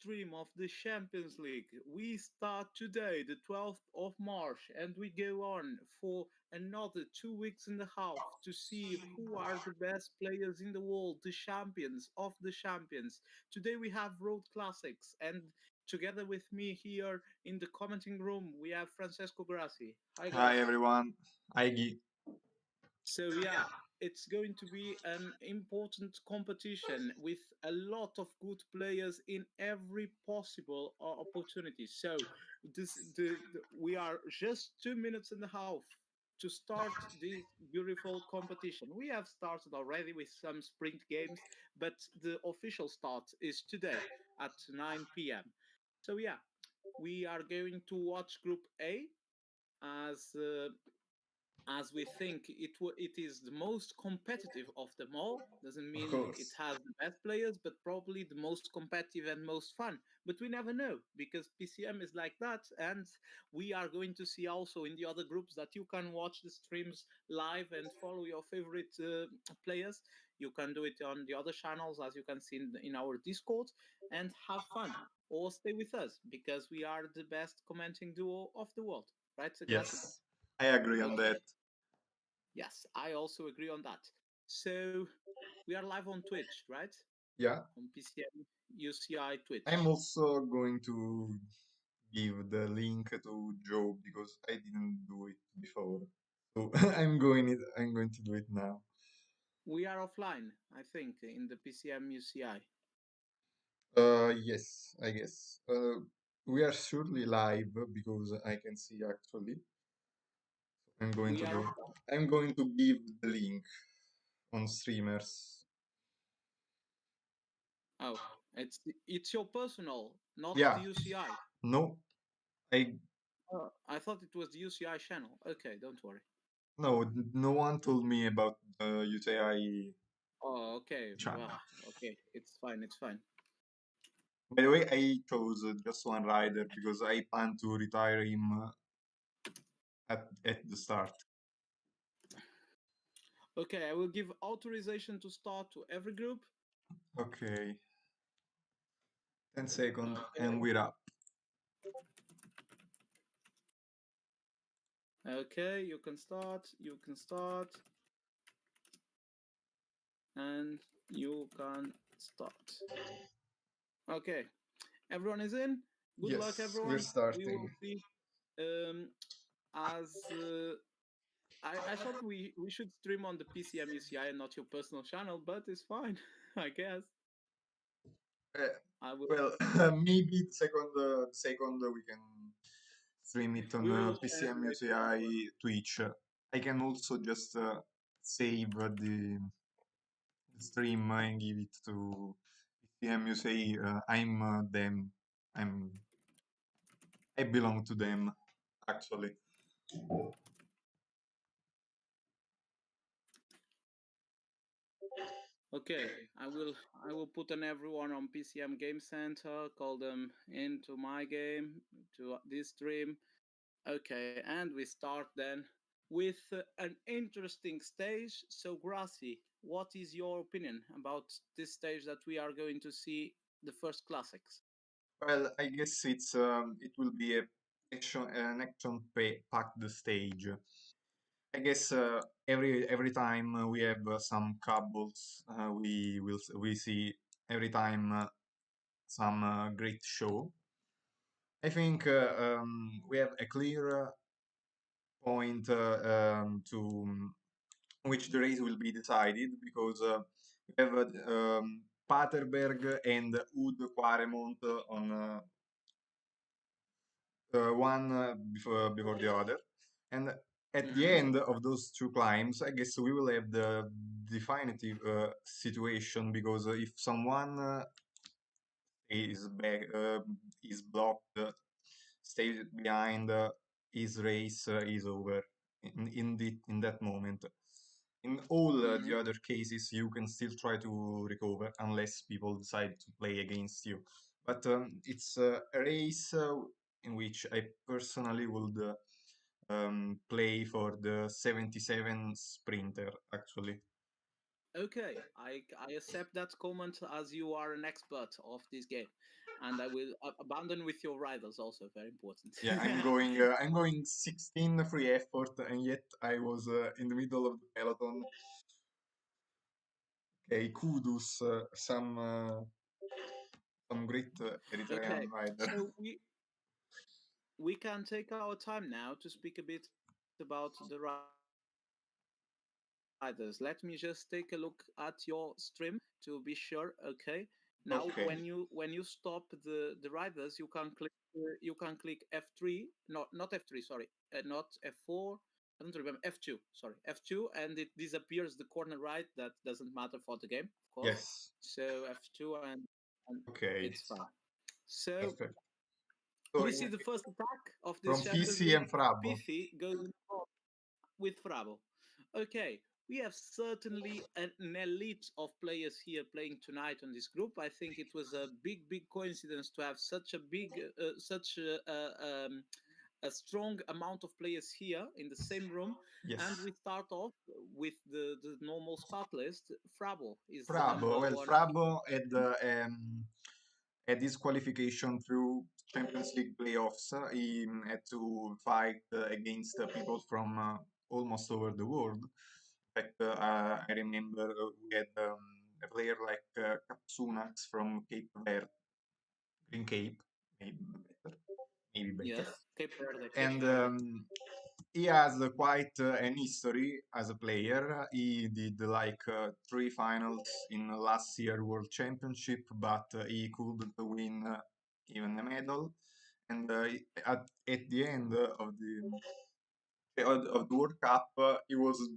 stream of the Champions League. We start today, the 12th of March, and we go on for another 2 weeks and a half to see who are the best players in the world, the champions of the champions. Today we have Road Classics, and together with me here in the commenting room, we have Francesco Grassi. Hi, Hi guys. everyone. Hi Guy. So yeah, it's going to be an important competition with a lot of good players in every possible opportunity. So we are just 2 minutes and a half to start this beautiful competition. We have started already with some sprint games, but the official start is today at 9 p.m. So yeah, we are going to watch Group A as we think it is the most competitive of them all. Doesn't Of mean it course. has the best players, but probably the most competitive and most fun. But we never know because PCM is like that, and we are going to see also in the other groups that you can watch the streams live and follow your favorite players. You can do it on the other channels, as you can see in our Discord, and have fun or stay with us because we are the best commenting duo of the world, right, Segrassi? Yes. I agree on Okay. that. Yes, I also agree on that. So we are live on Twitch, right? Yeah. On PCM UCI I'm Twitch. also going to give the link to Joe because I didn't do it before. So I'm going to do it now. We are offline, I think, in the PCM UCI. Yes, I guess. We are surely live because I can see actually. I'm going We to are go. offline. I'm going to give the link on streamers. Oh, it's your personal, not Yeah. the UCI. No, I I thought it was the UCI channel. Okay, don't worry. no, no one told me about the UCI Oh, okay. Well, channel. okay. It's fine. It's fine. By the way, I chose just one rider because I plan to retire him at the start. Okay, I will give authorization to start to every group. Okay, 10 seconds and Okay. we're up. Okay, you can start. You can start. And you can start. Okay, everyone is in. Good luck, Yes, we're everyone. We starting. will see. Um, as I thought we should stream on the PCM UCI and not your personal channel, but it's fine, I guess. Uh, I will. well, maybe second we can stream it on We will check PCM later on our. UCI Twitch. I can also just save the stream and give it to PCM UCI. I'm them. I'm I belong to them actually. Okay, I will put on everyone on PCM Game Center. Call them into my game to this stream. Okay, and we start then with an interesting stage. So, Grassi, what is your opinion about this stage that we are going to see the first classics? Well, I guess it will be an action packed stage. I guess every time we have some couples, we see every time some great show. I think we have a clear point to which the race will be decided because we have Paterberg and Oud Quaremont on one before the other. And at the Hmm. end of those two climbs, I guess we will have the definitive situation because if someone is back, is blocked, stays behind, his race is over in that moment. In all Hmm. the other cases, you can still try to recover unless people decide to play against you. But it's a race in which I personally would play for the 77 sprinter, actually. Okay, I accept that comment as you are an expert of this game. and I will abandon with your rivals also very important. Yeah, I'm going 16 free effort, and yet I was in the middle of the peloton. Okay, kudos, some great Eritrean Okay, rider. so we can take our time now to speak a bit about the riders. Let me just take a look at your stream to be sure. Okay. Now, when you stop Okay. the riders, you can click F3, not F3, sorry, not F4. I don't remember F2. Sorry, F2, and it disappears the corner right. That doesn't matter for the game, of course. Yes. So F2, and Okay. it's fine. So Perfect. So we see the first attack of this from Champions PCM League. Frabo. PC goes with Frabo. Okay, we have certainly an elite of players here playing tonight on this group. I think it was a big coincidence to have such a strong amount of players here in the same room. And Yes. we start off with the normal start list. Frabo is the Frabo. number Well, one here. Frabo had his qualification through Champions League playoffs. He had to fight against people from almost over the world. In fact, I remember we had a player like Kapsunax from Cape Verde, Green Cape, maybe better, maybe better. Yes, Cape Verde, Cape And Verde. he has quite an history as a player. He did like three finals in last year World Championship, but he couldn't win even a medal. And at the end of the World Cup, he was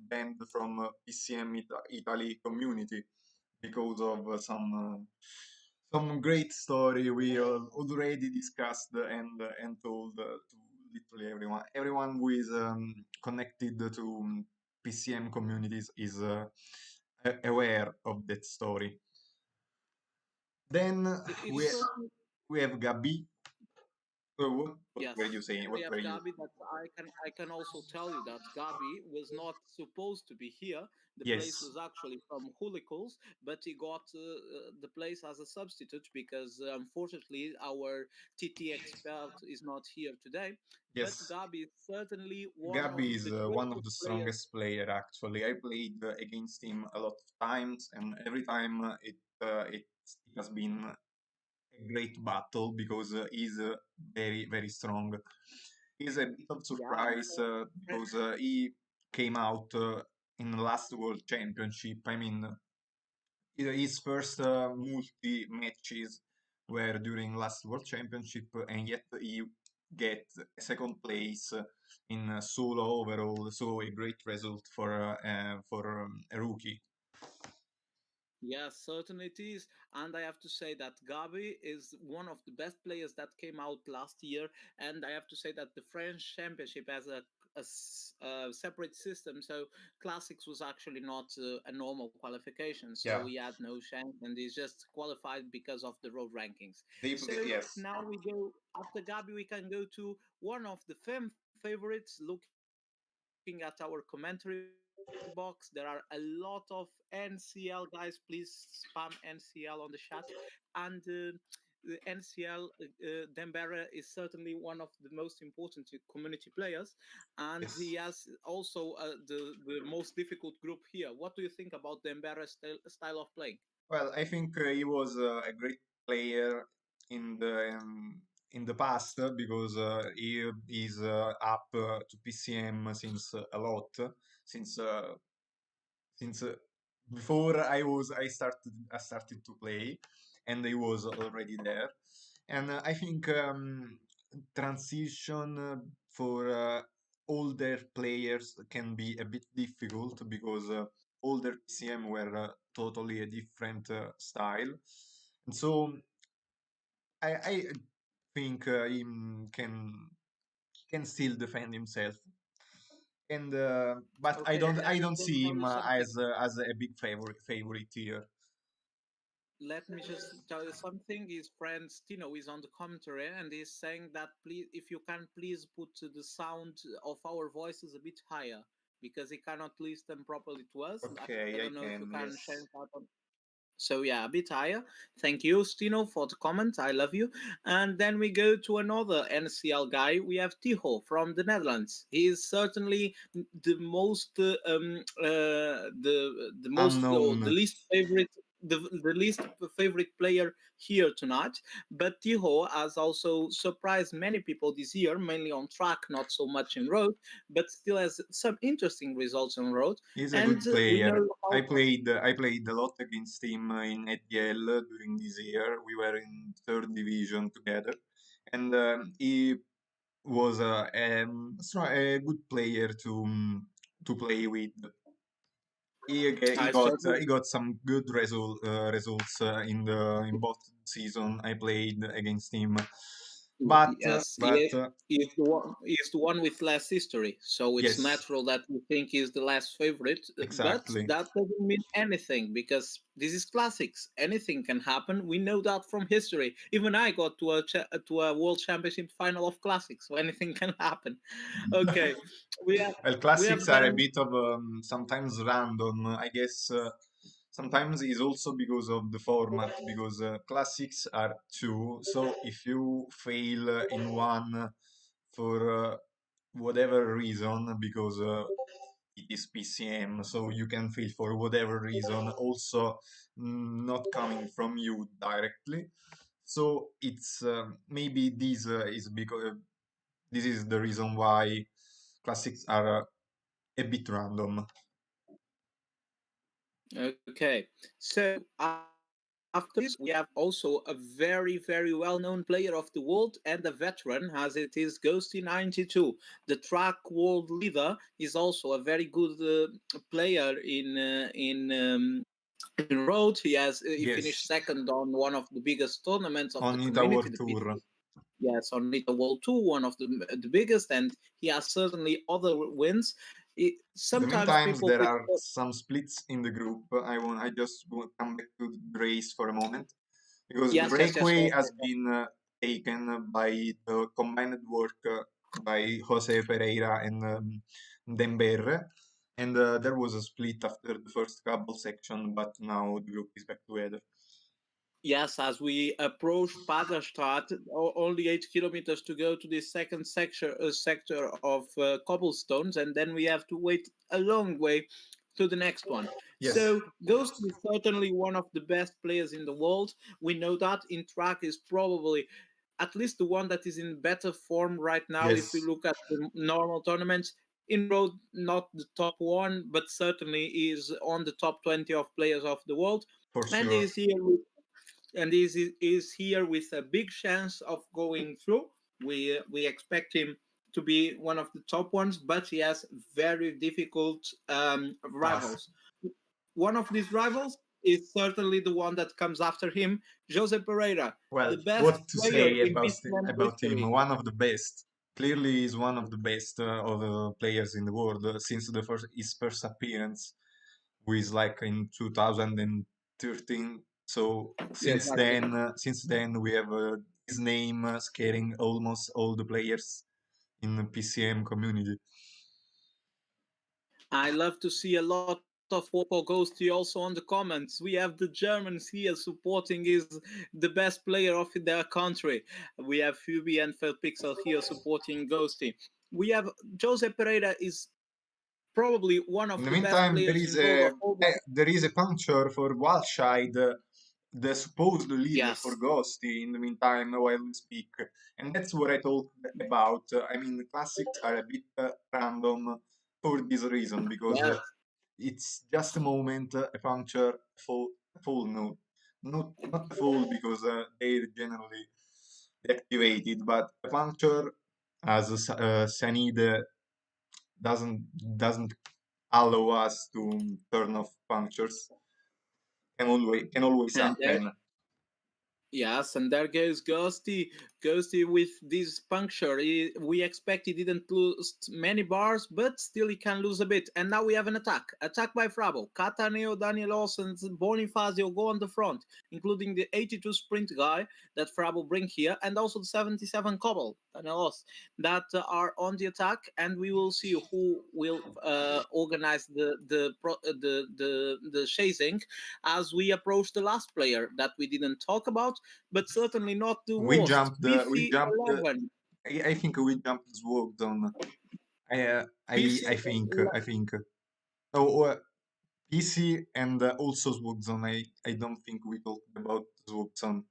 banned from PCM Italy community because of some great story we already discussed and told to literally everyone. Everyone who is connected to PCM communities is aware of that story. Then It we is certainly. we have Gabi. What were you Yes, saying? we What have were you? Gabi. That I can also tell you that Gabi was not supposed to be here. The place Yes, was actually from Hulikals, but he got the place as a substitute because unfortunately our TT expert is not here today. But yes. Gabi is certainly one of Gabi is the one of greatest the players. strongest player actually. I played against him a lot of times, and every time it has been a great battle because he's very strong. He's a bit of Yeah, and surprise because he came out in the last World Championship. I mean, his first multi matches were during last World Championship, and yet he get second place in solo overall. So a great result for a rookie. yes, certainly it is. And I have to say that Gabi is one of the best players that came out last year. And I have to say that the French Championship has a separate system. So Classics was actually not a normal qualification. So Yeah, he had no chance and he's just qualified because of the road rankings. So yes, now we go, after Gabi, we can go to one of the fan favorites. Looking at our commentary box, there are a lot of NCL guys. Please spam NCL on the chat. And the NCL Dembere is certainly one of the most important community players, and he yes. has also the most difficult group here. What do you think about Dembere's style of playing? Well, I think he was a great player in the past because he is up to PCM since a lot, since before I started to play, and he was already there. And I think transition for older players can be a bit difficult because older PCM were totally a different style. And so I think he can still defend himself. And but I Okay, don't let I me don't just see tell him you something. as a big favorite here. Let me just tell you something. His friend Tino is on the commentary and he's saying that please, if you can please put the sound of our voices a bit higher because he cannot listen properly to us. I Okay, don't I know if you can, can share yes. that on. So yeah, a bit higher. Thank you, Stino, for the comment. I love you. And then we go to another NCL guy. We have Tiho from the Netherlands. He is certainly the most or the Unknown. least favorite the least favorite player here tonight. But Tiho has also surprised many people this year, mainly on track, not so much in road, but still has some interesting results on road. He's a And good we player. know how. I played a lot against him in EDL during this year. We were in third division together, and he was a good player to play with. I certainly He got some good results in both season I played against him, Yes, but he is the one with less history, so it's yes, natural that we think he's the last favorite. But exactly. that doesn't mean anything because this is classics. Anything can happen. We know that from history. Even I got to a world championship final of classics, so anything can happen. Okay, we have Well, we classics have are a then. bit of sometimes random. I guess sometimes it's also because of the format, because classics are two. So if you fail in one for whatever reason, because it is PCM, so you can fail for whatever reason, also not coming from you directly. So it's maybe this is because this is the reason why classics are a bit random. Okay, so after this, we have also a very, very well known player of the world and a veteran, as it is Ghosty 92. The track world leader is also a very good player in road. He finished Yes, second on one of the biggest tournaments of the on Ita community, World the Tour. PCM. Yes, on Little World 2, one of the biggest, and he has certainly other wins. In the Sometimes meantime, people there pick. are some splits in the group. I just want to come back to the race for a moment because the Yes, yes, yes. breakaway has Okay. been taken by the combined work by Jose Pereira and Demberre, and there was a split after the first couple section, but now the group is back together. Yes, as we approach Paderstraat, only 8 kilometers to go to this sector of cobblestones, and then we have to wait a long way to the next one. Yes, So, Ghost is certainly one of the best players in the world. We know that in track is probably at least the one that is in better form right now. If we yes, look at the normal tournaments, in road, not the top one, but certainly is on the top 20 of players of the world, for and sure. is here is here with a big chance of going through. We expect him to be one of the top ones, but he has very difficult Tough. rivals. One of these rivals is certainly the one that comes after him, Jose Pereira, Well, the best what to player say in PCM about him? history. One of the best. Clearly, is one of the best of players in the world since the first his first appearance, who is like in 2013. So Exactly. since then we have his name scaring almost all the players in the PCM community. I love to see a lot of Popo Ghosty also on the comments. We have the Germans here supporting is the best player of their country. We have Fubi and Pixel here supporting Ghosty. We have Jose Pereira is probably one In of the the best meantime, players in road of all the. there is a puncture for Walscheid, the supposed leader for Yes, Ghosty. In the meantime, while we speak, and that's what I talked about. I mean, the classics are a bit random for this reason because yes, it's just a moment, a puncture, full no, not a full because they're generally deactivated, but a puncture as Sanide doesn't doesn't allow us to turn off punctures can always and happen. Yes, and there goes Ghosty. Ghosty with this puncture. We expect he didn't lose many bars, but still he can lose a bit. And now we have an attack. Attack by Frabo. Cataneo, Daniel Olsen, Bonifazio go on the front, including the 82 sprint guy that Frabo bring here, and also the 77 Cobble, Daniel Olsen, that are on the attack. And we will see who will organize the chasing as we approach the last player that we didn't talk about, but certainly not the We worst. jumped. We PC jumped. 11. I think we jumped Sword Zone. PC I think. 11. I think. Oh, PC and also Sword Zone. I don't think we talked about Sword Zone.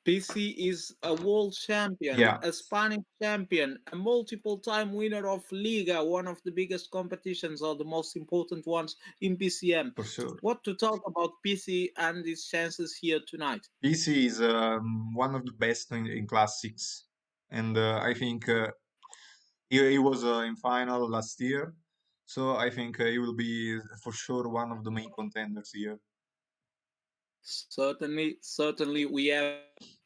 PC is a world champion, Yeah, a Spanish champion, a multiple time winner of Liga, one of the biggest competitions or the most important ones in PCM. for sure. What to talk about PC and his chances here tonight? PC is one of the best in classics, and I think he was in final last year, so I think he will be for sure one of the main contenders here. Certainly, we have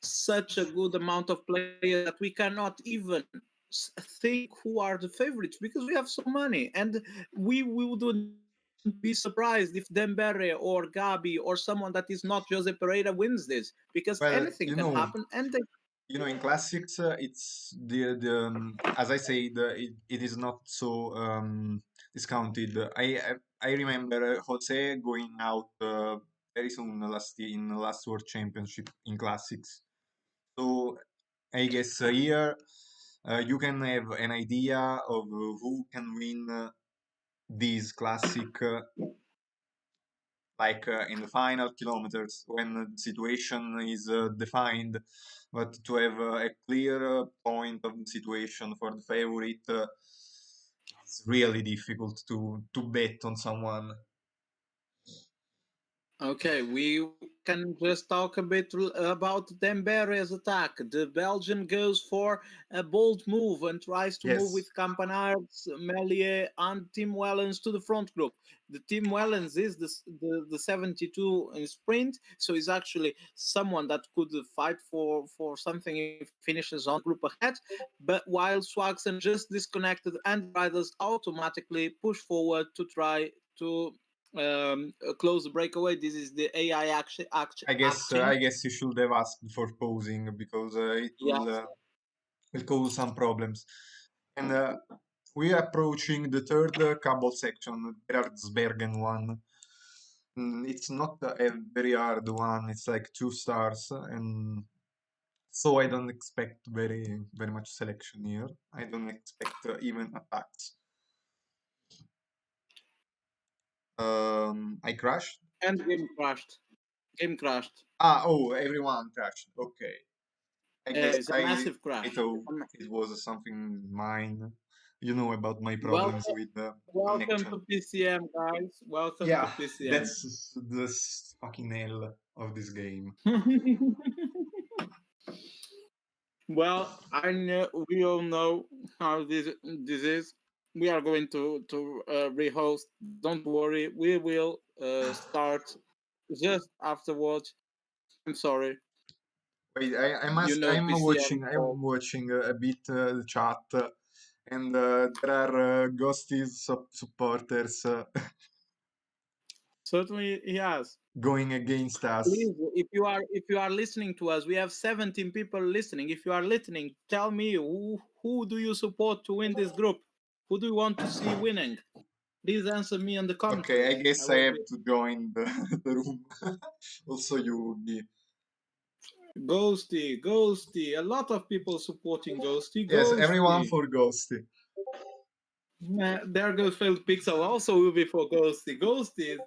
such a good amount of players that we cannot even think who are the favorites because we have so many, and we wouldn't be surprised if Dembele or Gabi or someone that is not Jose Pereira wins this because anything Well, can happen, and they in classics, it's the as I said, it is not so discounted. I remember Jose going out very soon last year in the last World Championship in classics. So I guess here you can have an idea of who can win these classic, like in the final kilometers when the situation is defined. But to have a clear point of the situation for the favorite, it's really difficult to bet on someone. Okay, we can just talk a bit about Dembere's attack. The Belgian goes for a bold move and tries to move Yes, with Campanards, Melier, and Tim Wellens to the front group. The Tim Wellens is the 72 in sprint, so he's actually someone that could fight for something if he finishes on the group ahead. But while Swagson just disconnected and the riders automatically push forward to try to close the breakaway. This is the AI acting. I guess you should have asked for pausing because it Yes, will cause some problems. And we are approaching the third cable section, Bergsbergen one. It's not a very hard one. It's like 2 stars, and so I don't expect very much selection here. I don't expect even attacks. I crashed. and game crashed. Game crashed. Oh, everyone crashed. Okay. I guess It's a massive I crash. thought it was something mine. You know about my problems Welcome, with welcome connection. to PCM, guys. Welcome to Yeah, PCM. that's the fucking hell of this game. Well, I know we all know how this is. We are going to rehost. Don't worry, we will start just afterwards. I'm sorry, Wait, you know PCM. I'm watching a bit the chat, and there are Ghosties supporters Certainly, he has. going against us. Please, if you are listening to us, we have 17 people listening. If you are listening, tell me who do you support to win this group? Who do you want to see winning? Please answer me in the Okay, I commentaries. I guess I will have be to join the room. Also, you, Gi. Ghosty, Ghosty. A lot of people supporting Ghosty, Yes, everyone Ghosty. for Ghosty. There goes Failed Pixel. Also will be for Ghosty. Ghosty is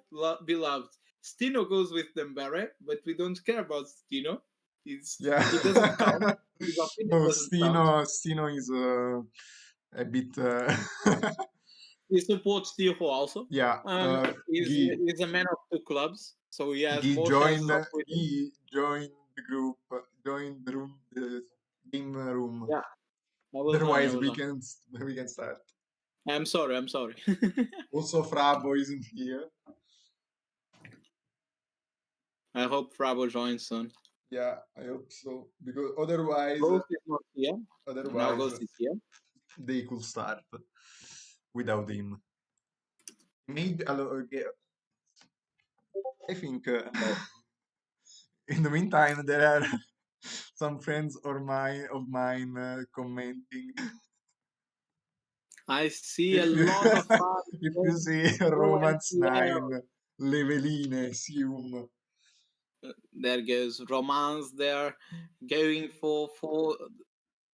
beloved. Stino goes with Dembere, but we don't care about Stino. Yeah. He doesn't count. His opinion No, doesn't count. Stino is a bit. He supports Tioho also. Yeah, Gi. He's a man of two clubs, so he has He more joined. chances of winning. He joined the group. Joined the room. The game room. Yeah, I was on. I Otherwise, was on. we can start. I'm sorry. I'm sorry. Also, Frabo isn't here. hope Frabo joins soon. Yeah, I hope so because otherwise, Ghost is not here. Now otherwise Ghost is here. they could start without him. Maybe I think Oh, in the meantime there are some friends of mine commenting. I see a If you lot of fun. if you see Romance OMCL. 9, Leveline, assume. There goes Romance there, going for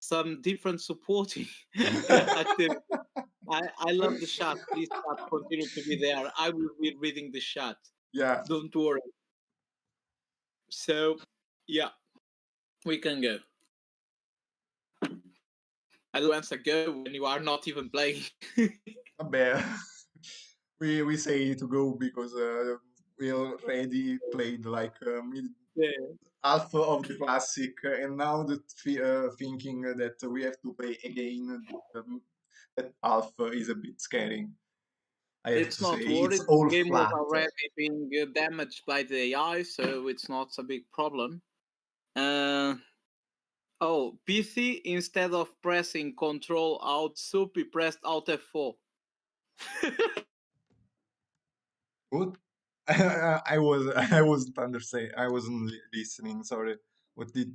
some different supporting activity. I love the chat. Please chat continue to be there. I will be reading the chat. Yeah, Don't worry. So yeah, we can go. I once ago when you are not even playing. vabbè. We say to go because we already played like Yeah. half of the classic, and now thinking that we have to play again, that half is a bit scary. I have It's to say not it's worried. The all game was flat. already being damaged by the AI, so it's not a big problem. Uh, oh, PC instead of pressing Control Alt Sup, he pressed Alt F4. What? I was I wasn't understand. I wasn't listening. Sorry. What did?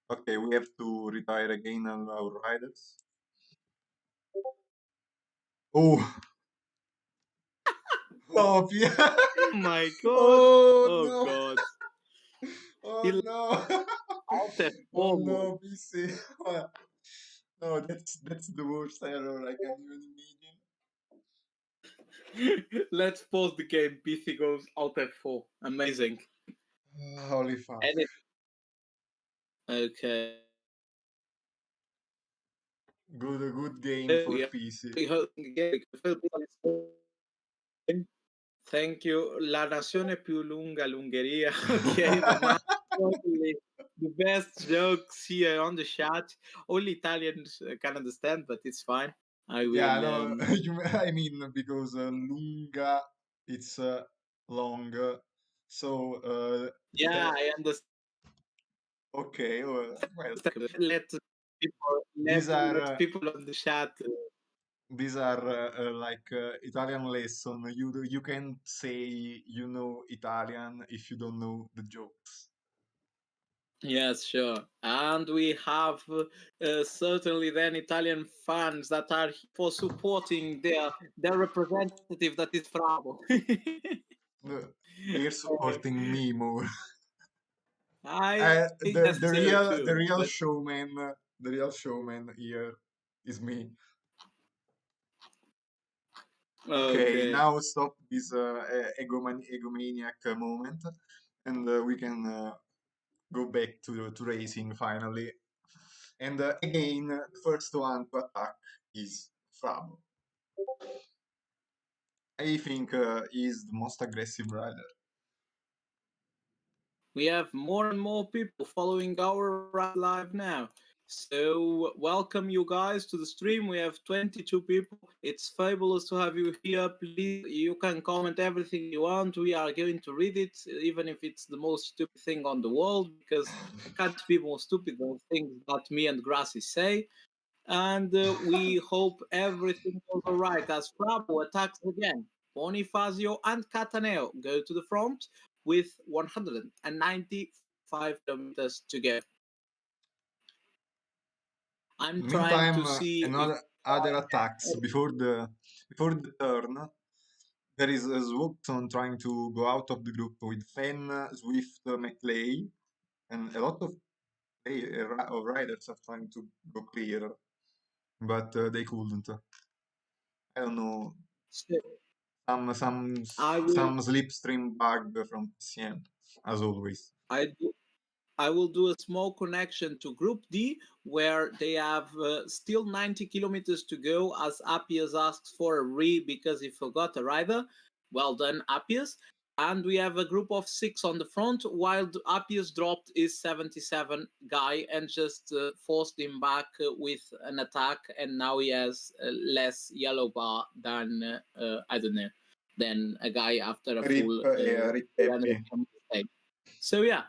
Okay, we have to retire again on our riders. Oh, oh, Oh my god! oh Oh no! god! Oh He left no! Alt Oh F4 mode. no, PC. No, that's the worst error I can even imagine. Let's pause the game. PC goes Alt F4. Amazing. Holy fuck. Edit. Okay. Good game So for yeah, PC. we hosting again. Thank you. La nazione più lunga, l'Ungheria. Okay, Roman. The best jokes here on the chat. Only Italians can understand, but it's fine. I Yeah, will. no, I mean because lunga, it's long. So Yeah, that I understand. okay. Well, these Let are people on the chat. like Italian lesson. You can't say you know Italian if you don't know the jokes. Yes, sure. And we have certainly then Italian fans that are here for supporting their representative, that is Frabo. Uh, They're supporting me more. I guess so The too. real But showman, the real showman here is me. Okay, okay. now stop this egomaniac moment, and we can go back to racing finally. And again, the first one to attack is Frabo. I think he's the most aggressive rider. We have more and more people following our live now. So welcome you guys to the stream. We have 22 people. It's fabulous to have you here. Please, you can comment everything you want. We are going to read it, even if it's the most stupid thing on the world, because I can't be more stupid than things that me and Grassy say. And we hope everything goes all right as Bravo attacks again. Bonifazio and Cataneo go to the front with 195 kilometers to go. I'm trying Meantime, to see if another other attacks before the turn. There is a Swoopton trying to go out of the group with Fenn, Swift, McLay, and a lot of riders are trying to go clear, but they couldn't. I don't know, so I will some slipstream bug from PCM, as always. I do I will do a small connection to Group D, where they have still 90 kilometers to go, as Appius asks for a re because he forgot a rider. Well done, Appius. And we have a group of 6 on the front, while Appius dropped his 77 guy and just forced him back with an attack, and now he has less yellow bar than, I don't know, than a guy after a Rip, full yeah, Rip full energy Pepe. on the stage. So yeah,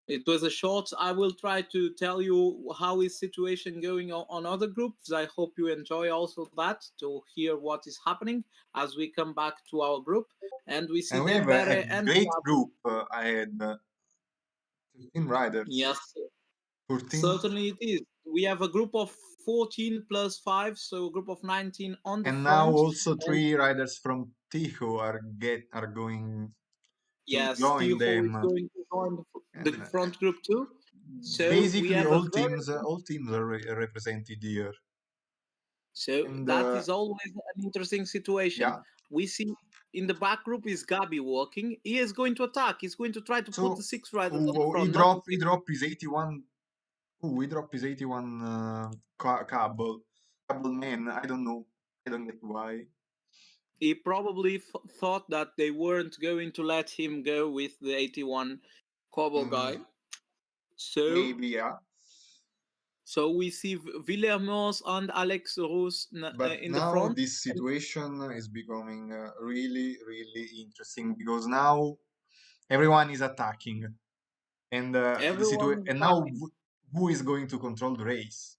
it was a short. I will try to tell you how is situation going on other groups. I hope you enjoy also that to hear what is happening as we come back to our group and we see And we have a Dembele and great Fab. group. I had 13 riders. Yes, 14. certainly it is. We have a group of 14 plus 5, so a group of 19 on the And now front. also And three riders from Tico are going to yes, join Tiho is them. going to join the And front group too. So we basically have a all teams are represented here. so And that is always an interesting situation. yeah, We see in the back group is Gabi walking. He is going to attack. He's going to try to put the so six riders on the front, not the he six. drop his 81. Oh, he drop his 81 cable man. I don't know. I don't get why. He probably thought that they weren't going to let him go with the 81 Kobo Mm, guy. So maybe yeah. we see Villermoz and Alex Roos But in the now front. this situation is becoming really, really interesting because now everyone is attacking, and Everyone is and now attacking. who is going to control the race?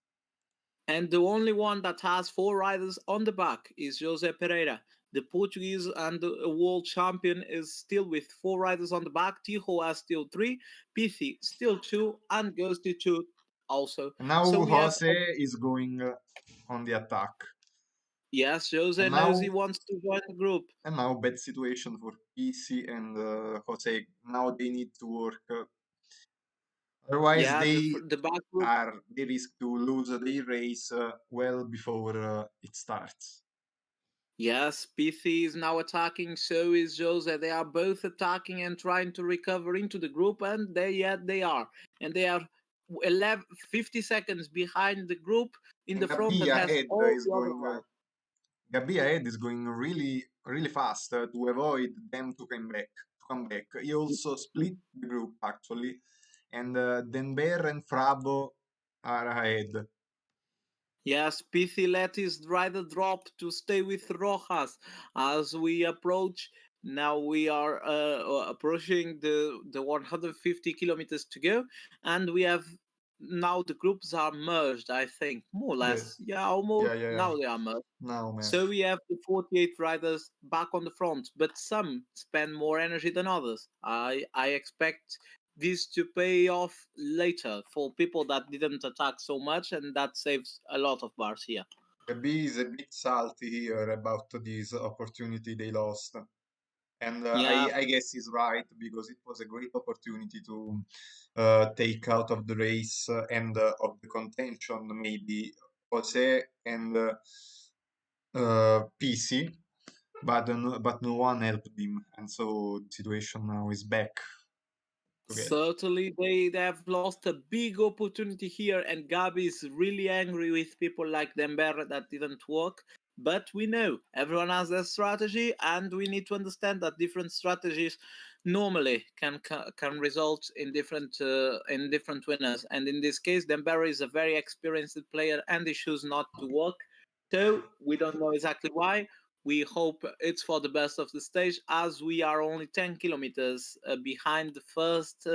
And the only one that has four riders on the back is Jose Pereira. The Portuguese and the world champion is still with four riders on the back. Tijo has still three, Pithi still two, and Ghosty two also. And So now we have, Jose is going on the attack, yes, Jose and knows he now wants to join the group. bad situation for PC and Jose. Now they need to work. Otherwise, Yeah, the back group. they risk to lose the race well before it starts. Yes, Pithi is now attacking, so is Jose. They are both attacking and trying to recover into the group, and they are. And they are 11, 50 seconds behind the group in And the front that has all the other riders. Gabi ahead is going really, really fast to avoid them to come back. He also split the group actually, and Denber and Frabo are ahead. Yes, Pithi let his rider drop to stay with Rojas as we approach. Now we are approaching the 150 kilometers to go, and we have now the groups are merged. I think more or less, Yes, yeah, almost. yeah. Now they are merged. Now, So Mesh. we have the 48 riders back on the front, but some spend more energy than others. I expect this to pay off later for people that didn't attack so much, and that saves a lot of bars here. Gabi is a bit salty here about this opportunity they lost. And Yeah, I guess he's right because it was a great opportunity to take out of the race and of the contention maybe Jose and PC, but no one helped him, and so the situation now is back together. certainly they have lost a big opportunity here, and Gabi is really angry with people like Dember that didn't work. But we know everyone has their strategy, and we need to understand that different strategies normally can result in different winners. And in this case, Dember is a very experienced player, and he chooses not to work. So we don't know exactly why. We hope it's for the best of the stage, as we are only 10 kilometers behind the first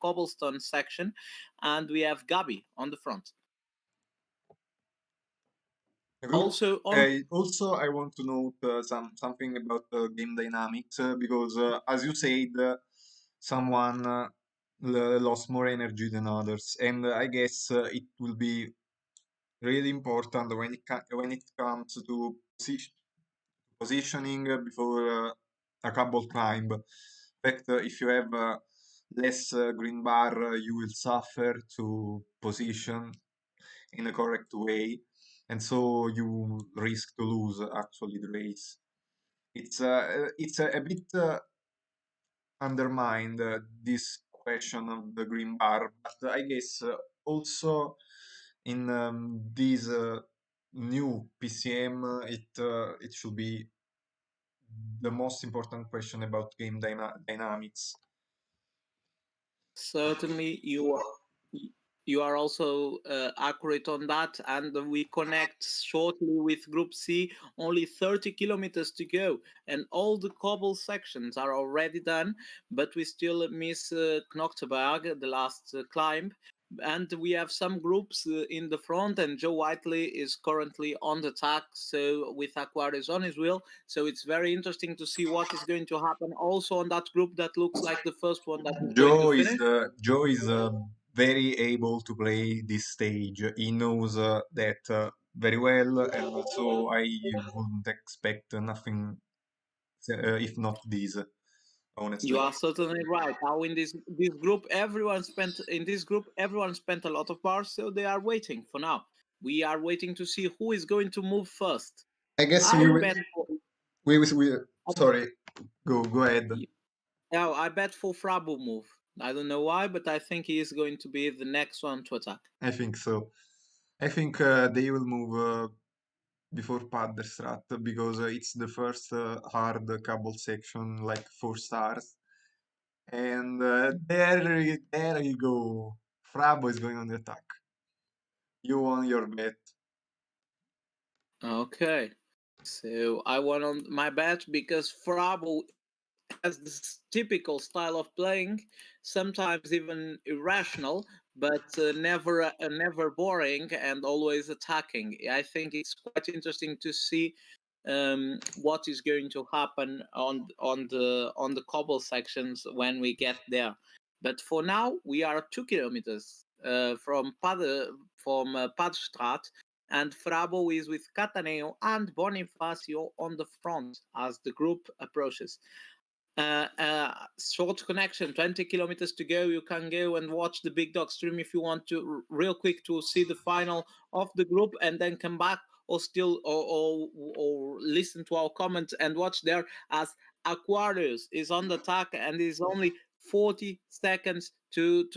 cobblestone section, and we have Gabi on the front. Good. Also on Also, I want to note something about game dynamics because, as you said, someone lost more energy than others, and I guess it will be really important when it comes to positioning before a cable climb. In fact, if you have less green bar, you will suffer to position in a correct way, and so you risk to lose actually the race. It's a bit undermined this question of the green bar, but I guess also in this new PCM, it should be the most important question about game dynamics. certainly you are. You are also accurate on that, and we connect shortly with Group C. Only 30 kilometers to go, and all the cobble sections are already done. But we still miss Knokteberg, the last climb, and we have some groups in the front. And Joe Whiteley is currently on the track, so with Aquarius on his wheel. So it's very interesting to see what is going to happen. Also on that group, that looks like the first one that is going to finish. Joe is very able to play this stage. He knows that very well, and so I wouldn't expect nothing if not this, You honestly. are certainly right. Now in this group, everyone spent a lot of bars, so they are waiting for now. We are waiting to see who is going to move first. I guess I bet for we sorry, go ahead. yeah, I bet for Frabo move. I don't know why, but I think he is going to be the next one to attack. I think so. I think they will move before Paderstrat because it's the first hard cable section, like 4 stars. And there you go. Frabo is going on the attack. You won your bet. Okay. So I won on my bet because Frabo has this typical style of playing, sometimes even irrational, but never boring and always attacking. I think it's quite interesting to see what is going to happen on the cobble sections when we get there. But for now, we are 2 kilometers from Padstraat, and Frabo is with Cataneo and Bonifacio on the front as the group approaches. Short connection, 20 kilometers to go. You can go and watch the Big Dog stream if you want to, real quick, to see the final of the group, and then come back, or still or listen to our comments and watch there, as Aquarius is on the attack and is only 40 seconds to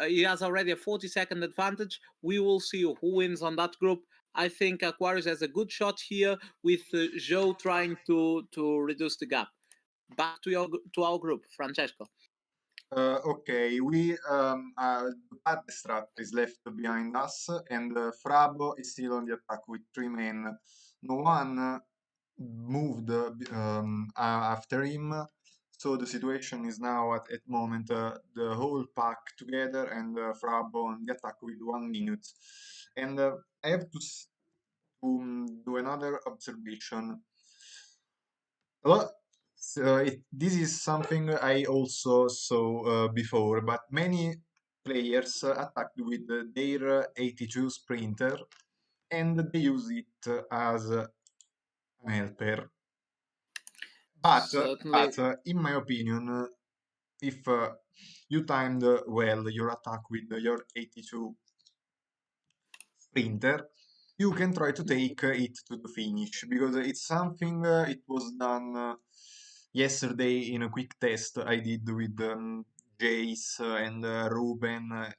he has already a 40-second advantage. We will see who wins on that group. I think Aquarius has a good shot here, with Joe trying to reduce the gap. Back to our group, Francesco. Okay, the Padstrat is left behind us, and Frabo is still on the attack with 3 men. No one moved after him, so the situation is now at moment the whole pack together and Frabo on the attack with 1 minute. And I have to do another observation. Well, this is something I also saw before, but many players attacked with their 82 sprinter and they use it as an helper. But, Certainly. in my opinion, if you timed well your attack with your 82 sprinter, you can try to take it to the finish because it's something it was done yesterday in a quick test I did with Jace and Ruben.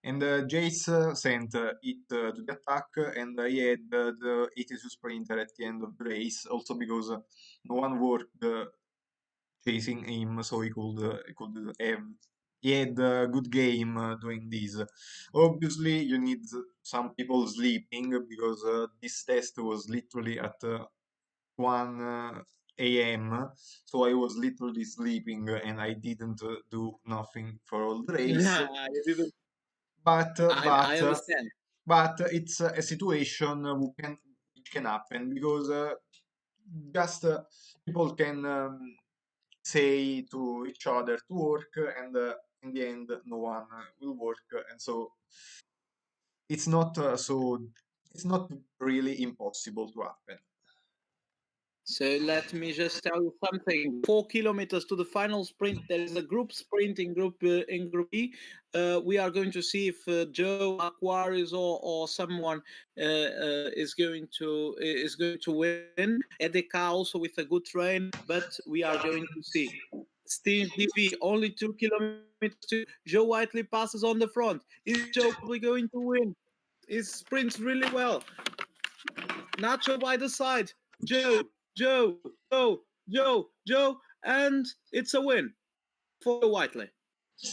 And Jace sent it to the attack, and he had the 82 sprinter at the end of the race, also because no one worked chasing him, so he could have he had a good game doing this. Obviously, you need some people sleeping because this test was literally at 1 a.m. So I was literally sleeping and I didn't do nothing for all the race. You didn't. But I understand. it's a situation which can happen because just people can say to each other to work, and in the end, no one will work, and so it's not it's not really impossible to happen. So let me just tell you something. 4 kilometers to the final sprint. There is a group sprint in Group B. We are going to see if Joe Aquarius or someone is going to win. Edeka also with a good train, but we are going to see. Steve DV only 2 kilometers to go. Joe Whiteley passes on the front. Is Joe probably going to win? He sprints really well. Nacho by the side. Joe, Joe, and it's a win for Whiteley.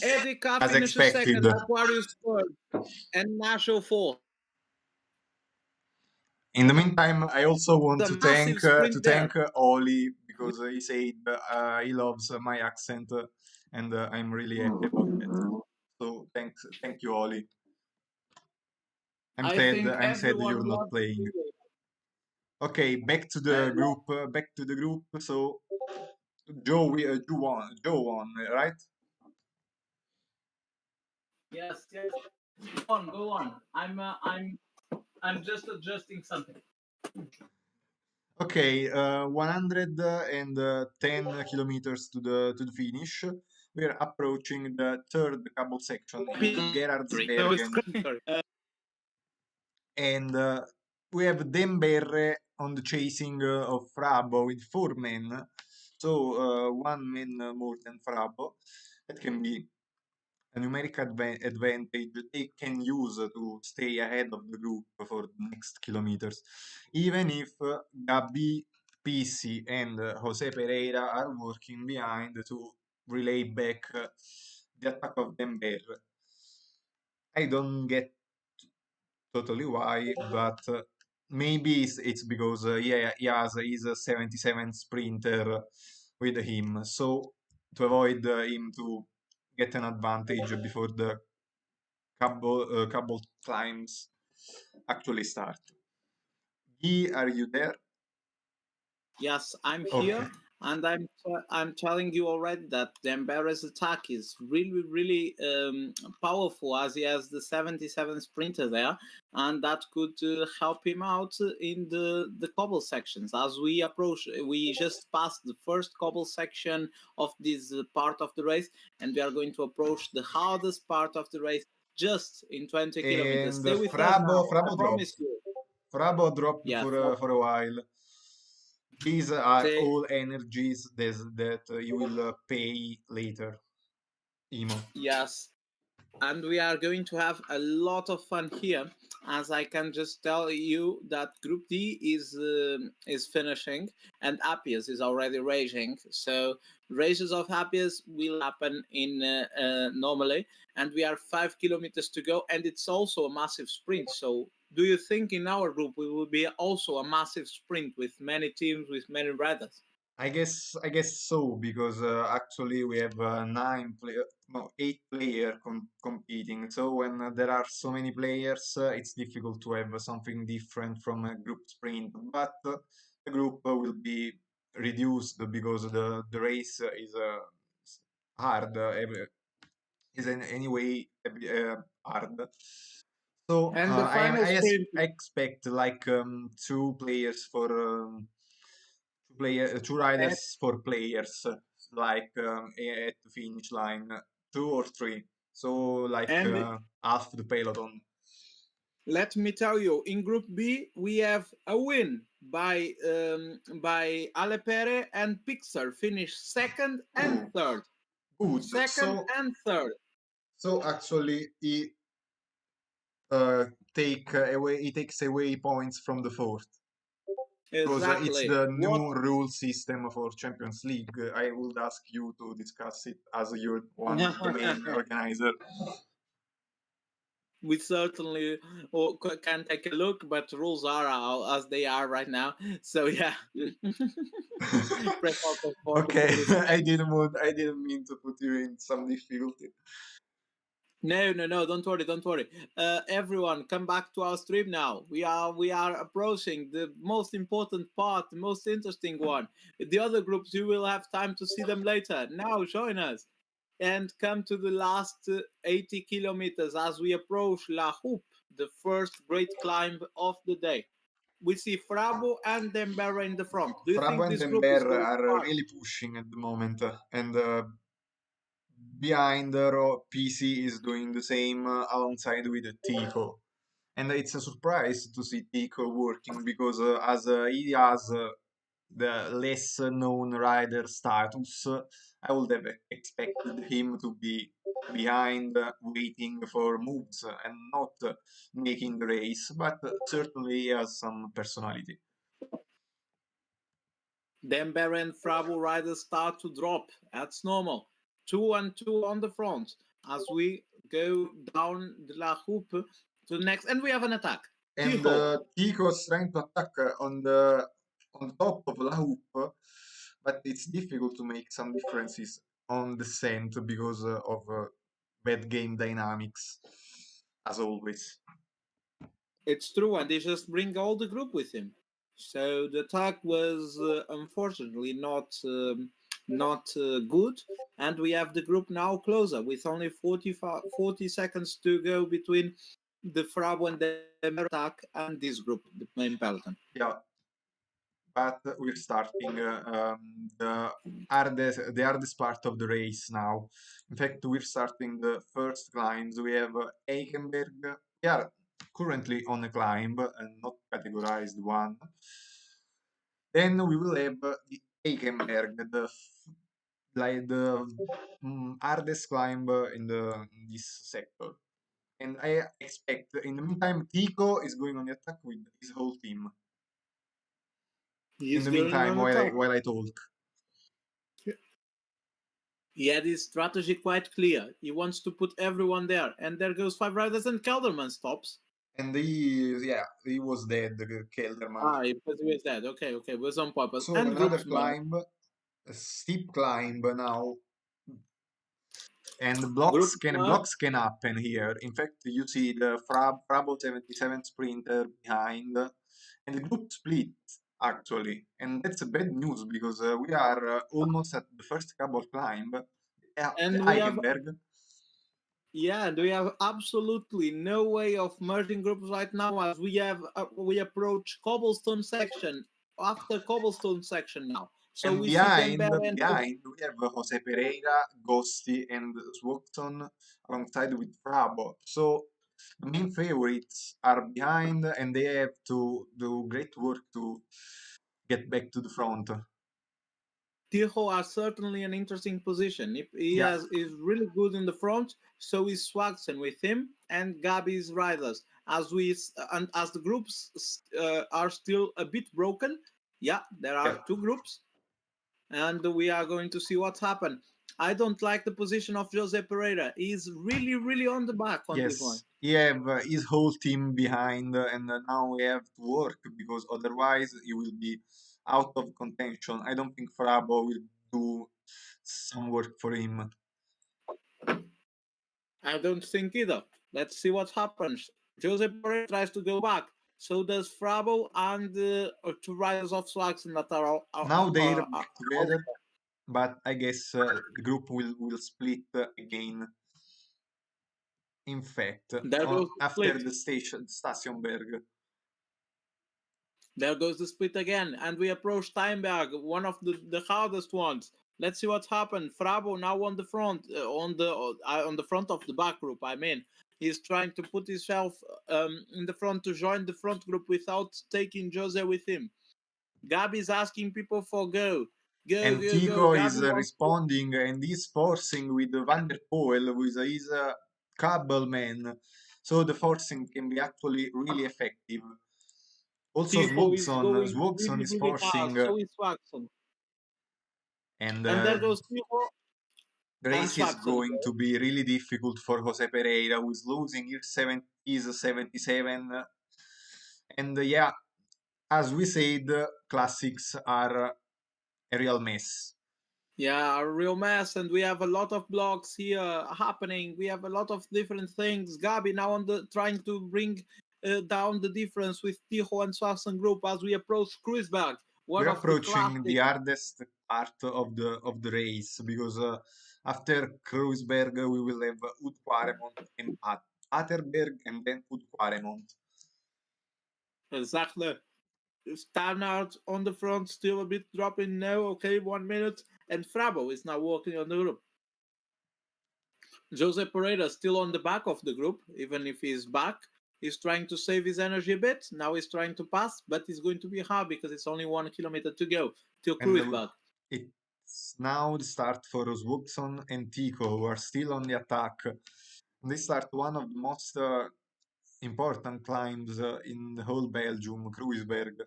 Edica as finishes expected. second, Aquarius third, and Nacho fourth. In the meantime, I also want A massive sprint to there. thank Oli because he said he loves my accent, and I'm really happy about that. So thank you, Oli. I think I'm sad everyone you're not loves the playing. freeway. Okay, back to the No, group. Back to the group. So Joe, Joe won, right? yes, yes. Go on, go on. I'm just adjusting something. Okay, 110 kilometers to the finish. We are approaching the third cable section in Gerardsbergen, Sorry. and we have Demberre on the chasing of Frabo with 4 men. So one man more than Frabo. That can be a numeric advantage they can use to stay ahead of the group for the next kilometers. Even if Gabi, PC, and Jose Pereira are working behind to relay back the attack of Dember. I don't get totally why, but maybe it's because yeah, he has his 77 sprinter with him, so to avoid him to get an advantage before the cable climbs actually start. Guy, are you there? Yes, I'm Okay. here, and I'm telling you already that Dembere's attack is really really powerful, as he has the 77 sprinter there, and that could help him out in the cobble sections. As we approach, we just passed the first cobble section of this part of the race, and we are going to approach the hardest part of the race just in 20 kilometers. And Stay with us now. I Frabo promise dropped. you. Frabo dropped Yeah. for a while. These are Stay. all energies that you will pay later, Imo. Yes. And we are going to have a lot of fun here, as I can just tell you that Group D is finishing and Appius is already raging. So races of Appius will happen in normally, and we are 5 kilometers to go, and it's also a massive sprint. So do you think in our group we will be also a massive sprint with many teams with many riders? I guess so because actually we have no, 8 player competing. So when there are so many players, it's difficult to have something different from a group sprint. But the group will be reduced because the race is hard. Is in any way hard. So And the final sprint. I expect like 2 players for. Two And, riders for players like at the finish line, 2 or 3. So like and half the peloton. let me tell you, in Group B we have a win by Alepere and Pixar finish second and Ooh, third. good. Second and third. So actually he takes away points from the fourth because it's Exactly. the What new rule system for Champions League. I would ask you to discuss it as you're the main organizer. we certainly can take a look, but rules are as they are right now. So yeah, press out for Okay, the respect. I didn't mean to put you in some difficulty. No, no, no! Don't worry, don't worry. Everyone, come back to our stream now. We are approaching the most important part, the most interesting one. The other groups, you will have time to see them later. Now, join us and come to the last 80 kilometers as we approach La Houpe, the first great climb of the day. We see Frabo and Dembera in the front. Do you Frabo think and this group is Dember going are far? really pushing at the moment, and behind PC is doing the same alongside with Tico. And it's a surprise to see Tico working because as he has the less known rider status, I would have expected him to be behind, waiting for moves and not making the race, but certainly he has some personality. Dembera and Frabo riders start to drop. That's normal. two and two on the front as we go down the La Houpe to the next, and we have an attack. And Tijo, Tico is trying to attack on top of La Hoop, but it's difficult to make some differences on descent because of bad game dynamics, as always. it's true, and they just bring all the group with him. So the attack was unfortunately not good, and we have the group now closer with only 40 seconds to go between the Frabo and the Mer attack and this group, the main peloton. Yeah, but we're starting the hardest part of the race now. In fact, we're starting the first climbs. We have Eichenberg. We are currently on a climb and not categorized one. Then we will have the Eichenberg, like the hardest climb in this sector. And I expect in the meantime Tico is going on the attack with his whole team. In He's the going meantime, on while I attack. while I talk. He had his strategy quite clear. He wants to put everyone there, and there goes five riders, and Kelderman stops. And he was dead, Kelderman. Ah, because he was dead. Okay, okay, was on purpose. So And another groupsman, climb, a steep climb now, and blocks can happen here. In fact, you see the Frabo 77 sprinter behind, and the group split actually, and that's a bad news because we are almost at the first cable climb, the and we have Eigenberg, yeah, and we have absolutely no way of merging groups right now as we approach cobblestone section after cobblestone section now. So and we see Dembele and behind we have Jose Pereira, Gosti, and Swatson alongside with Frabo. So the main favorites are behind, and they have to do great work to get back to the front. Tijo are certainly an interesting position. If he Yeah, is really good in the front, so is Swagson with him and Gabi's riders. And as the groups are still a bit broken, yeah, there yeah. are two groups, and we are going to see what happens. I don't like the position of Jose Pereira. He's really on the back on this one. Yes, he have his whole team behind, and now we have to work because otherwise he will be out of contention. I don't think Frabo will do some work for him. I don't think either. Let's see what happens. Jose Pereira tries to go back. So does Frabo and two riders of Swaxen that Now they're back are together, but I guess the group will split again. In fact, there goes the after split. the station Stationberg, There goes the split again, and we approach Steinberg, one of the hardest ones. Let's see what happened. Frabo now on the front, on the front of the back group. I mean, he's trying to put himself in the front to join the front group without taking Jose with him. Gabi's asking people for go. Go, and go, go. Tico is Gabi wants to. responding and he's forcing with Van der Poel with his cable man. So the forcing can be actually really effective. Also, Tiho is going Swogson is really hard. forcing, So is Swaxon. and And there goes Tiho the and race is Swaxon. going to be really difficult for Jose Pereira, who is losing his 77. And yeah, as we said, classics are a real mess. Yeah, a real mess, and we have a lot of blocks here happening. We have a lot of different things. Gabi now on the trying to bring down the difference with Tiho and Swaxon group as we approach Kreuzberg, one We're of the approaching the classic. hardest part of the race because after Kreuzberg we will have Udquaremont and Atterberg and then Udquaremont. Exactly. Standard on the front, still a bit dropping now. Okay, 1 minute, and Frabo is now walking on the group. Jose Pereira still on the back of the group, even if he's back. He's trying to save his energy a bit. Now he's trying to pass, but it's going to be hard because it's only 1 kilometer to go till And Kreuzberg. it's now the start for Swogson and Tico, who are still on the attack. They start one of the most important climbs in the whole Belgium, Kreuzberg.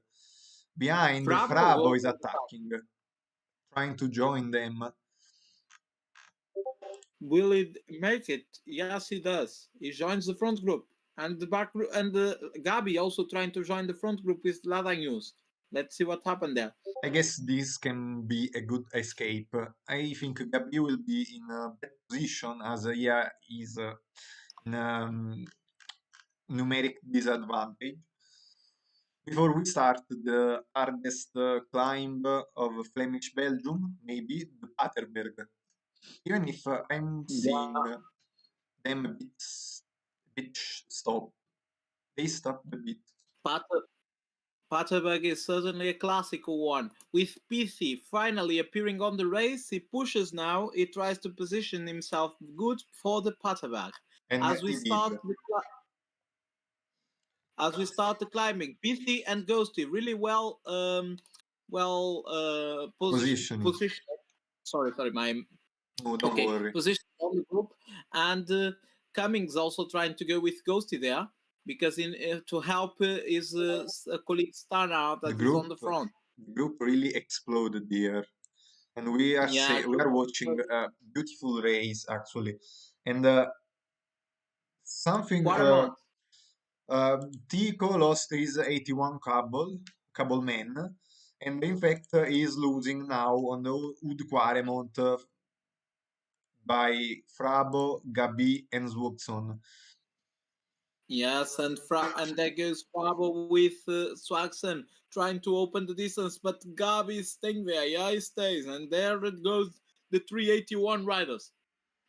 Behind, Frabo Frabo was is attacking, trying to join them. Will he make it? Yes, he does. He joins the front group, and the back group, and Gabi also trying to join the front group with Lada News. Let's see what happened there. I guess this can be a good escape. I think Gabi will be in a bad position as yeah is in numeric disadvantage. Before we start, the hardest climb of Flemish Belgium, maybe the Paterberg. Even if I'm Yeah, seeing them bit stop, they stop a bit. Pater, Paterberg is certainly a classical one. With PC finally appearing on the race, he pushes now. He tries to position himself good for the Paterberg. And As we he did. start the climbing, PC and Ghosty really Positioning. position. Sorry, my No, don't okay worry. position on the group, and Cummings also trying to go with Ghosty there because in to help his colleague Stannard The that is on group, the front. the group really exploded here, and Yeah, we are watching a beautiful race actually, and something. what a month. Tico lost his 81 cable man, and in fact he is losing now on the Oud Quaremont by Frabo, Gabi, and Swobson. Yes, and there goes Fabo with Swaxon trying to open the distance, but Gabi is staying there. Yeah, he stays, and there it goes the 381 riders.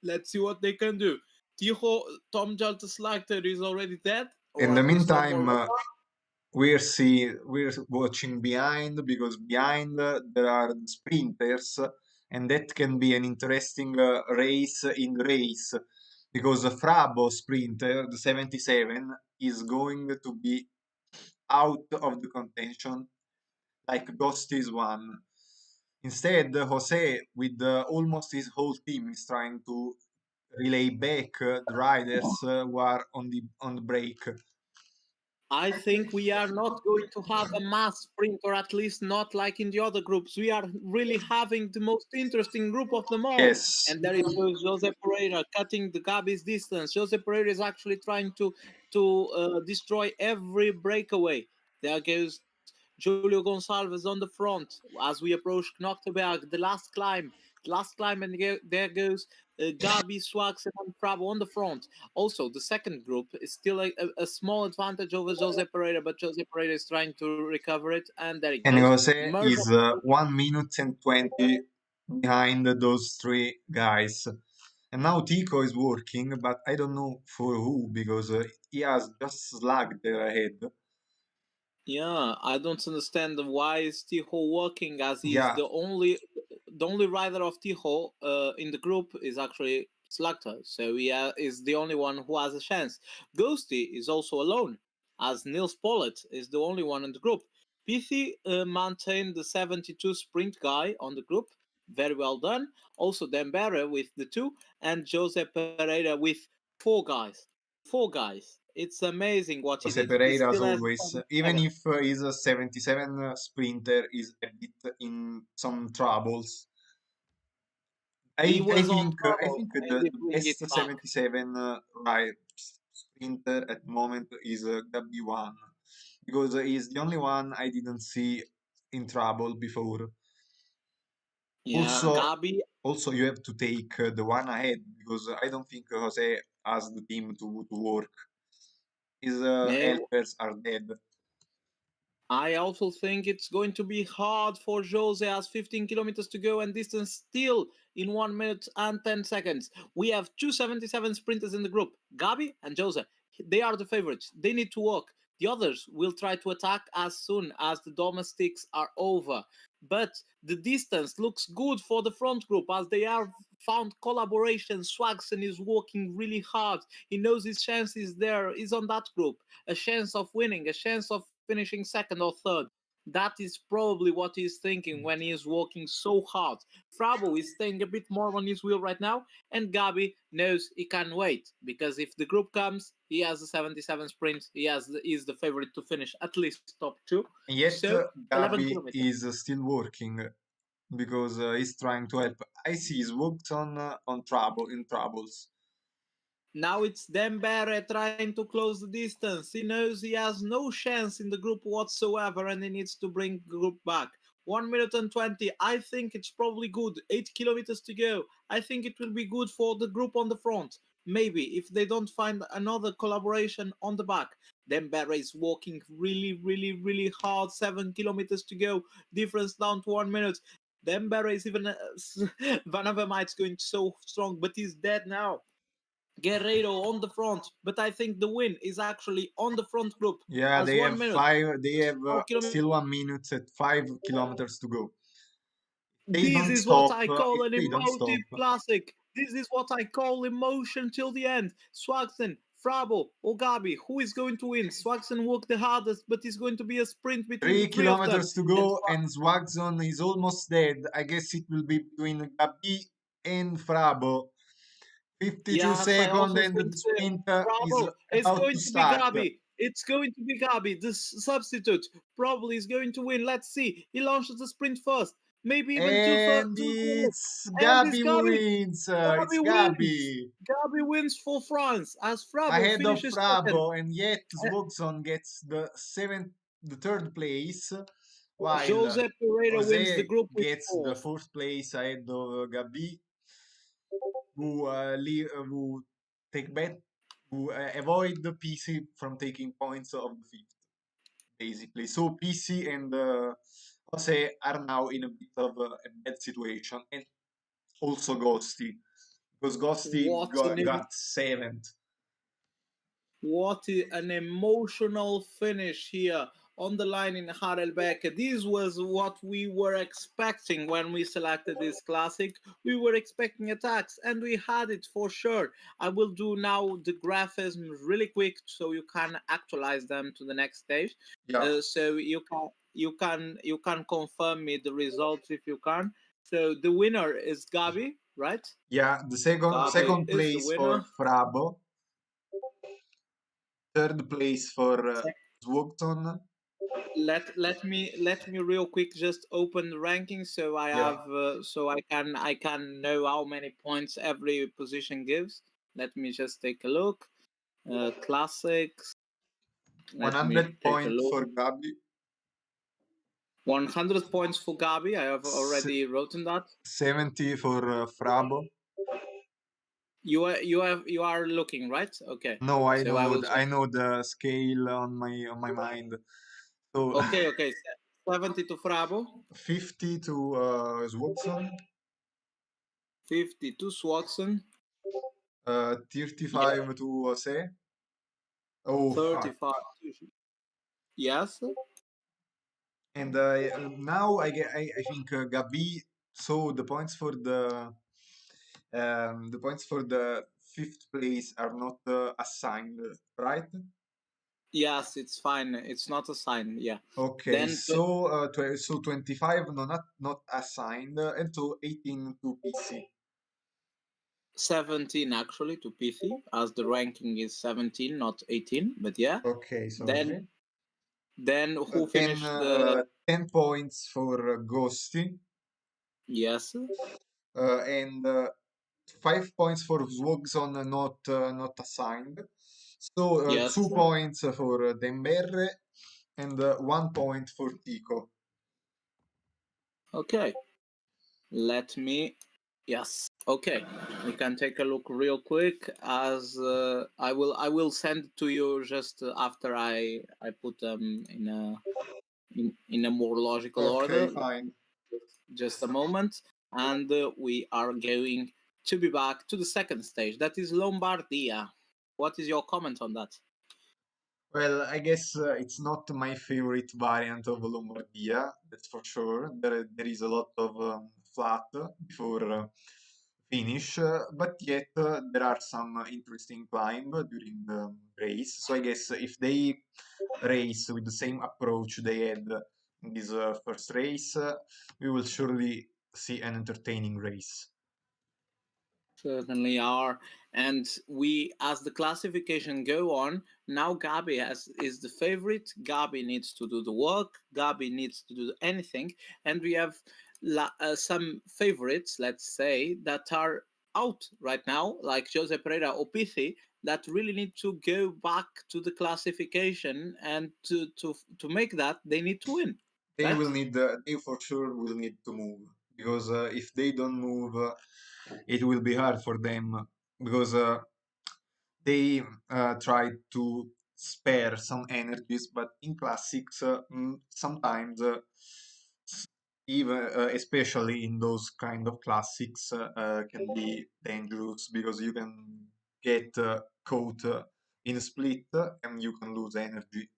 Let's see what they can do. Tijo, Tom Jalta Slagter is already dead, In or the at least no more meantime, radar. we're watching behind because behind there are the sprinters, and that can be an interesting race in race because the Frabo sprinter, the 77, is going to be out of the contention like Ghost is one. Instead, Jose, with almost his whole team, is trying to relay back the riders who are on the break. I think we are not going to have a mass sprint, or at least not like in the other groups. We are really having the most interesting group of them all. Yes, And there is Jose Pereira cutting the Gabi's distance. Jose Pereira is actually trying to destroy every breakaway. There goes Julio Gonçalves on the front as we approach Knochteberg, the last climb, and there goes Gabi, Swax, and Prabo on the front. Also, the second group is still a small advantage over Jose Pereira, but Jose Pereira is trying to recover it, and there it and goes. Jose Merge is 1 minute and 20 behind those three guys. And now Tico is working, but I don't know for who because he has just slugged ahead. Yeah, I don't understand why is Tijo working as he's Yeah, the only rider of Tijo in the group is actually Slugter, so he is the only one who has a chance. Ghosty is also alone, as Nils Pollitt is the only one in the group. Pithi maintained the 72 sprint guy on the group, very well done. Also Dembere with the two, and Jose Pereira with four guys. Four guys. It's amazing what he Jose did. He Pereira as still has always, even 77. if he's a 77 sprinter, is a bit in some troubles. He was on I trouble think and they the bring it best back. 77 right sprinter at the moment is W1 because he's the only one I didn't see in trouble before. Yeah, Also, Gabi. also you have to take the one ahead because I don't think Jose has the team to work. His No, helpers are dead. I also think it's going to be hard for Jose as 15 kilometers to go and distance still in 1 minute and 10 seconds. We have 277 sprinters in the group, Gabi and Jose. They are the favorites. They need to work. The others will try to attack as soon as the domestics are over. But the distance looks good for the front group as they have found collaboration. Swagson is working really hard. He knows his chance is there. He's on that group. A chance of winning, a chance of finishing second or third. That is probably what he's thinking when he is working so hard. Frabo is staying a bit more on his wheel right now, and Gabi knows he can wait because if the group comes, he has a 77 sprint. He's the favorite to finish at least top two. And yet So 11 Gabi kilometers. is still working. because he's trying to help. I see he's worked on troubles. Now it's Dembele trying to close the distance. He knows he has no chance in the group whatsoever and he needs to bring group back. 1 minute and 20. I think it's probably good. 8 kilometers to go. I think it will be good for the group on the front. Maybe if they don't find another collaboration on the back. Dembele is walking really, really, really hard. 7 kilometers to go. Difference down to 1 minute. Dembele is even Van Avermaet's going so strong, but he's dead now. Guerrero on the front, but I think the win is actually on the front group Yeah, as they 1 have minute, five. They have 4 kilometers. still 1 minute at 5 kilometers to go. They This don't is what stop. I call If an they don't emotive stop, classic. This is what I call emotion till the end. Swagston, Frabo, or Gabi, who is going to win? Swagston worked the hardest, but it's going to be a sprint between the three three of them. kilometers to And go, and Swagson is almost dead. I guess it will be between Gabi and Frabo. 52 yes, I seconds, also and think the so. sprint is Bravo. It's about to going to be start. Gabi. It's going to be Gabi. The substitute probably is going to win. Let's see. He launches the sprint first. Maybe even And two minutes. it's And it's Gabi who Gabi. wins. It's Gabi wins. Gabi. Gabi wins for France as Frabo Ahead of finishes second. Frabo, and yet Swogson gets the third place, while Jose Pereira wins the Jose group with gets the fourth. fourth place ahead of Gabi, who take bet who avoid the PC from taking points of the fifth, basically. So PC and Jose are now in a bit of a bad situation, and also Ghosty, because Ghosty What an got seventh. An emotional finish here on the line in Harelbeke. This was what we were expecting when we selected this classic. We were expecting attacks, and we had it for sure. I will do now the graphism really quick so you can actualize them to the next stage. Yeah, So you can confirm me the results if you can. So the winner is Gabi, right? yeah. The second Gabi second is the place for winner. Frabo, third place for Swogton. Let me real quick just open the rankings so I Yeah, have so I can know how many points every position gives. Let me just take a look. Classics. Let me 100 take a point look. for Gabi, 100 points for Gabi. I have s- already written that. 70 for Frabo. You are looking right. Okay. No, So I will I just know the scale on my mind. So okay. 70 to Frabo, 50 to Swogson, 50 to Swatson, 35 to Jose. Oh fuck! 35 to yes. And now I think Gabi. So the points for the fifth place are not assigned, right? Yes, it's fine. It's not a sign. Yeah. Okay, Then so 25 no, not assigned, and to 18 to PC. 17 actually to PC, as the ranking is 17, not 18. But yeah. Okay, sorry. Then who Then finished the 10 points for Ghosty, yes, and 5 points for Swogson, not assigned. So yes. 2 points for Demberre, and 1 point for Tico. Okay. Let me. Yes. Okay. We can take a look real quick as I will send it to you just after I put them in a more logical Okay, order. fine. Just a moment, and we are going to be back to the second stage. That is Lombardia. What is your comment on that? Well, I guess it's not my favorite variant of Lombardia, that's for sure. There is a lot of flat before finish, but yet there are some interesting climb during the race. So I guess if they race with the same approach they had in this first race, we will surely see an entertaining race. Certainly are. And we, as the classification go on, now is the favorite. Gabi needs to do the work. Gabi needs to do anything. And we have some favorites, let's say, that are out right now, like Jose Pereira or Pithi, that really need to go back to the classification, and to make that they need to win, They right? will need, they for sure will need to move, because if they don't move, it will be hard for them, because they try to spare some energies, but in classics, sometimes, even especially in those kind of classics, can be dangerous, because you can get caught in a split, and you can lose energy,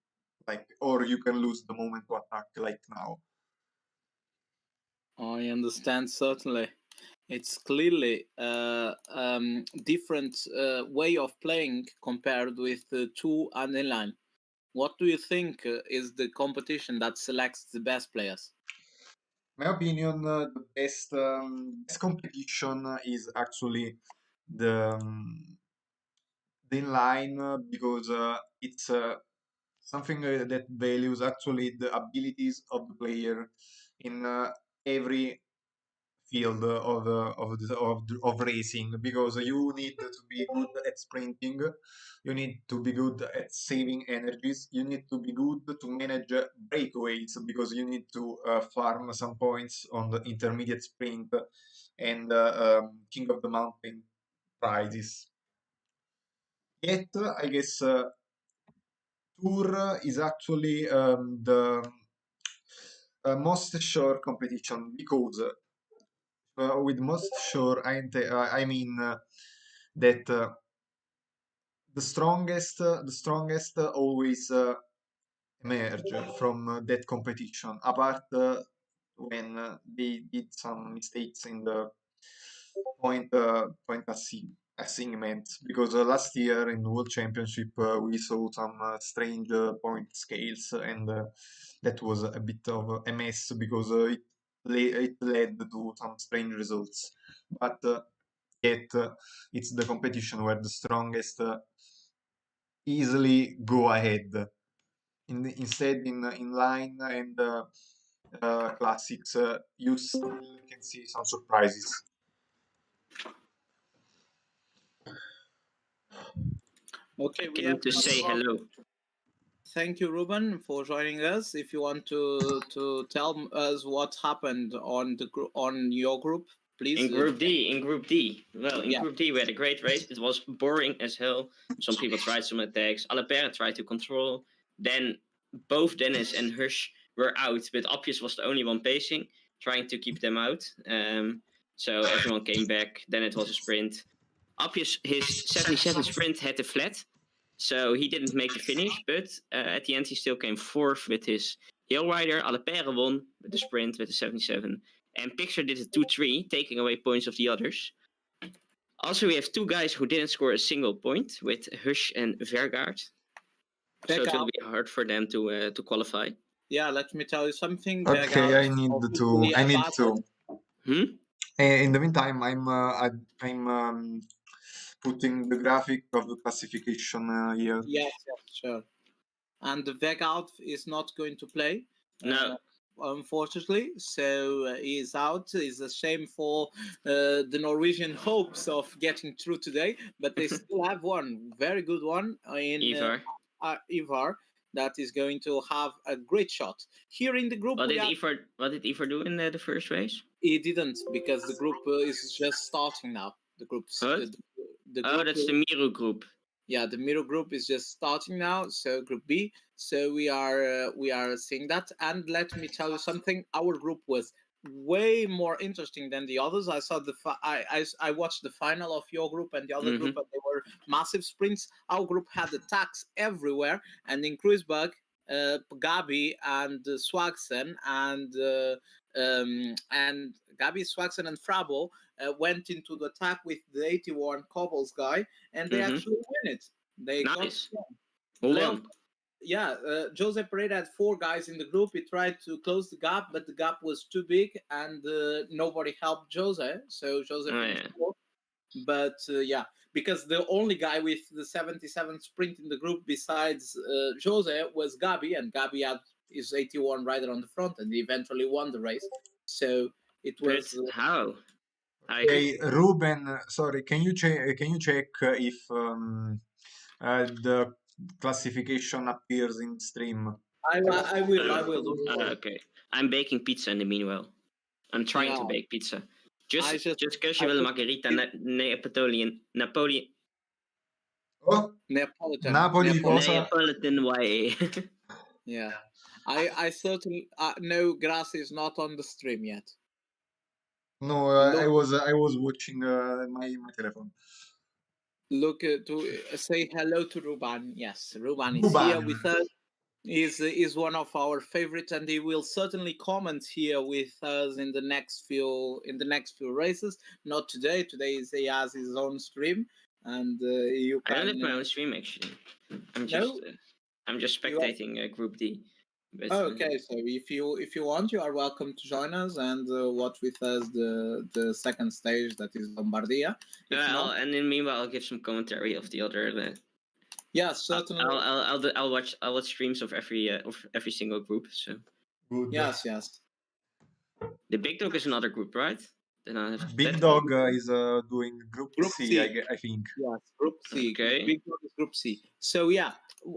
like, or you can lose the moment to attack, like now. I understand, certainly. It's clearly different way of playing compared with the two and inline. What do you think is the competition that selects the best players? My opinion, the best competition is actually the inline, because it's something that values actually the abilities of the player in every field of racing, because you need to be good at sprinting, you need to be good at saving energies, you need to be good to manage breakaways, because you need to farm some points on the intermediate sprint and king of the mountain prizes. Yet I guess tour is actually the most sure competition, because with most sure, I mean that the strongest always emerge from that competition. Apart when they did some mistakes in the point assignment, because last year in World Championship we saw some strange point scales, and that was a bit of a mess, because it led to some strange results. But yet it's the competition where the strongest easily go ahead. Instead, in line and classics, you still can see some surprises. Okay, we have Came to say one. hello. Thank you, Ruben, for joining us. If you want to tell us what happened on on your group, please. In Group D. Well, in Yeah, Group D, we had a great race. It was boring as hell. Some people tried some attacks. Alapera tried to control. Then both Dennis and Hush were out, but Appius was the only one pacing, trying to keep them out. So everyone came back. Then it was a sprint. Appius, his 77 sprint had a flat, so he didn't make the finish, but at the end he still came fourth with his Hill Rider. Alapere won with the sprint with the 77. And Pixar did a 2-3, taking away points of the others. Also, we have two guys who didn't score a single point, with Hush and Vergaard. So it will be hard for them to qualify. yeah. Let me tell you something. Okay, Vergaat I need to. officially I need abandoned. to. Hmm? In the meantime, I'm putting the graphic of the classification here. Yes, yes, sure. And the Vegout is not going to play. No. Unfortunately, so he is out. It's a shame for the Norwegian hopes of getting through today, but they still have one very good one in Ivar. Ivar, that is going to have a great shot. Here in the group, What did Ivar do in the first race? he didn't, because the group is just starting now. The groups, What? the Oh, group. that's the Miru group. Yeah, the middle group is just starting now, so group B. So we are seeing that. And let me tell you something, our group was way more interesting than the others. I saw I watched the final of your group and the other group, Mm-hmm. and they were massive sprints. Our group had attacks everywhere, and in Kreuzberg, Gabi and Swagsen and Gabi, Swagsen, and Frabo went into the attack with the 81 Cobbles guy, and they Mm-hmm. actually win it. They Nice. got Who Leon. won? Yeah, Jose Pereira had four guys in the group. He tried to close the gap, but the gap was too big, and nobody helped Jose. So Jose Oh, finished yeah. fourth. But yeah, because the only guy with the 77 sprint in the group besides Jose was Gabi, and Gabi had his 81 rider on the front, and he eventually won the race. So It But was how? I Okay, Ruben, sorry, can you check if the classification appears in stream? I will. Don't worry. okay. I'm baking pizza in the meanwhile. I'm trying to Yeah, bake pizza. I Just because I you will just margarita did Napoleon Oh, Napoli Neapolitan. cosa? Neapolitan way. Yeah, I certainly no, Grass is not on the stream yet. No, Look, I was watching my telephone. look to say hello to Ruban. Yes, Ruban is here Ruban. with us. Is one of our favorites, and he will certainly comment here with us in the next few races. Not today. Today he has his own stream, and you I don't can have my own stream actually. I'm just no. uh, I'm just You are spectating Group D. But okay. So if you want, you are welcome to join us and watch with us the second stage that is Lombardia. If not, and in meanwhile, I'll give some commentary of the other. yeah, certainly. I'll watch streams of every single group. So Good. Yes. the big dog is another group, right? Then I have Big that Dog group. is doing Group Group C, C. I think. Yes, Group C. Okay. Big Dog is Group C. So yeah,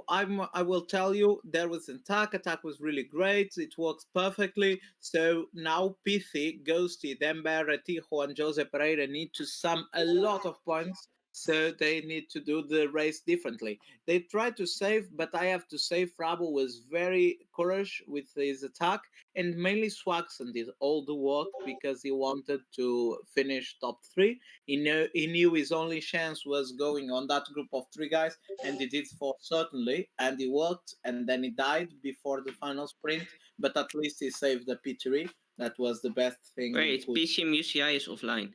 I will tell you there was an attack. Attack was really great. It works perfectly. So now Pithi, Ghosty, Dembe, Retijo, and Jose Pereira need to sum a lot of points. So they need to do the race differently. They tried to save, but I have to say Frabo was very courage with his attack, and mainly Swaxon did all the work because he wanted to finish top three. He knew his only chance was going on that group of three guys, and he did for certainly, and he worked, and then he died before the final sprint, but at least he saved the P3. That was the best thing he Wait, could. PCM UCI is offline.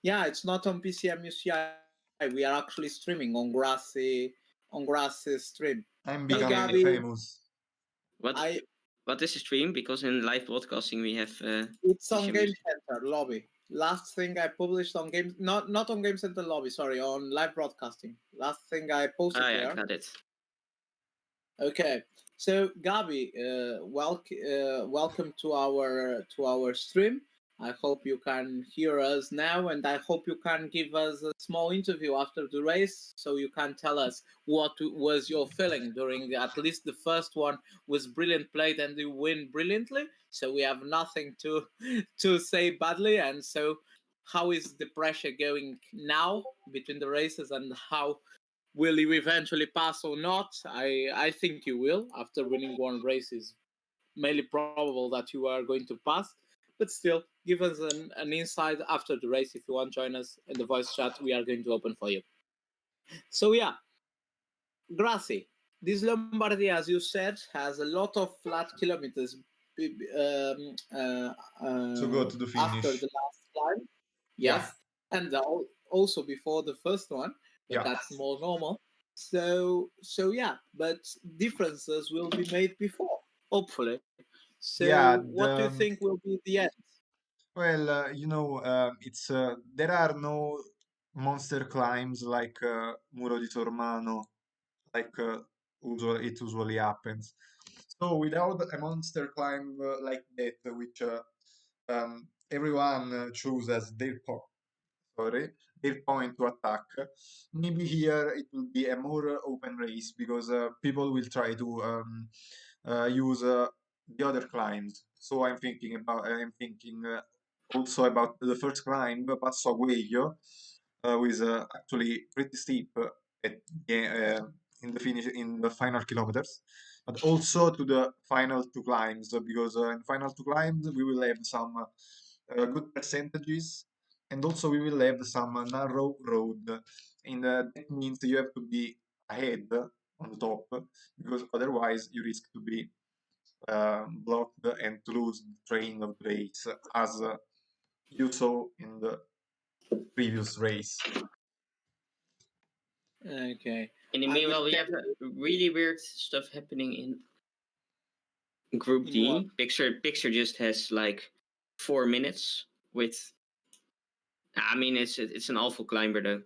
Yeah, it's not on PCM UCI. We are actually streaming on Grassy stream. I'm Hey becoming Gabi, Okay. famous. What I what is the stream? Because in live broadcasting we have it's on PCM Game UCI. Center lobby. Last thing I published on Game, not on Game Center lobby. Sorry, on live broadcasting. Last thing I posted Ah, yeah, there. got it. Okay, so Gabi, welcome to our stream. I hope you can hear us now, and I hope you can give us a small interview after the race, so you can tell us what was your feeling during at least the first one. Was brilliant played, and you win brilliantly. So we have nothing to to say badly, and so how is the pressure going now between the races, and how will you eventually pass or not? I think you will. After winning one race, is mainly probable that you are going to pass. But still, give us an insight after the race. If you want, join us in the voice chat. We are going to open for you. So yeah, Gracie, this Lombardy, as you said, has a lot of flat kilometers To go to the after finish. the last climb. Yeah, Yes, and also before the first one, but yeah. that's more normal. So yeah, but differences will be made before, hopefully. So Yeah, what do you think will be the end? well, it's there are no monster climbs like Muro di Tormano, like it usually happens. So without a monster climb like that, which everyone chooses as sorry, their point to attack. Maybe here it will be a more open race because people will try to use the other climbs. So I'm thinking also about the first climb, Passo Aguayo, who is actually pretty steep at in the finish in the final kilometers, but also to the final two climbs because in final two climbs we will have some good percentages and also we will have some narrow road and that means you have to be ahead on the top because otherwise you risk to be blocked and to lose the train of the race as you saw in the previous race. Okay, In the I will meanwhile, we tell have you really weird stuff happening in Group in what. D. Pixar just has like 4 minutes with. I mean, it's an awful climber though.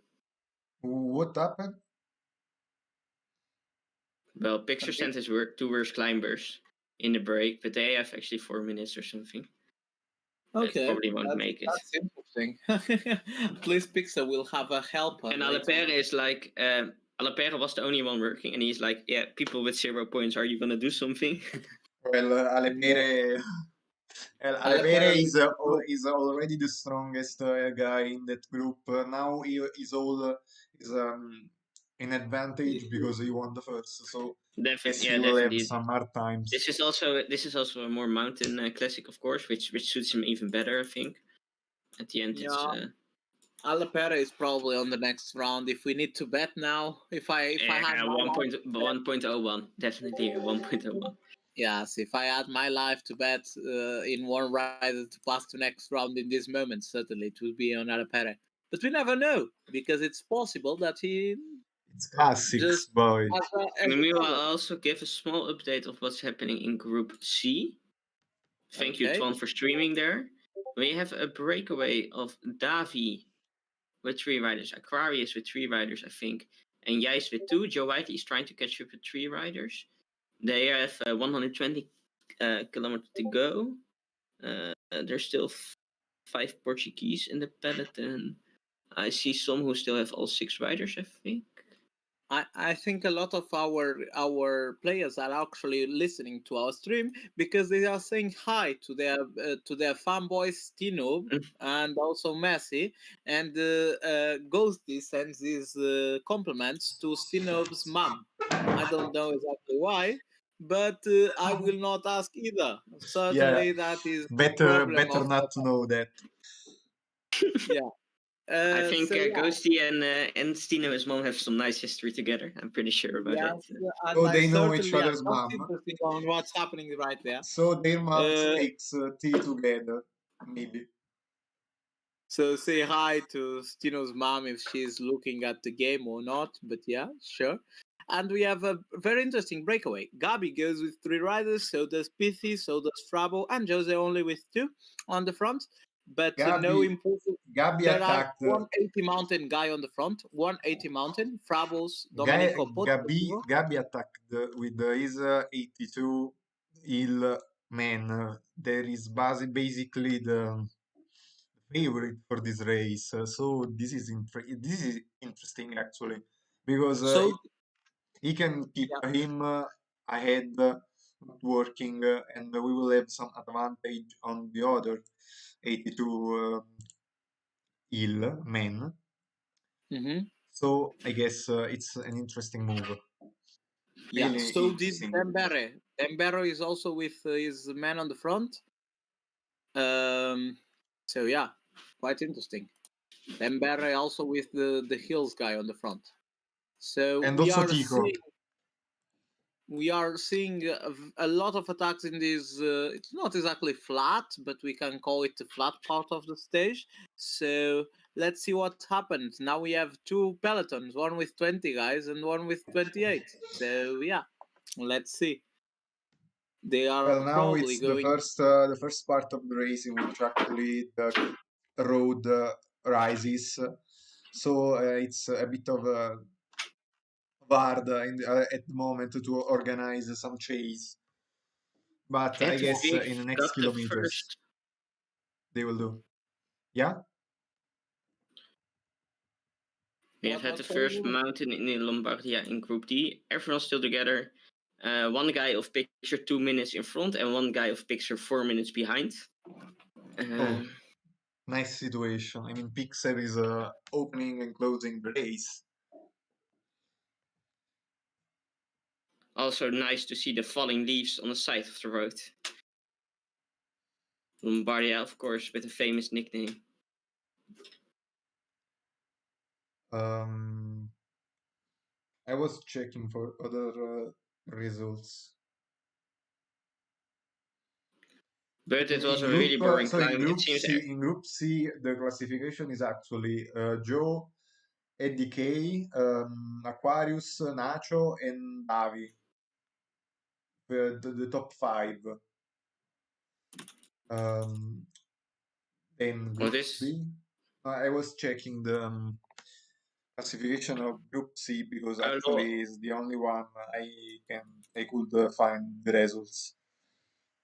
What happened? Well, Pixar sent his two worst climbers in the break, but they have actually 4 minutes or something. Okay, probably won't make it. that's interesting. At least Pixar will have a helper. And later on. Alapere is like, Alapere was the only one working, and he's like, yeah, people with 0 points, are you gonna do something? Well, Alepere, Alepere is already the strongest guy in that group. Now he is all is in advantage because he won the first. So yes, he will have Definitely. some hard times. This is also a more mountain classic, of course, which suits him even better, I think. At the end, it's Alepere is probably on the next round. If we need to bet now, if I had my 1.01, definitely a 1.01. Yes, if I had my life to bet in one rider to pass to next round in this moment, certainly it would be on Alepere. But we never know because it's possible that he It's classics, just boy. And meanwhile, I'll also give a small update of what's happening in Group C. Thank you, Okay. Twan, for streaming there. We have a breakaway of Davi with 3 riders, Aquarius with 3 riders, I think, and Jijs with 2. Joe Whiteley is trying to catch up with 3 riders. They have 120 kilometers to go. There's still 5 Portuguese in the peloton. I see some who still have all 6 riders, I think. I think a lot of our players are actually listening to our stream because they are saying hi to their fanboys Stino and also Messi, and Ghosty sends these compliments to Stino's mom. I don't know exactly why, but I will not ask either. Certainly, that is better problem of not to know that. yeah. I think So, Ghosty and Stino, his mom, have some nice history together. I'm pretty sure about yes, it. and So I they know each certainly am other's not mom. interested on what's happening right there. So their moms Uh, takes tea together, maybe. So say hi to Stino's mom if she's looking at the game or not. But yeah, sure. And we have a very interesting breakaway. Gabi goes with 3 riders, so does Pithy, so does Frabo, and Jose only with 2 on the front. But no impulsive. Gabi There attacked. are 180 mountain guy on the front, 180 mountain, Frabo's Domenico Gabi attacked with his 82 hill man. There is basically the favorite for this race. So this is interesting actually because he can keep him ahead, working, and we will have some advantage on the other 82 hill men. Mm-hmm. So I guess it's an interesting move. Yeah, Really so did interesting. Dembere. Dembere is also with his man on the front. So yeah, quite interesting. Dembere also with the Hills guy on the front. So And we also are Tico. seeing a lot of attacks in this. It's not exactly flat, but we can call it the flat part of the stage. So let's see what happens. Now we have 2 pelotons, one with 20 guys and one with 28. So yeah, let's see. They are Well, now probably it's going. the first part of the race in which actually the road rises. So it's a bit of a hard at the moment to organize some chase. But I guess in the next kilometers they will do. Yeah. We have had the first mountain in Lombardia in Group D. Everyone's still together. One guy of picture 2 minutes in front and one guy of picture 4 minutes behind. Nice situation. I mean, Pixar is opening and closing the race. Also nice to see the falling leaves on the side of the road. Lombardia, of course, with a famous nickname. I was checking for other results. But it was a really boring climb. In Group C, the classification is actually Joe, Eddie K, Aquarius, Nacho, and Davi. The top 5. In Group C, I was checking the classification of Group C because actually is the only one I could find the results.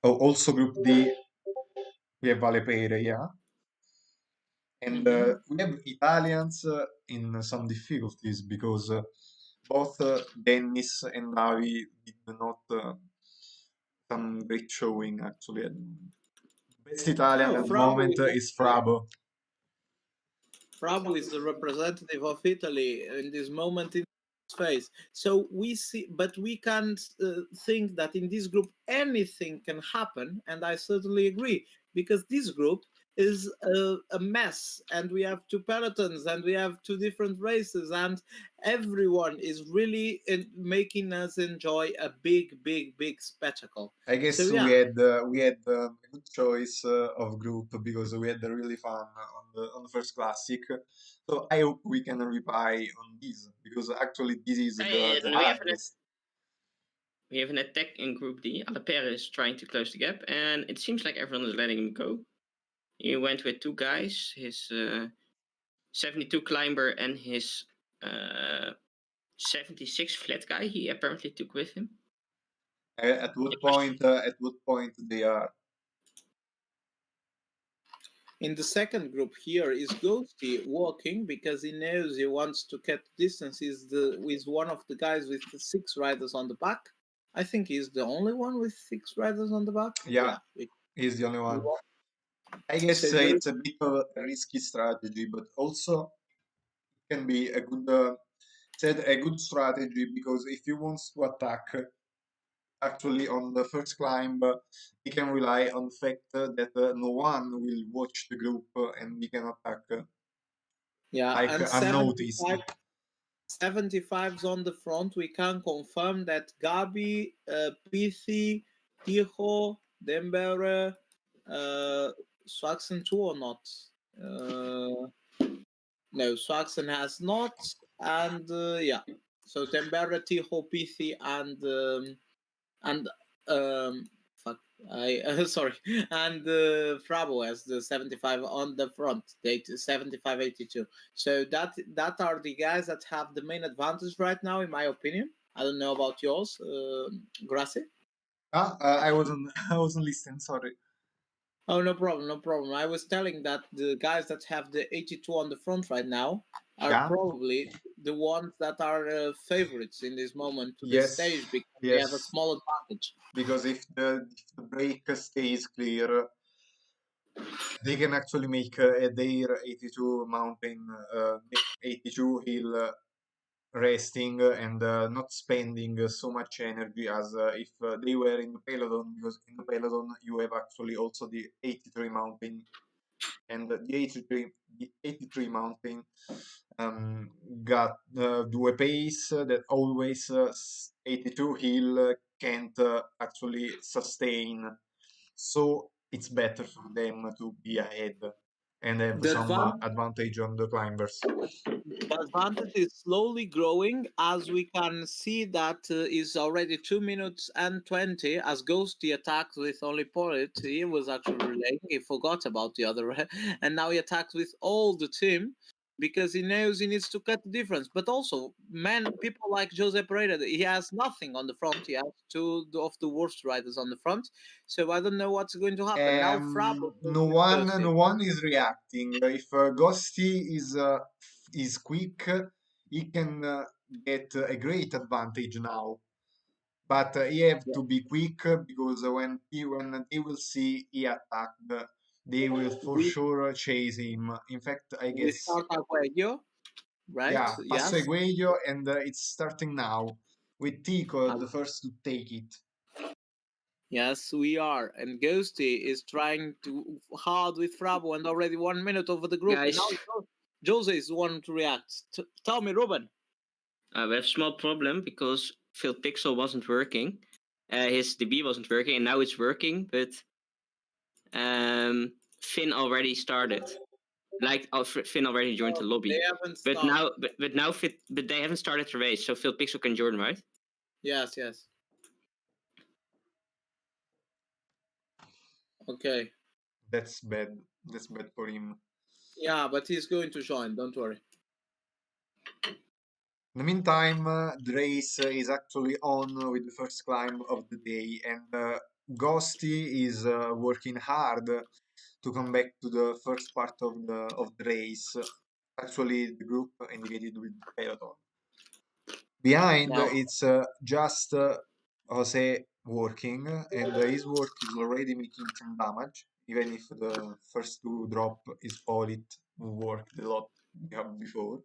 Oh, also Group D. We have Vale Peire, yeah. And Mhm. we have Italians in some difficulties because both Dennis and Davi did not some great showing actually. Best Italian Oh, at the moment is Frabo. Prabhu is the representative of Italy in this moment in space. So we see, but we can't think that in this group anything can happen, and I certainly agree because this group is a mess, and we have two pelotons, and we have two different races, and everyone is really making us enjoy a big, big, big spectacle. I So guess yeah, we had a good choice of group because we had a really fun on the first classic. So I hope we can rely on this because actually this is the And hardest. we have an attack in Group D. Alapere is trying to close the gap, and it seems like everyone is letting him go. He went with two guys, his 72 climber and his 76 flat guy. He apparently took with him. At what point they are? in the second group here is Ghosty walking because he knows he wants to cut distance. He's one of the guys with the six riders on the back. I think he's the only one with six riders on the back. Yeah, Yeah. he's the only We one. want- I So guess there is, it's a bit of a risky strategy, but also can be a good said a good strategy because if he wants to attack actually on the first climb, he can rely on the fact that no one will watch the group and he can attack yeah, like and unnoticed. 75's on the front. We can confirm that Gabi, PC, Tijo, Dembere, Swaxen too or not? Uh, No, Swaxon has not, and yeah. So Tembera, Tiho, Pithi, and fuck, I sorry, and Frabo has the 75 on the front, date 7582. So that are the guys that have the main advantage right now, in my opinion. I don't know about yours, Grassi. I wasn't I wasn't listening. Sorry. Oh, no problem, no problem. I was telling that the guys that have the 82 on the front right now are Yeah. probably the ones that are favorites in this moment to this Yes. stage because they have a Yes. small advantage. Because if the break stays clear, they can actually make their 82 mountain, 82 hill resting and not spending so much energy as if they were in the peloton, because in the peloton you have actually also the 83 mountain, and the 83 mountain got do a pace that always 82 hill can't actually sustain, so it's better for them to be ahead and have The some advantage advantage on the climbers. The advantage is slowly growing as we can see that is already 2 minutes and 20 as Ghosty attacked with only Polit. He was actually relaying, he forgot about the other, and now he attacks with all the team because he knows he needs to cut the difference. But also, man, people like Jose Pereira, he has nothing on the front. He has two of the worst riders on the front. So I don't know what's going to happen. Now Frabo goes No with one, Ghosty. no one is reacting. If Ghosty is quick, he can get a great advantage now. But he have to be quick because when they will see he attacked, they will for We, sure chase him. In fact, I we guess start Arguello, right? yeah, Passo Yes. Eguello, and it's starting now with Tico the first to take it. Yes, we are. And Ghosty is trying to hard with Frabo and already 1 minute over the group. Guys, Now Jose is the one to react. Tell me, Ruben. we have a small problem because Phil Pixel wasn't working. His DB wasn't working, and now it's working, but Finn already started. Like Finn already joined the lobby. They haven't But started. now but they haven't started the race, so Phil Pixel can join, right? Yes, yes. Okay. That's bad. That's bad for him. Yeah, but he's going to join. Don't worry. In the meantime, the race is actually on with the first climb of the day, and Ghosty is working hard to come back to the first part of the race. Actually, the group indicated with peloton. Behind, Now, it's just Jose working, and his work is already making some damage, even if the first two drop is Polit, who worked a lot before.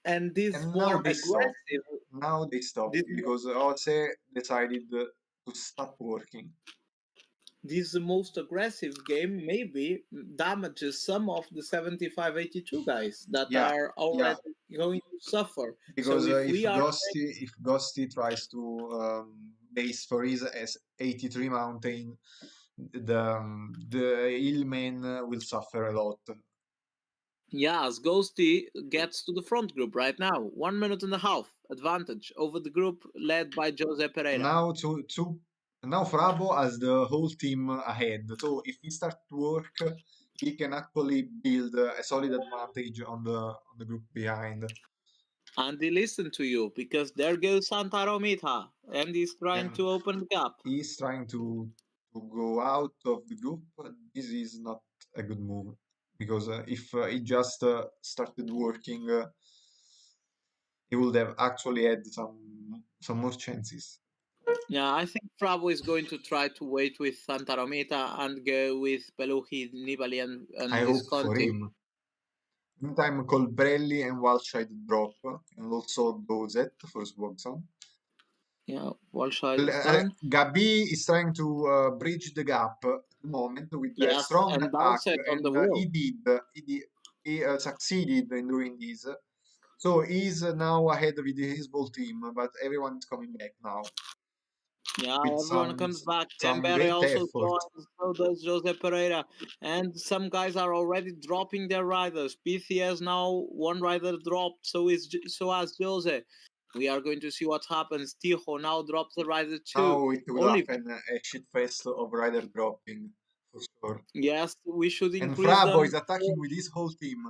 and this And now more they stop. aggressive. Now they stopped This because Jose decided to stop working. this most aggressive game maybe damages some of the 75-82 guys that Yeah, are yeah. already going to suffer. So Because if we are If Ghosty tries to base for his S83 mountain, the Hillman will suffer a lot. yeah, as Ghosty gets to the front group right now, 1 minute and a half advantage over the group led by Jose Pereira. Now now Frabo has the whole team ahead. So if he starts to work, he can actually build a solid advantage on the group behind. And they listen to you because there goes Santa Romita and he's trying And to open the gap. he's trying to go out of the group. This is not a good move because if he just started working, he would have actually had some more chances. Yeah, I think Frabo is going to try to wait with Santa Romita and go with Beluhi, Nibali, and I hope for Visconti. him. Meantime, Colbrelli and Walshide drop, and also Dozet for Swogson. Yeah, Walshide is done. Gabi is trying to bridge the gap at the moment with a Yes, strong and attack, Dowsett on the and wheel. he succeeded in doing this. So he's now ahead with his whole team, but everyone is coming back now Yeah, with everyone comes back. some Dembele great also effort. joins, so does Jose Pereira. And some guys are already dropping their riders. PC has now one rider dropped, so has Jose. We are going to see what happens. Tijo now drops the rider too. Now it will Only happen a shitfest of rider dropping for sure. yes, we should And increase Frabo them. is attacking with his whole team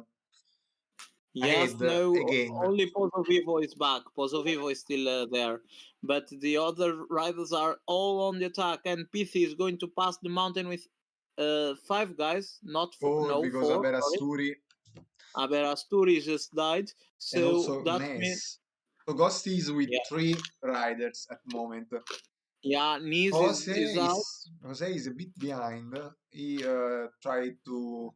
Yes, ahead no, again. only Pozo Vivo is back. Pozo Vivo is still there. But the other riders are all on the attack, and PC is going to pass the mountain with five guys, not four, Four no, because four, sorry. Aberasturi Aberasturi just died, and so also that means, Ness. So Ghost is with yeah, three riders at the moment. yeah, Nice is out. Jose is a bit behind. He tried to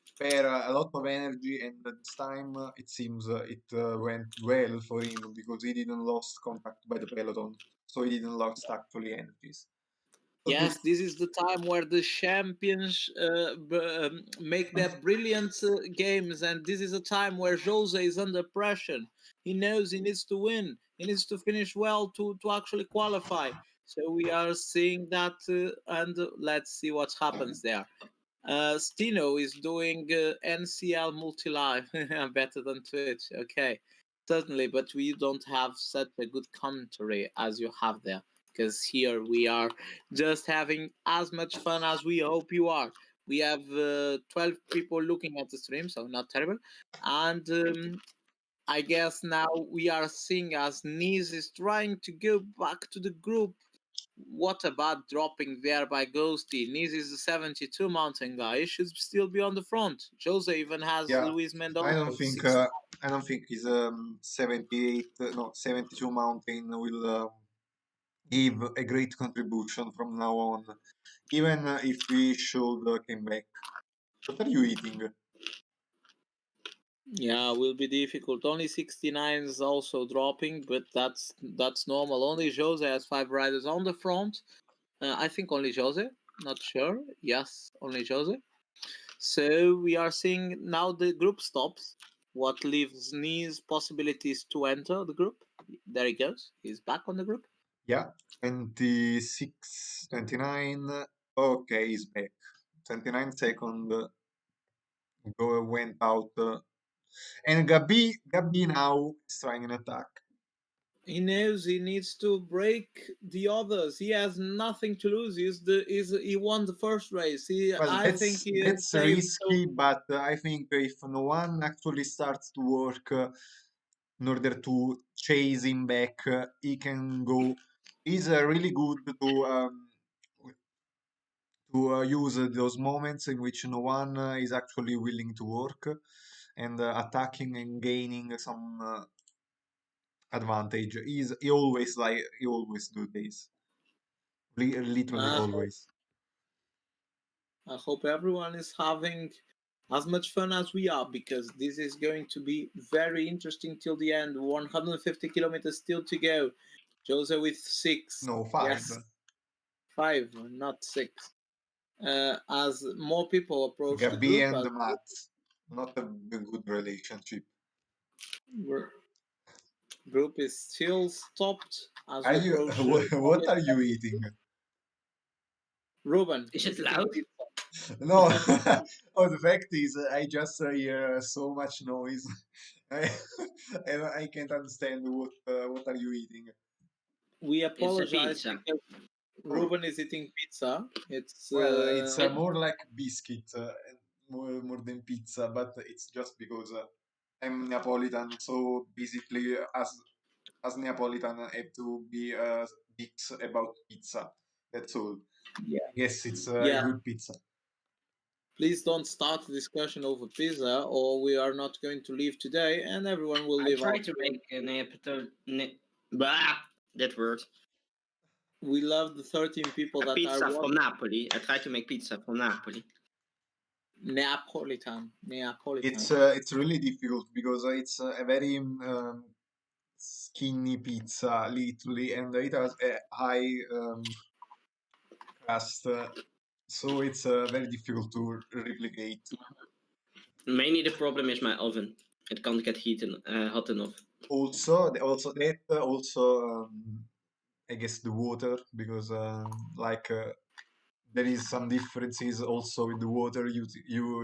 spare a lot of energy, and this time it seems it went well for him because he didn't lost contact by the peloton, so he didn't lost actually energies. So good. Yes, this is the time where the champions make their brilliant games, and this is a time where Jose is under pressure. He knows he needs to win. He needs to finish well to actually qualify. So we are seeing that, and let's see what happens there. Stino is doing NCL multi-live better than Twitch. Okay, certainly, but we don't have such a good commentary as you have there, because here we are just having as much fun as we hope you are. We have 12 people looking at the stream, so not terrible. And I guess now we are seeing as Nice is trying to go back to the group. What about dropping there by Ghosty? Nice is the 72 mountain guy. He should still be on the front. Jose even has Yeah, Luis I Mendoza. don't think his 78 no 72 mountain will give a great contribution from now on, even if we should came back. What are you eating? Yeah, will be difficult. Only 69 is also dropping, but that's normal. Only Jose has five riders on the front. I think only Jose. Not sure. Yes, only Jose. So we are seeing now the group stops. What leaves Ni's possibilities to enter the group? There he goes. He's back on the group. Yeah, 26, 29. Okay, he's back. 29 second go went out. And Gabi now is trying an attack. He knows he needs to break the others. He has nothing to lose. He won the first race. Well, I think he is that's saved. risky, but I think if no one actually starts to work in order to chase him back, he can go. He's really good to use those moments in which no one is actually willing to work and attacking and gaining some advantage. He always do this. Literally Uh, always. I hope everyone is having as much fun as we are, because this is going to be very interesting till the end. 150 kilometers still to go. Jose with six. No, 5. Yes, five, not six. As more people approach the Gabi group, and as Mats. Not a good relationship. the group is still stopped as Are we you? approach. What are you eating? Ruben Is it is eating loud? pizza. No. Oh, the fact is, I just hear so much noise, I, and I can't understand what are you eating. We It's a apologize pizza. because Oh, Ruben is eating pizza. It's well, it's But more like biscuit, more than pizza, but it's just because I'm Neapolitan, so basically, as Neapolitan, I have to be dicks about pizza. That's all. yeah, I guess it's a yeah. good pizza. Please don't start a discussion over pizza, or we are not going to leave today, and everyone will I leave tried out to soon. make an episode. That word. We love the 13 people A that are pizza from watching. Napoli. I tried to make pizza from Napoli. Neapolitan. It's really difficult because it's a very skinny pizza, literally, and it has a high crust, so it's very difficult to replicate. Mainly the problem is my oven. It can't get hot enough. Also that, I guess the water, because there is some differences also with the water you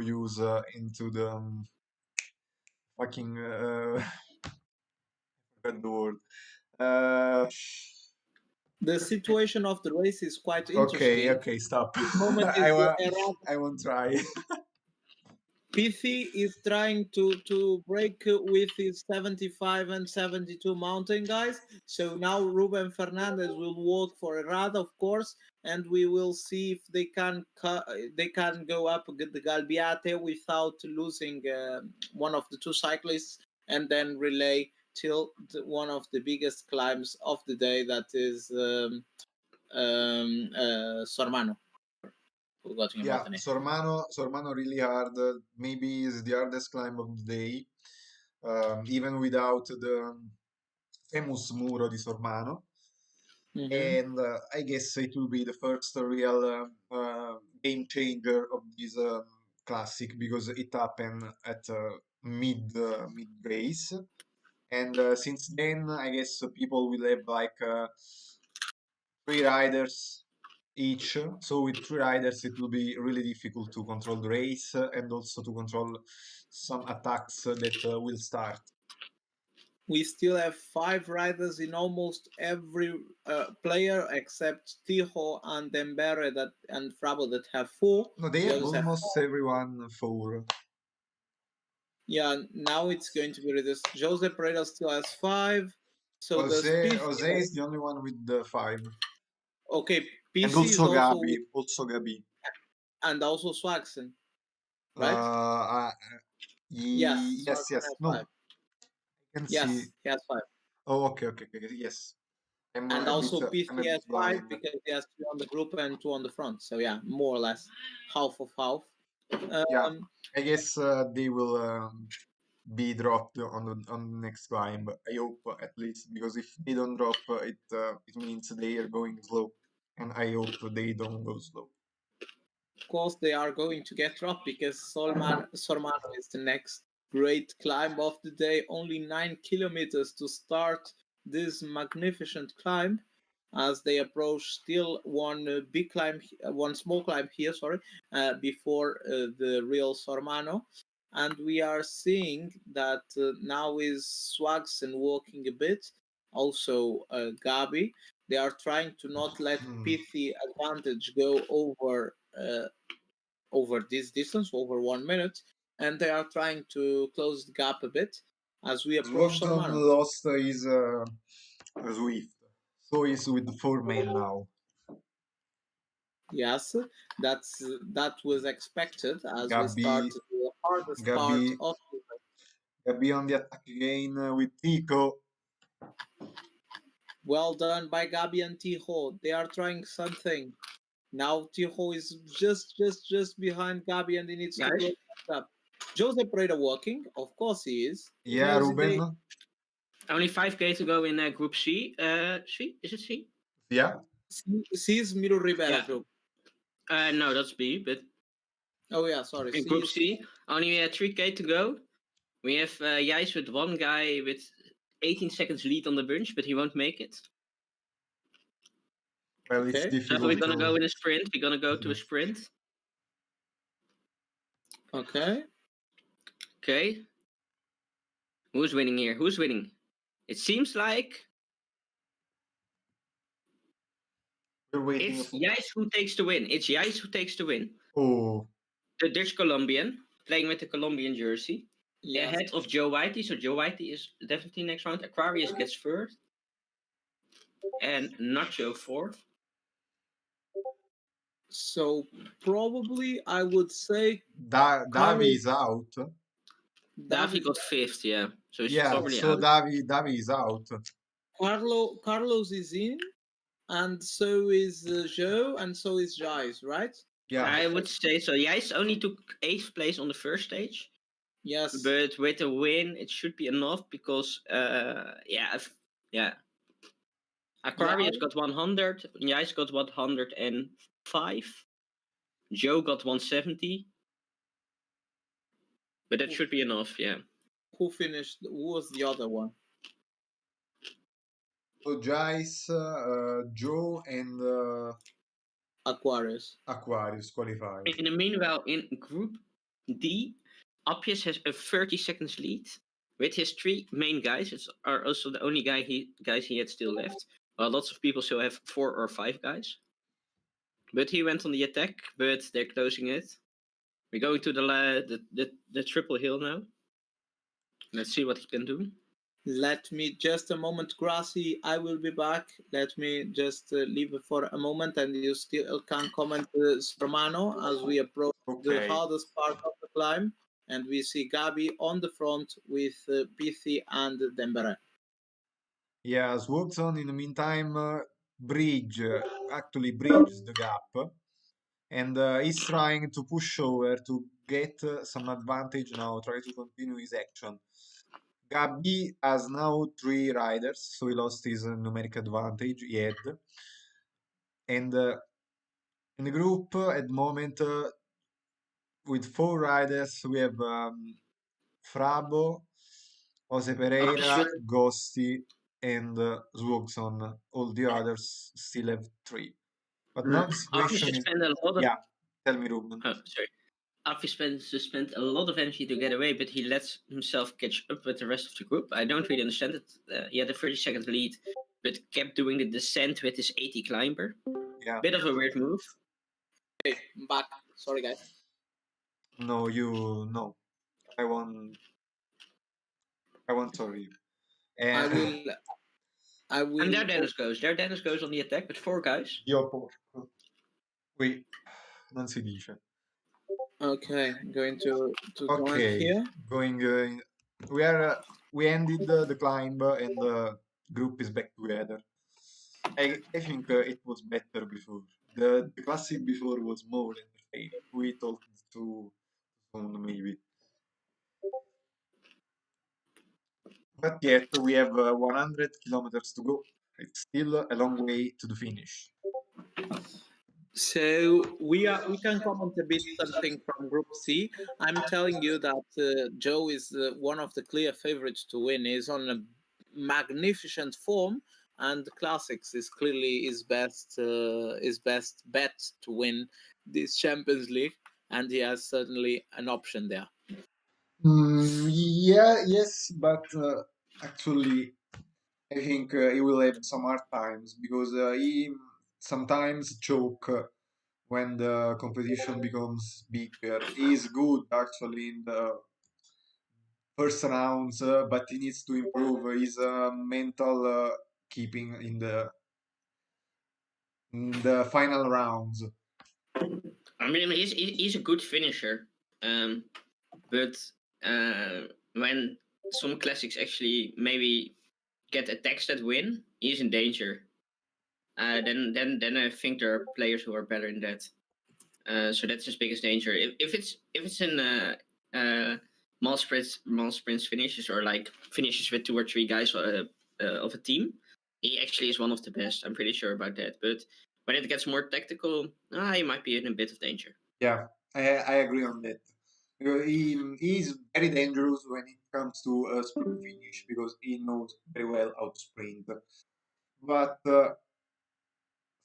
use into the fucking forgot the word. Uh, The situation of the race is quite okay, interesting. okay, stop. This moment I is wa- erratic. I won't try. PC is trying to break with his 75 and 72 mountain guys. So now Ruben Fernandez will walk for a ride, of course, and we will see if they can go up the Galbiate without losing one of the two cyclists, and then relay till one of the biggest climbs of the day, that is Sormano. Forgot about Yeah, the name. Sormano really hard. Maybe is the hardest climb of the day, even without the famous Muro di Sormano. Hmm. And I guess it will be the first real game changer of this classic because it happened at mid race, and since then I guess people will have like 3 riders each. So with 3 riders, it will be really difficult to control the race and also to control some attacks that will start. We still have five riders in almost every player except Tijo and Dembere and Frabo that have four. No, they The have others have almost five. everyone for. Yeah, now it's going to be reduced. Jose Pereira still has five. So does Jose PC. is the only one with the 5. Okay, And PC is also also Gabi, with, also Gabi. and also Swaxon, right? Uh, uh, Yes, yes, Swaxon yes. has No, five. I can see. Yes, he has five. Oh, okay, okay, okay. Yes, And also I'm a PC bit has five blind. because he has two on the group and two on the front. So yeah, more or less half of half. Yeah, Um, I guess they will be dropped on the next climb. I hope at least because if they don't drop, it means they are going slow, and I hope they don't go slow. Of course, they are going to get dropped because Sormano is the next great climb of the day. Only 9 kilometers to start this magnificent climb. As they approach, still one big climb, one small climb here, sorry, before the real Sormano. And we are seeing that now is Swagson walking a bit, also Gabi. They are trying to not let Hmm. Pithy advantage go over this distance, over 1 minute, and they are trying to close the gap a bit as we approach Swagson Sormano. lost his Swift, so he's with 4 men now. Yes, that was expected as we Gabby, started the hardest part Gabby, of. Gabby on the attack again with Tico. Well done by Gabi and Tiho. They are trying something. Now Tiho is just behind Gabi and he needs to Guys, close that up. Jose Pereira walking, of course he is. Yeah, No hesitation. Ruben. only 5k to go in Group C. C? Is it C? Yeah. C is Miro Rivera Yeah. group. No, that's B, but Oh yeah, sorry. in Group C, only 3k to go. We have Jijs with one guy with 18 seconds lead on the bunch, but he won't make it. Well, it's Okay. So difficult. we're gonna go in a sprint. We're gonna go to a sprint. Okay. Okay. Who's winning here? Who's winning? It seems like We're waiting. it's Jijs who takes the win. It's Jijs who takes the win. Oh, The Dutch Colombian, playing with the Colombian jersey. Yes. Ahead of Joe Whitey, so Joe Whitey is definitely next round. Aquarius gets third. And Nacho fourth. So probably I would say Davi is out. Davi got fifth, yeah. So he's Yeah, probably so out. Davi is out. Carlos is in, and so is Joe, and so is Jais, right? Yeah. I would say so. Jijs only took 8th place on the first stage. Yes. But with a win, it should be enough because, Aquarius got 100, Jijs got 105, Joe got 170. But that should be enough, yeah. Who finished? Who was the other one? So Jais, Joe, and Aquarius. Aquarius qualified. In the meanwhile, in Group D, Appius has a 30 seconds lead. With his 3 main guys, it's are also the only guys he had still left. Well, lots of people still have 4 or 5 guys. But he went on the attack, but they're closing it. We're going to the triple hill now. Let's see what he can do. Let me just a moment, Grassy. I will be back. Let me just leave for a moment, and you still can comment, Romano, as we approach the hardest part of the climb, and we see Gabi on the front with Pithi and Dembere. Yeah, Swobson in the meantime actually bridges the gap, and he's trying to push over to get some advantage now, try to continue his action. Gabi has now 3 riders, so he lost his numeric advantage he had. And in the group at the moment, with 4 riders, we have Frabo, Jose Pereira, Ghosty, and Zwogson. All the others still have 3. But now the situation is... Yeah, tell me, Ruben. Oh, sorry. Afi spent a lot of energy to get away, but he lets himself catch up with the rest of the group. I don't really understand it. He had a 30-second lead, but kept doing the descent with his 80 climber. Yeah. Bit of a weird move. Okay, I'm back. Sorry, guys. No, no. I want sorry. I will. And there Dennis goes. There Dennis goes on the attack with 4 guys. Dio porco. Qui non si dice. Okay, going to join Okay, here. going. We ended the climb and the group is back together. I think it was better before. The classic before was more entertaining. We talked too soon, maybe. But yet, we have 100 kilometers to go. It's still a long way to the finish. So we can comment a bit something from Group C. I'm telling you that Joe is one of the clear favorites to win. He's on a magnificent form, and Classics is clearly his best bet to win this Champions League, and he has certainly an option there. Yes, but actually, I think he will have some hard times because he sometimes choke when the competition becomes bigger. He's good actually in the first rounds, but he needs to improve his mental keeping in the final rounds. I mean, he's a good finisher, but when some classics actually maybe get attacks that win, he's in danger. Then I think there are players who are better in that. So that's his biggest danger. If it's in maul sprints finishes, or like finishes with 2 or 3 guys of a team, he actually is one of the best. I'm pretty sure about that. But when it gets more tactical, he might be in a bit of danger. Yeah, I agree on that. Because he is very dangerous when it comes to a sprint finish because he knows very well how to sprint. But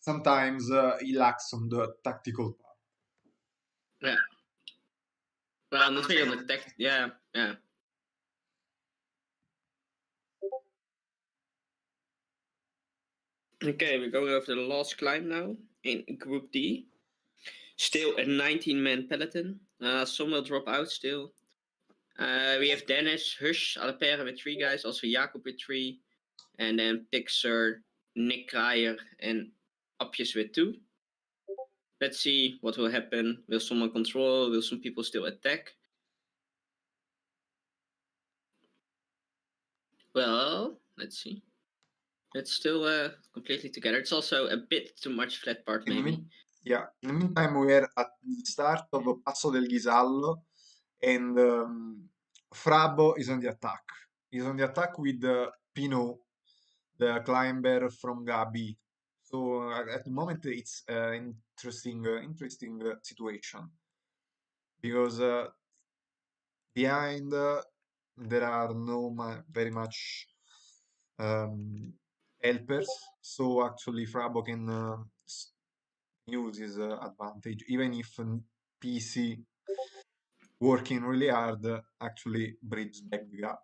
sometimes he lacks on the tactical part. Yeah. Well, not really on the tech. Yeah, yeah. Okay, we're going over the last climb now in Group D. Still a 19-man peloton. Some will drop out still. We have Dennis, Hush, Alapere with 3 guys, also Jacob with 3, and then Pixar, Nick Kryer, and Apjes with 2. Let's see what will happen. Will someone control? Will some people still attack? Well, let's see. It's still completely together. It's also a bit too much flat part, maybe. In the meantime, we are at the start of Passo del Ghisallo, and Frabo is on the attack. He's on the attack with Pinot, the climber from Gabi. So at the moment, it's an interesting situation because behind there are no very much helpers. So actually, Frabo can use his advantage, even if PC working really hard actually bridges back the gap.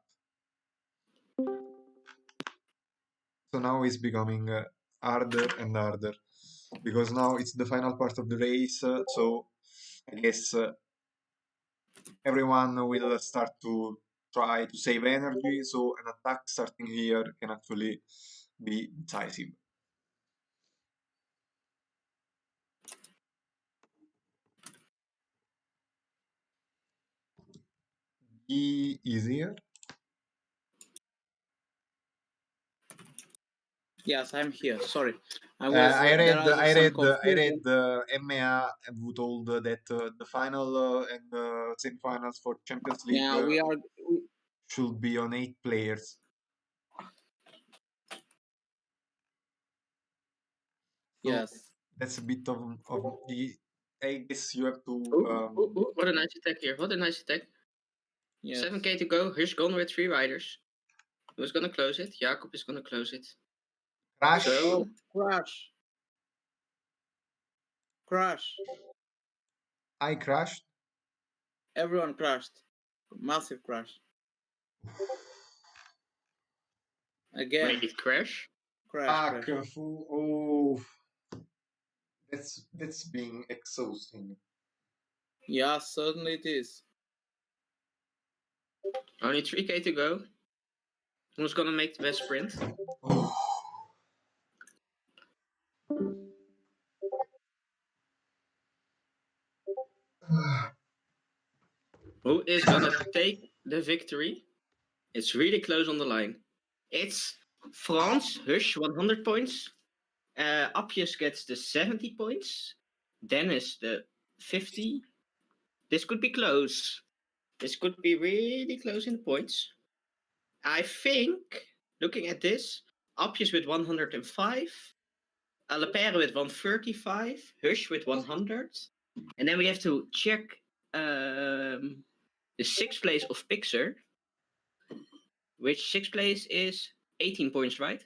So now it's becoming harder and harder because now it's the final part of the race. So I guess everyone will start to try to save energy. So an attack starting here can actually be decisive. E is here. Yes, I'm here. Sorry, I I read, there was some I read confusion. MA who told that the final and semifinals for Champions League Yeah, should be on 8 players. So yes. that's a bit of the. I guess you have to. Ooh, what a nice attack here. What a nice attack. Yes. 7k to go. Hush gone with 3 riders. Who's gonna close it? Jacob is gonna close it. Crash. So Oh, crash. Crash. I crashed. Everyone crashed. Massive crash. Again. wait, it crash? Crash. Oh, that's being exhausting. Yeah, certainly it is. Only 3k to go. Who's gonna make the best sprint? Oh. Who is gonna take the victory? It's really close on the line. It's France, Hush, 100 points. Apjes gets the 70 points. Dennis the 50. This could be close. This could be really close in the points. I think, looking at this, Apjes with 105, Lepere with 135, Hush with 100. And then we have to check the 6th place of Pixar, which 6th place is 18 points, right?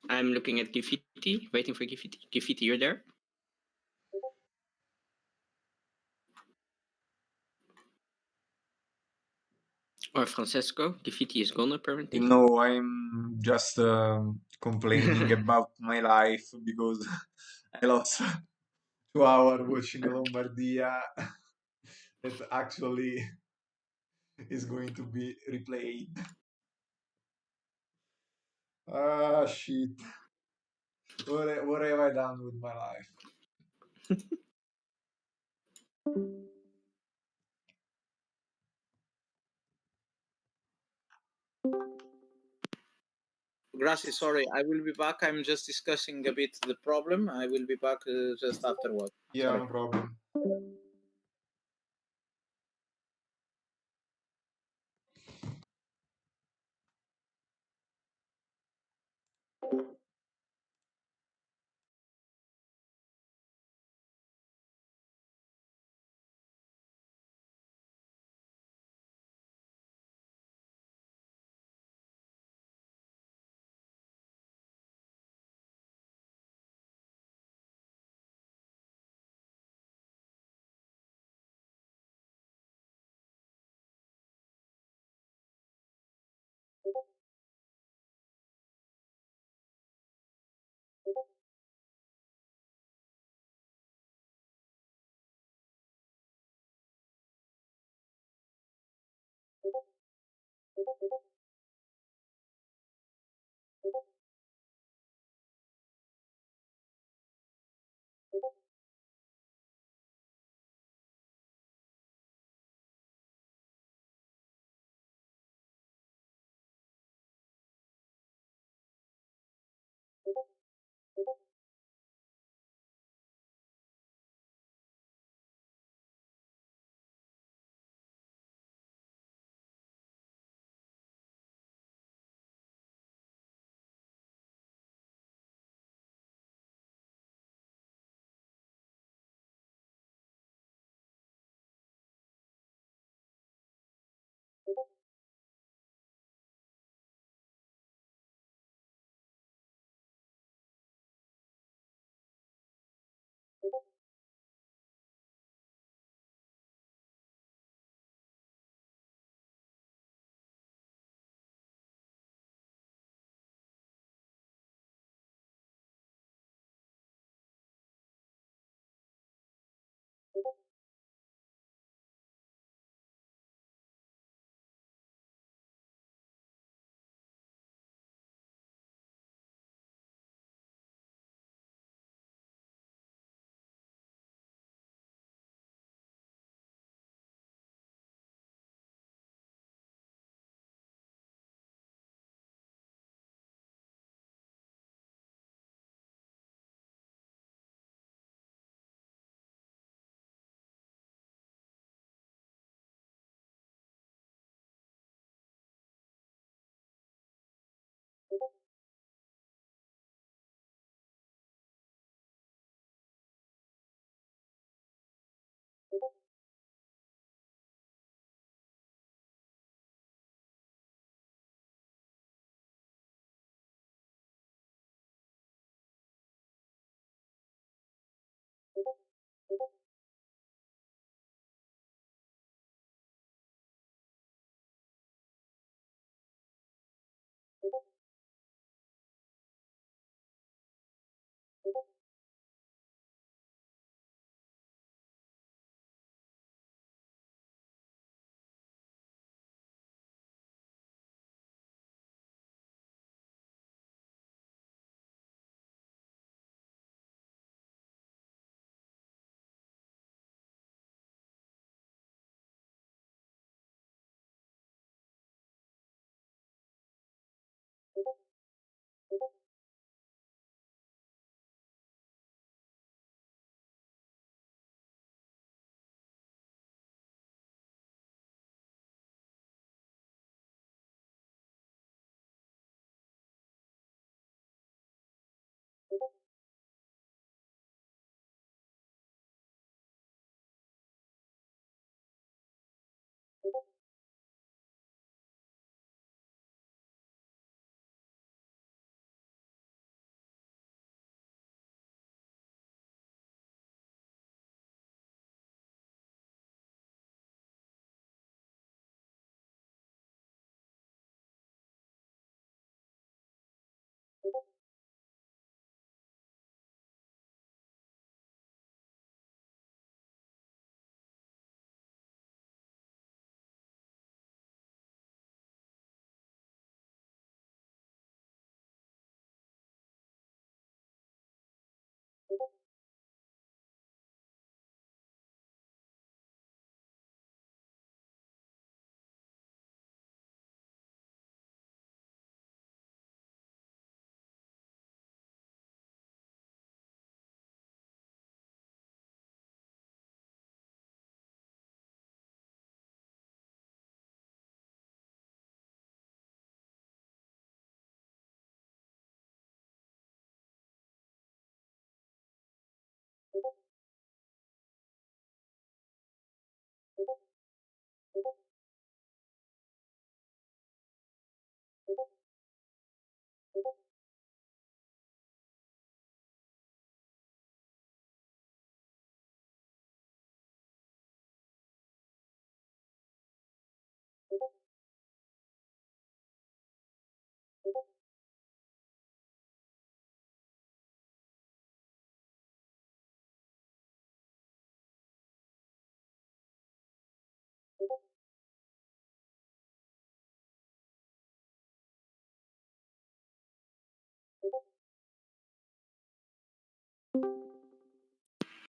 I'm looking at Graffiti, waiting for Graffiti. Graffiti, you're there? Or Francesco. Graffiti is gone, apparently. No, I'm just complaining about my life because I lost 2 hours watching Lombardia that actually is going to be replayed. Ah, shit. What have I done with my life? Gracie, sorry, I will be back. I'm just discussing a bit the problem. I will be back just afterward. Yeah, Sorry. no problem.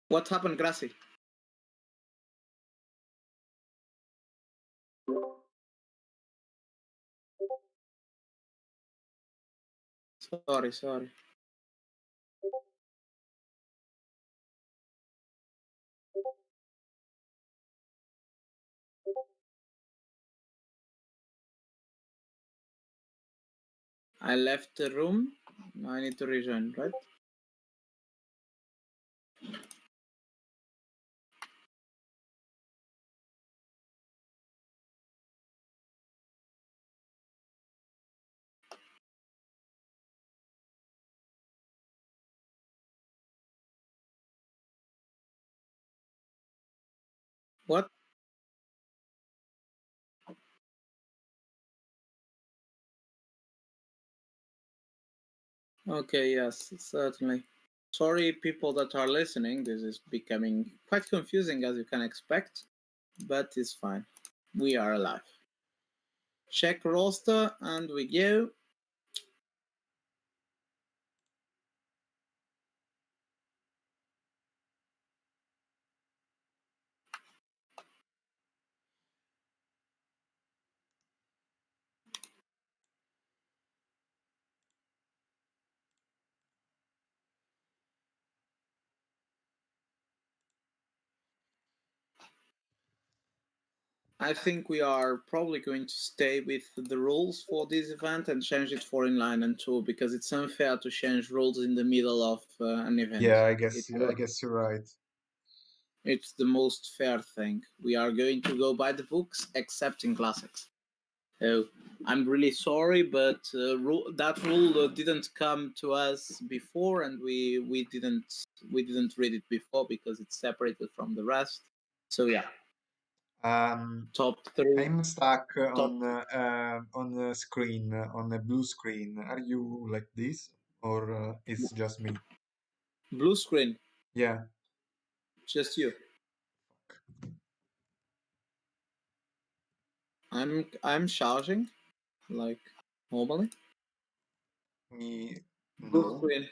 What happened, Gracie? Sorry. I left the room. I need to rejoin, right? What? Okay, yes, certainly. Sorry, people that are listening. This is becoming quite confusing, as you can expect, but it's fine. We are alive. Check roster, and we go. I think we are probably going to stay with the rules for this event and change it for inline and two, because it's unfair to change rules in the middle of an event. Yeah, I guess you're right. It's the most fair thing. We are going to go by the books, except in classics. So I'm really sorry, but that rule didn't come to us before, and we didn't read it before because it's separated from the rest. So yeah, top 3. I'm stuck on the screen, on the blue screen. Are you like this, or it's just me? Blue screen, Yeah. just you. I'm charging like normally. Me, Blue no. screen.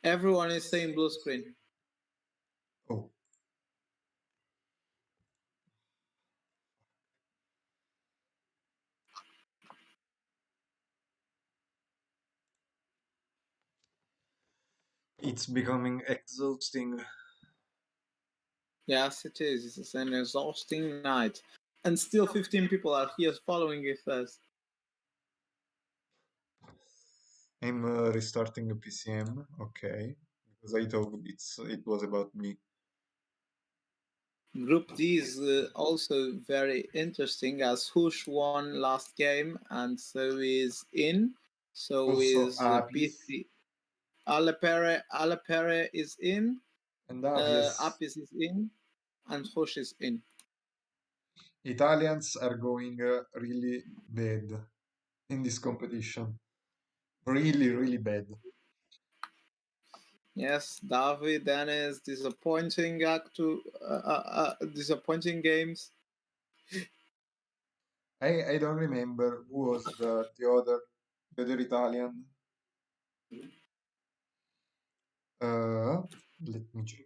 Everyone is saying blue screen. Oh, it's becoming exhausting. Yes, it is. It's an exhausting night, and still 15 people are here following with us. I'm restarting a PCM. Okay, because I thought it was about me. Group D is also very interesting, as Hush won last game, and so is In. So Also, is Apis PC. Alepere is in. and Apis. Apis is in, and Hush is in. Italians are going really bad in this competition. Really, really bad. Yes, David, Dennis, disappointing disappointing games. I don't remember who was the other Italian. Let me check.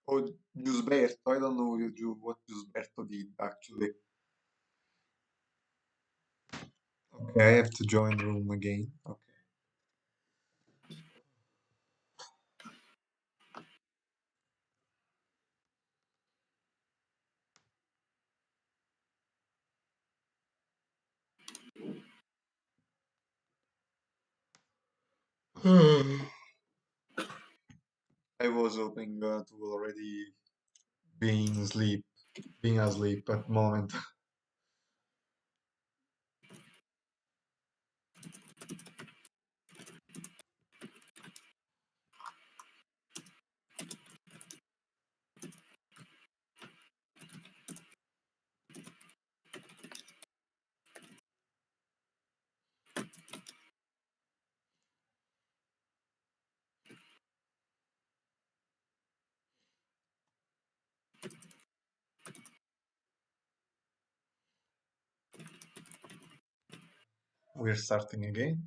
Oh, Giusberto. I don't know what Giusberto did actually. Okay, I have to join room again. Okay. I was hoping to already being asleep at the moment. we're starting again.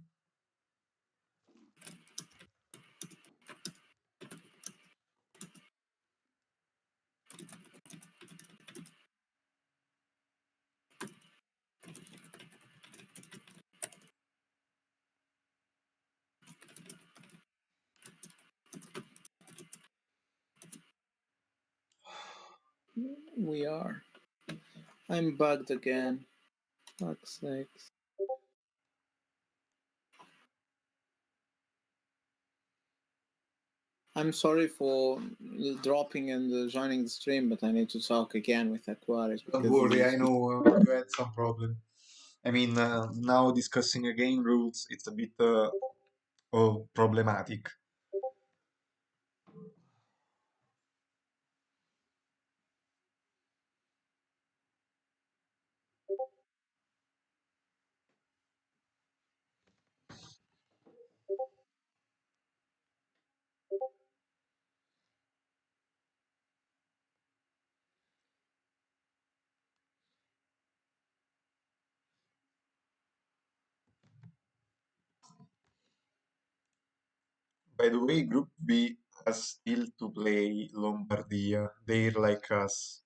We are. I'm bugged again. Fuck's sakes. I'm sorry for dropping and joining the stream, but I need to talk again with Aquarius Don't because worry, I he's... know you had some problem. I mean, now discussing again rules, it's a bit problematic. By the way, Group B has still to play Lombardia. They're like us.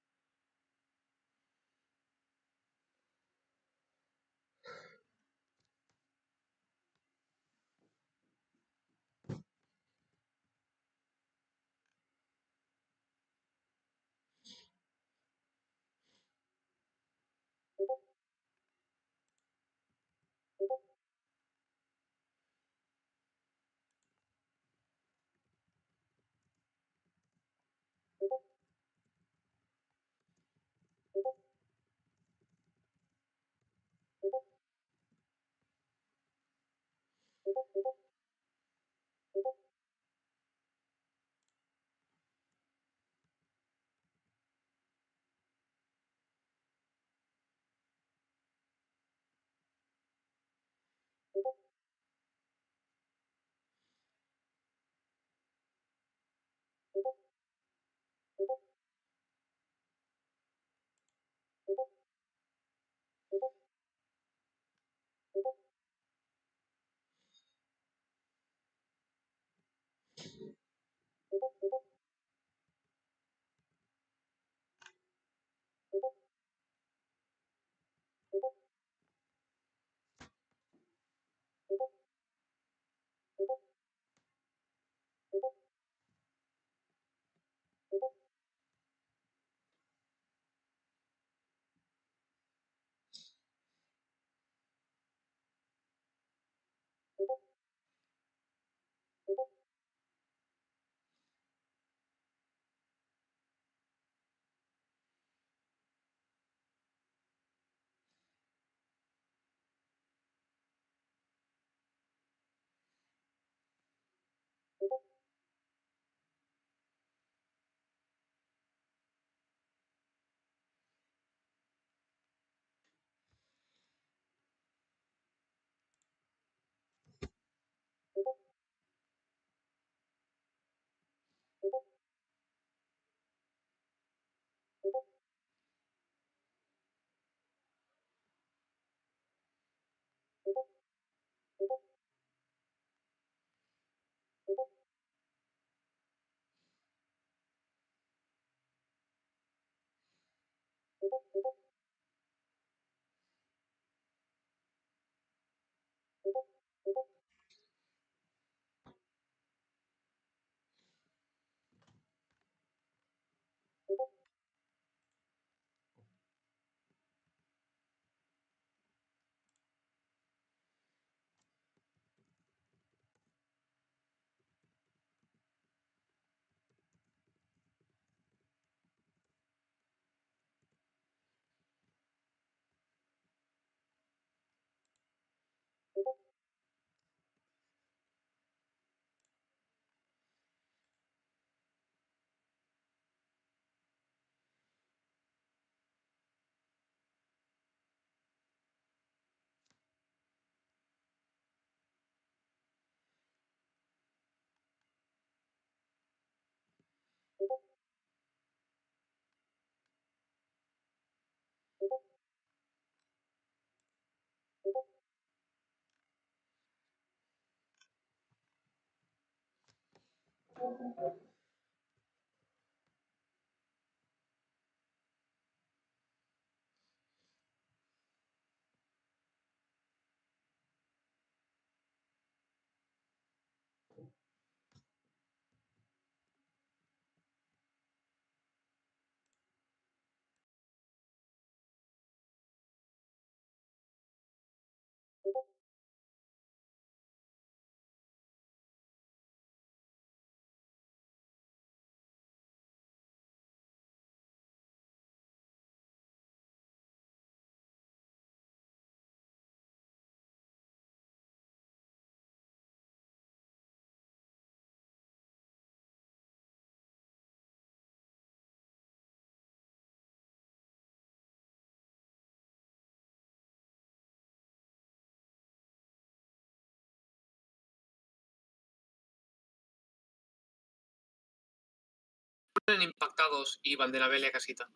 Impactados y Bandera Bella casita.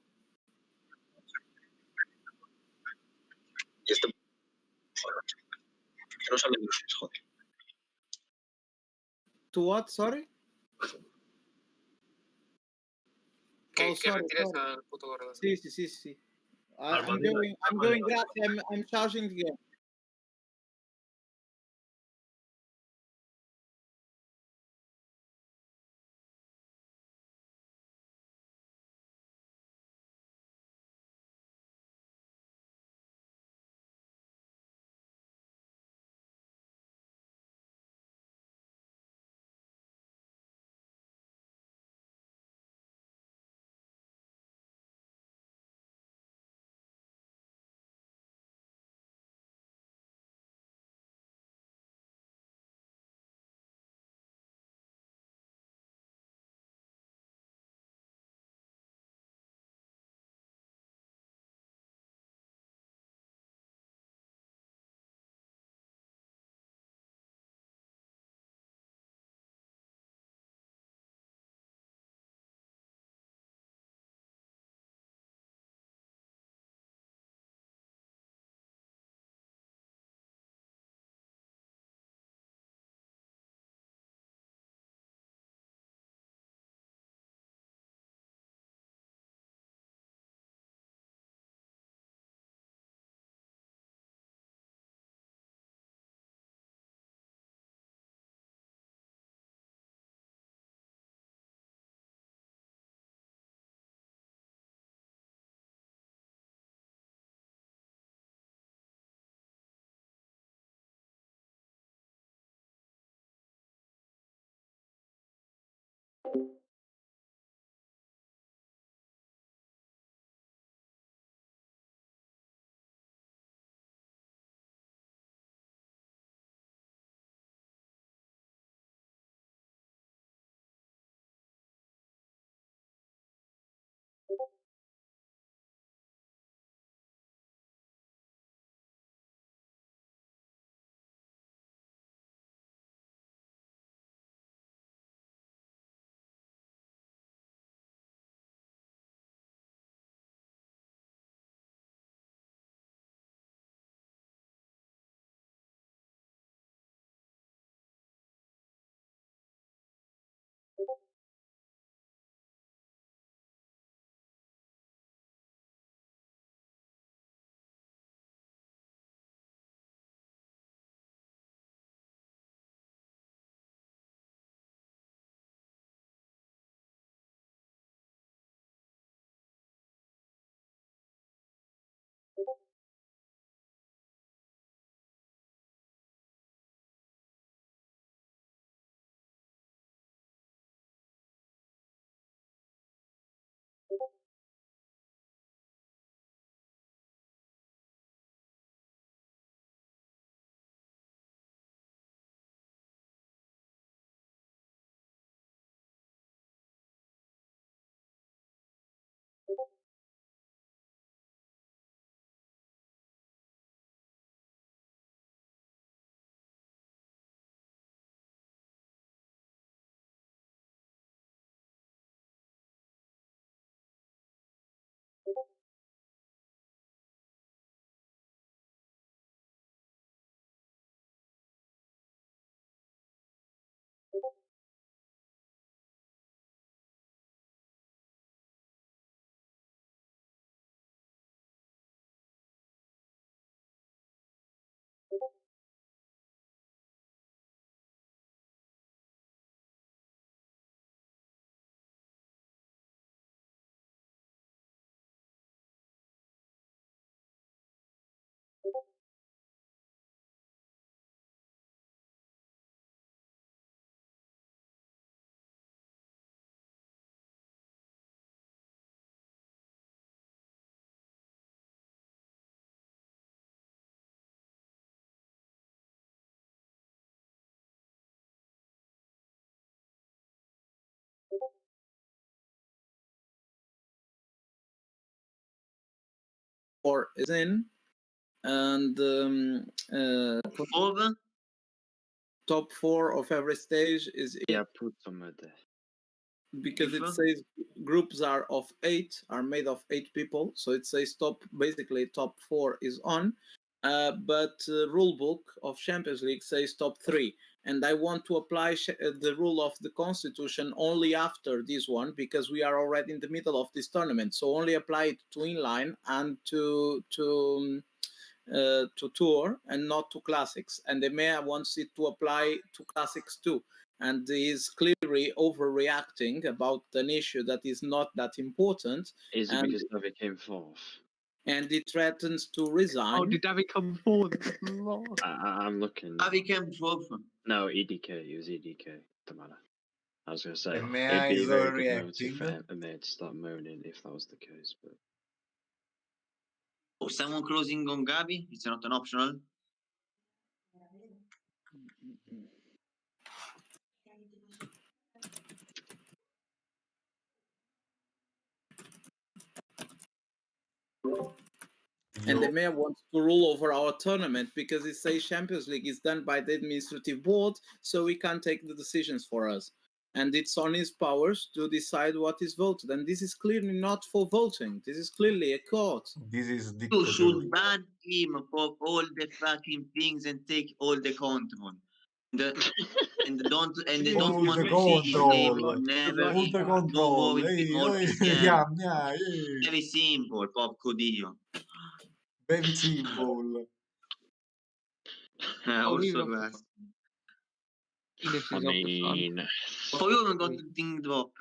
Y esto no sale mucho, joder. To what? Sorry? Que sorry, retires sorry. al puto gordo. Sí, sí, sí, sí. Al I'm Bandera- going, I'm al going, Bandera. grazie, I'm charging again. 4 is in, and Over? top 4 of every stage is in. Yeah, put some there. Because it FIFA? says groups are made of 8 people, so it says basically top 4 is on, but rule book of Champions League says top 3, and I want to apply the rule of the constitution only after this one, because we are already in the middle of this tournament, so only apply it to inline and to tour and not to classics, and the mayor wants it to apply to classics too, and is clearly overreacting about an issue that is not that important. Is it and, because David came fourth? and he threatens to resign. Oh, did David come fourth? I'm looking. How he came fourth? No, EDK. It was EDK. Don't matter. I was going to say, And Mea it'd be is a very good motive overreacting. for Emir to start moaning if that was the case. But Oh, someone closing on Gabi? It's not an optional. And the Yo, mayor wants to rule over our tournament because it says Champions League is done by the administrative board, so he can't take the decisions for us. And it's on his powers to decide what is voted. And this is clearly not for voting. This is clearly a court. this is You dictator. should ban him for all the fucking things and take all the control. And don't All want the to see his name control. never All the no control. more PCM. Yeah, yeah, yeah. Very simple, porco dio. Very simple. Also rest. Enos I is off the front. mean, For you haven't got the thing dropped.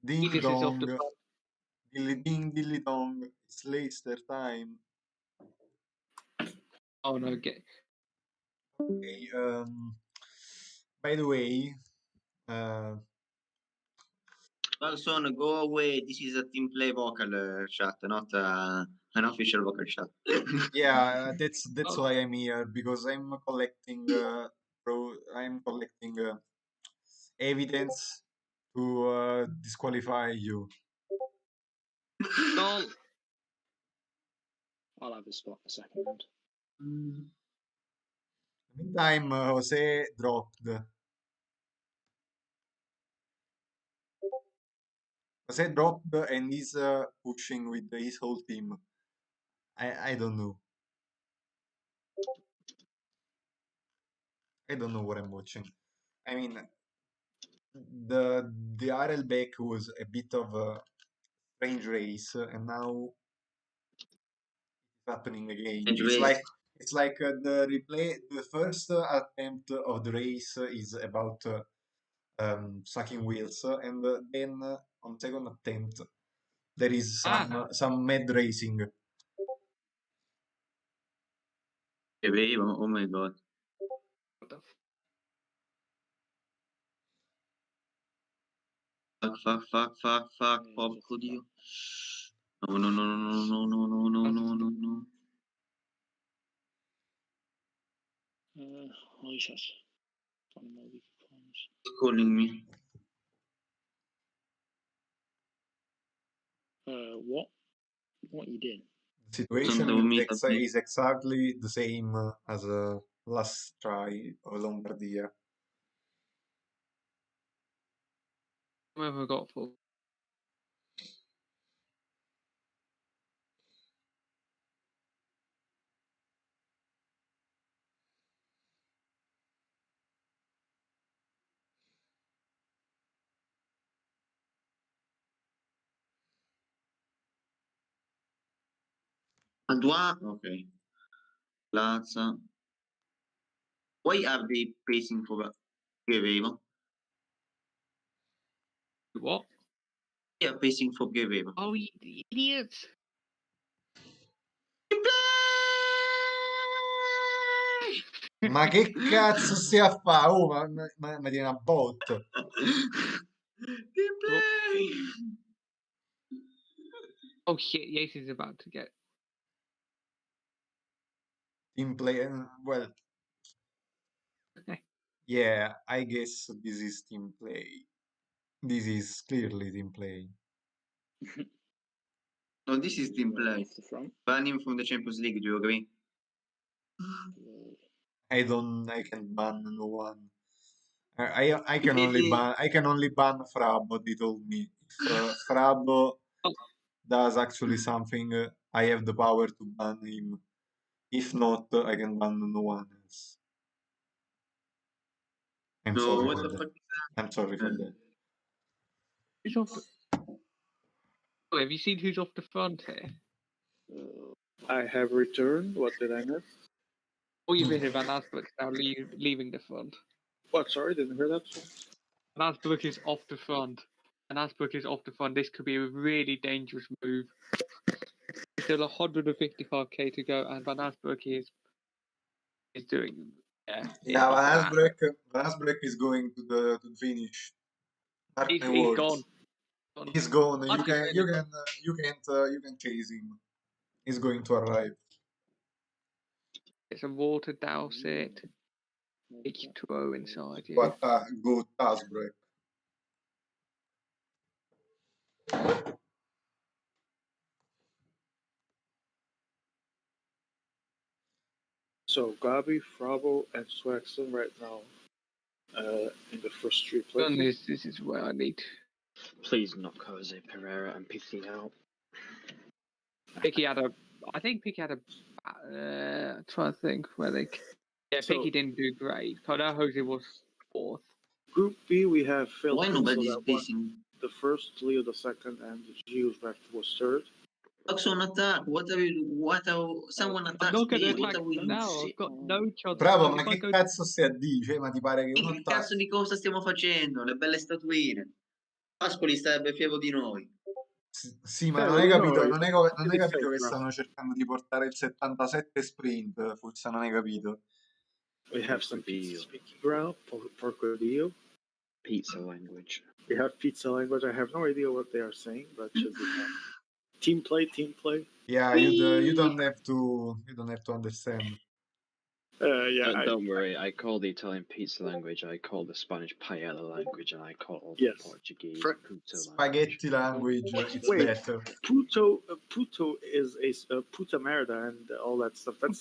Ding Enos is off dong. the front. Dilly ding, dilly dong. It's Leicester time. Oh no, get Okay, by the way, Carlson, go away. This is a team play vocal chat, not an official vocal chat. yeah, that's Oh. why I'm here, because I'm collecting evidence to disqualify you. goal. I'll have a spot a second. Meantime, Jose dropped. Jose dropped and is pushing with his whole team. I don't know. I don't know what I'm watching. I mean, the RL back was a bit of a strange race, and now it's happening again. Strange It's race. like the replay. The first attempt of the race is about sucking wheels, and then on second attempt there is some mad racing. Oh my god. What the Fuck, porco dio. No. Jesus. He's calling me. What? What you did? The situation Don't meet up me. is exactly the same as last try of Lombardia. Whoever got for Adwa? Okay. Plaza. Why are they pacing for Guerrero? what? They are pacing for Guerrero. Oh, you idiots! Ma che cazzo stai a fare? Oh, ma tiene una bot. Oh shit, Yates is about to get. In play, well, yeah, I guess this is team play. This is clearly team play. No, this is team play. Off the front. Ban him from the Champions League, do you agree? I can ban no one. I can only ban Frabo, they told me. If Frabo does actually something, I have the power to ban him. If not, I can ban no one else. I'm No, sorry what for the that. fuck is that? I'm sorry for that. Who's off the... Oh, have you seen who's off the front here? I have returned. What did I miss? Oh, you missed Van Asbrook now leaving the front. What? Sorry, didn't hear that. Van Asbrook is off the front. Van Asbrook is off the front. This could be a really dangerous move. Still 155k to go, and Van Asbrook is doing. Yeah, Yeah, Van Van Asbrook is going to the finish. Mark my He's words. gone. He's gone. What is it? You can chase him. He's going to arrive. It's a water douse it. H2O inside. Yeah. What a good task break. So Gabi, Frabo, and Swaxon right now in the first three places. This is where I need. Please knock Jose Pereira and Picky out. Picky had a. I think Picky had a. Trying to think where they. Yeah, So- Picky didn't do great. I know Jose was fourth. Group B, we have Phil. Why nobody's pissing? The first, Leo the second, and Gilles was third. Focus on attack. Someone I'm attacks not going me. to What attack are we now. doing? I've got no chance. Bravo, If ma I che go- cazzo stai a dice? Ma ti pare che uno Che cazzo di cosa stiamo facendo? Le belle statuine. Pascoli starebbe fiero di noi. Sì, ma Eh, non hai no, capito, no, non hai it's capito che fake, stanno cercando di portare il 77 sprint, forse non hai capito. We have some pizza Porco speaking ground, Porco Dio. Pizza language. We have pizza language. I have no idea what they are saying, but should be fun. Team play, team play. Yeah, you don't have to understand. Yeah, Don't worry, I call the Italian pizza language, I call the Spanish paella language, and I call all Yes. the Portuguese Fra- puto Spaghetti language, it's Wait. better. Puto is a puta merda and all that stuff. That's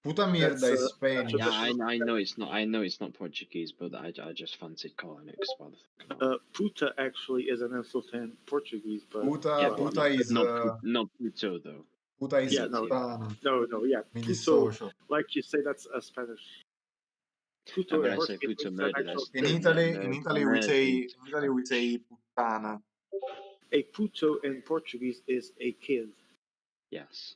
Puta mierda is That's, Spanish. Yeah, I know it's not. I know it's not Portuguese, but I just fancied calling it. 'Cause what the fuck not? puta actually is an insult in Portuguese, but Puta, Yeah, puta not, is not puto though. puta is Yeah, no. puttana. no, yeah, Mi puto, dissocio. like you say, that's a Spanish. Puto And when in I say Portuguese puto is an murder, actual that's In thing. Italy we say puttana. A puto in Portuguese is a kid. yes.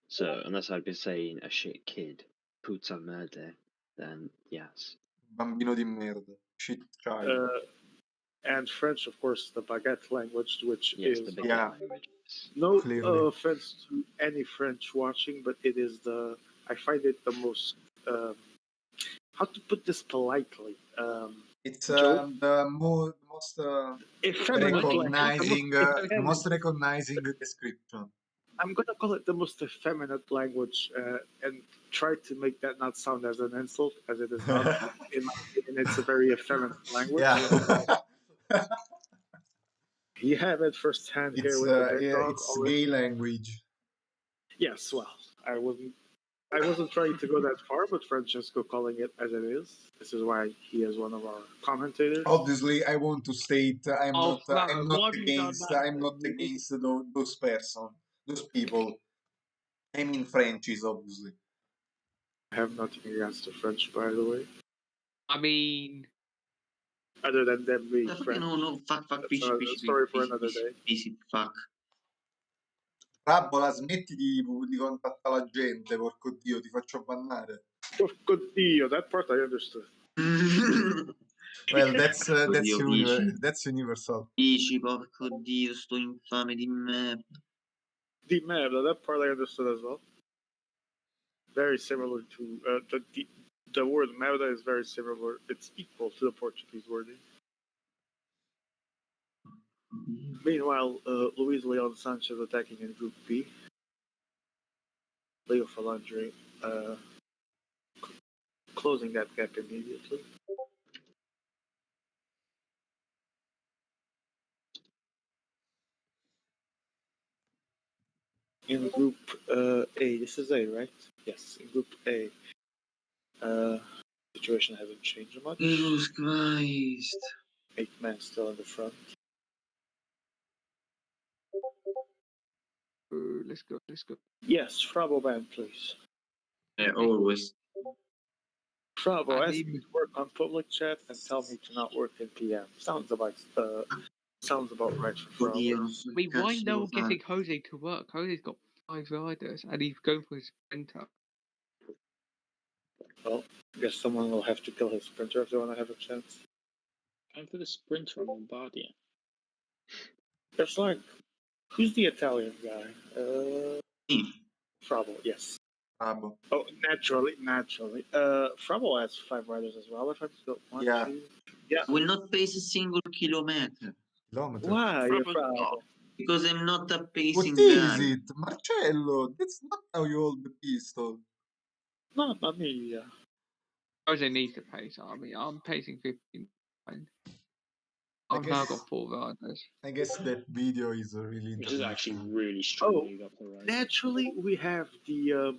So unless I'd be saying a shit kid, puta murder, then yes. Bambino di merda. Shit child. And French, of course, the baguette language, which Yes, is the big Yeah. language. no Clearly. offense to any French watching, but it is I find it the most. How to put this politely? It's Joe? the most Effeminate recognizing language. the most recognizing description. I'm gonna call it the most effeminate language, and try to make that not sound as an insult, as it is not. In my opinion, it's a very effeminate language. Yeah. You have it firsthand here It's with the big dog. it's gay language. Yes, well, I wasn't trying to go that far, but Francesco calling it as it is. This is why he is one of our commentators. Obviously, I want to state I'm Oh, not Flavio, I'm why not have you done against that I'm to not me? against those people. I mean Frenchies, obviously. I have nothing against the French, by the way, I mean, other than them being French. No, fuck, That's fishy, another fishy, story for fishy, another fishy, day. fishy, fuck. Rabbola, smetti di contattare la gente, porco Dio, ti faccio bannare. Oh, good deal. That part I understood. Well, that's Oddio, dici. that's universal. Dici, porco Dio, sto infame di merda. The merda, that part I understood as well. Very similar to the word merda is very similar. It's equal to the Portuguese wording. Meanwhile, Luis Leon Sanchez attacking in Group B. Leo Falandre closing that gap immediately. In Group A, this is A, right? Yes, in Group A. Situation hasn't changed much. Jesus Christ. 8 men still in the front. Let's go. Let's go. Yes, Frabo band, please. Yeah, always. Frabo, I ask need- me to work on public chat and tell me to not work in PM. Sounds about right for Oddio, Frabo. non so che Wait, why cazzo no devo one fare. getting Jose to work? Jose's got 5 riders and he's going for his sprinter. Well, I guess someone will have to kill his sprinter if they want to have a chance. Going for the sprinter on Bombardier. It's like, who's the Italian guy? Me. Frabo, yes. Bravo. Oh, naturally. Frabo has 5 riders as well. If I'm still one, Yeah. two, yeah. Will not pace a single kilometer. Kilometer. Why, Frabo- Frabo? Because I'm not a What pacing is guy. it? Marcello, that's not how you hold the pistol. Mamma mia. Jose needs to pace. I mean, I'm pacing 15. I've now guess- got 4 riders. I guess that video is really This is actually informative. really strong Oh, lead up the road. Naturally, we have the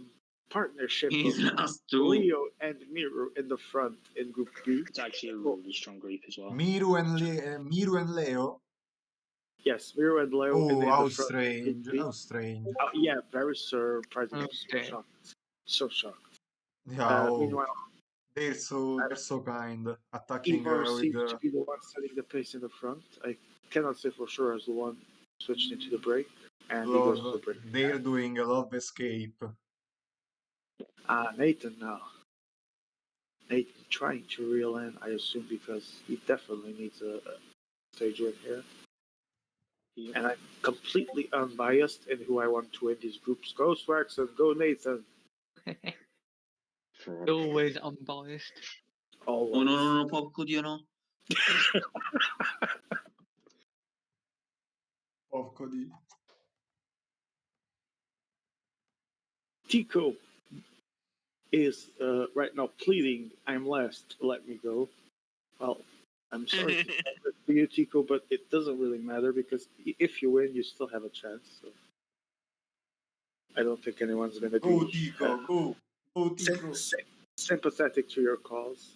partnership He's of last two. Leo and Miru in the front in Group B. It's actually a really strong group as well. Miru and Leo. Yes, Miru and Leo in Oh, the how front. strange! Group B. How strange! Yeah, very surprising. I'm so Okay. shocked. So shocked. Yeah. Oh, Meanwhile, they're so kind. Attacking Igor with seems to be the one setting the pace in the front. I cannot say for sure as the one switched into the break, and he goes to the break. They're doing a love escape. Nathan now. Nathan trying to reel in, I assume, because he definitely needs a stage win here. And I'm completely unbiased in who I want to win these groups. Go Swaxon, go Nathan. Fraud. Always unbiased. Always. Oh no, porco Dio no. Porco di. Tico is right now pleading, I'm last, let me go. Well, I'm sorry to say that to you, Tico, but it doesn't really matter because if you win, you still have a chance. So I don't think anyone's going to Go be Tico, go Tico. sympathetic to your cause.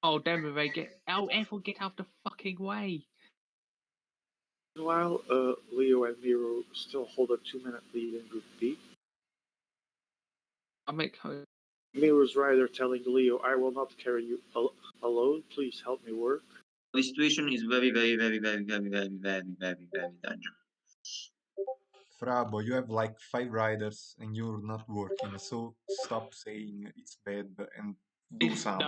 Oh, Dembele, everyone get out the fucking way. Meanwhile, Leo and Miro still hold a 2-minute lead in Group B. I'll make Jose. Miro's rider telling Leo, I will not carry you alone. Please help me work. The situation is very dangerous. Frabo, you have like 5 riders and you're not working, so stop saying it's bad and do something.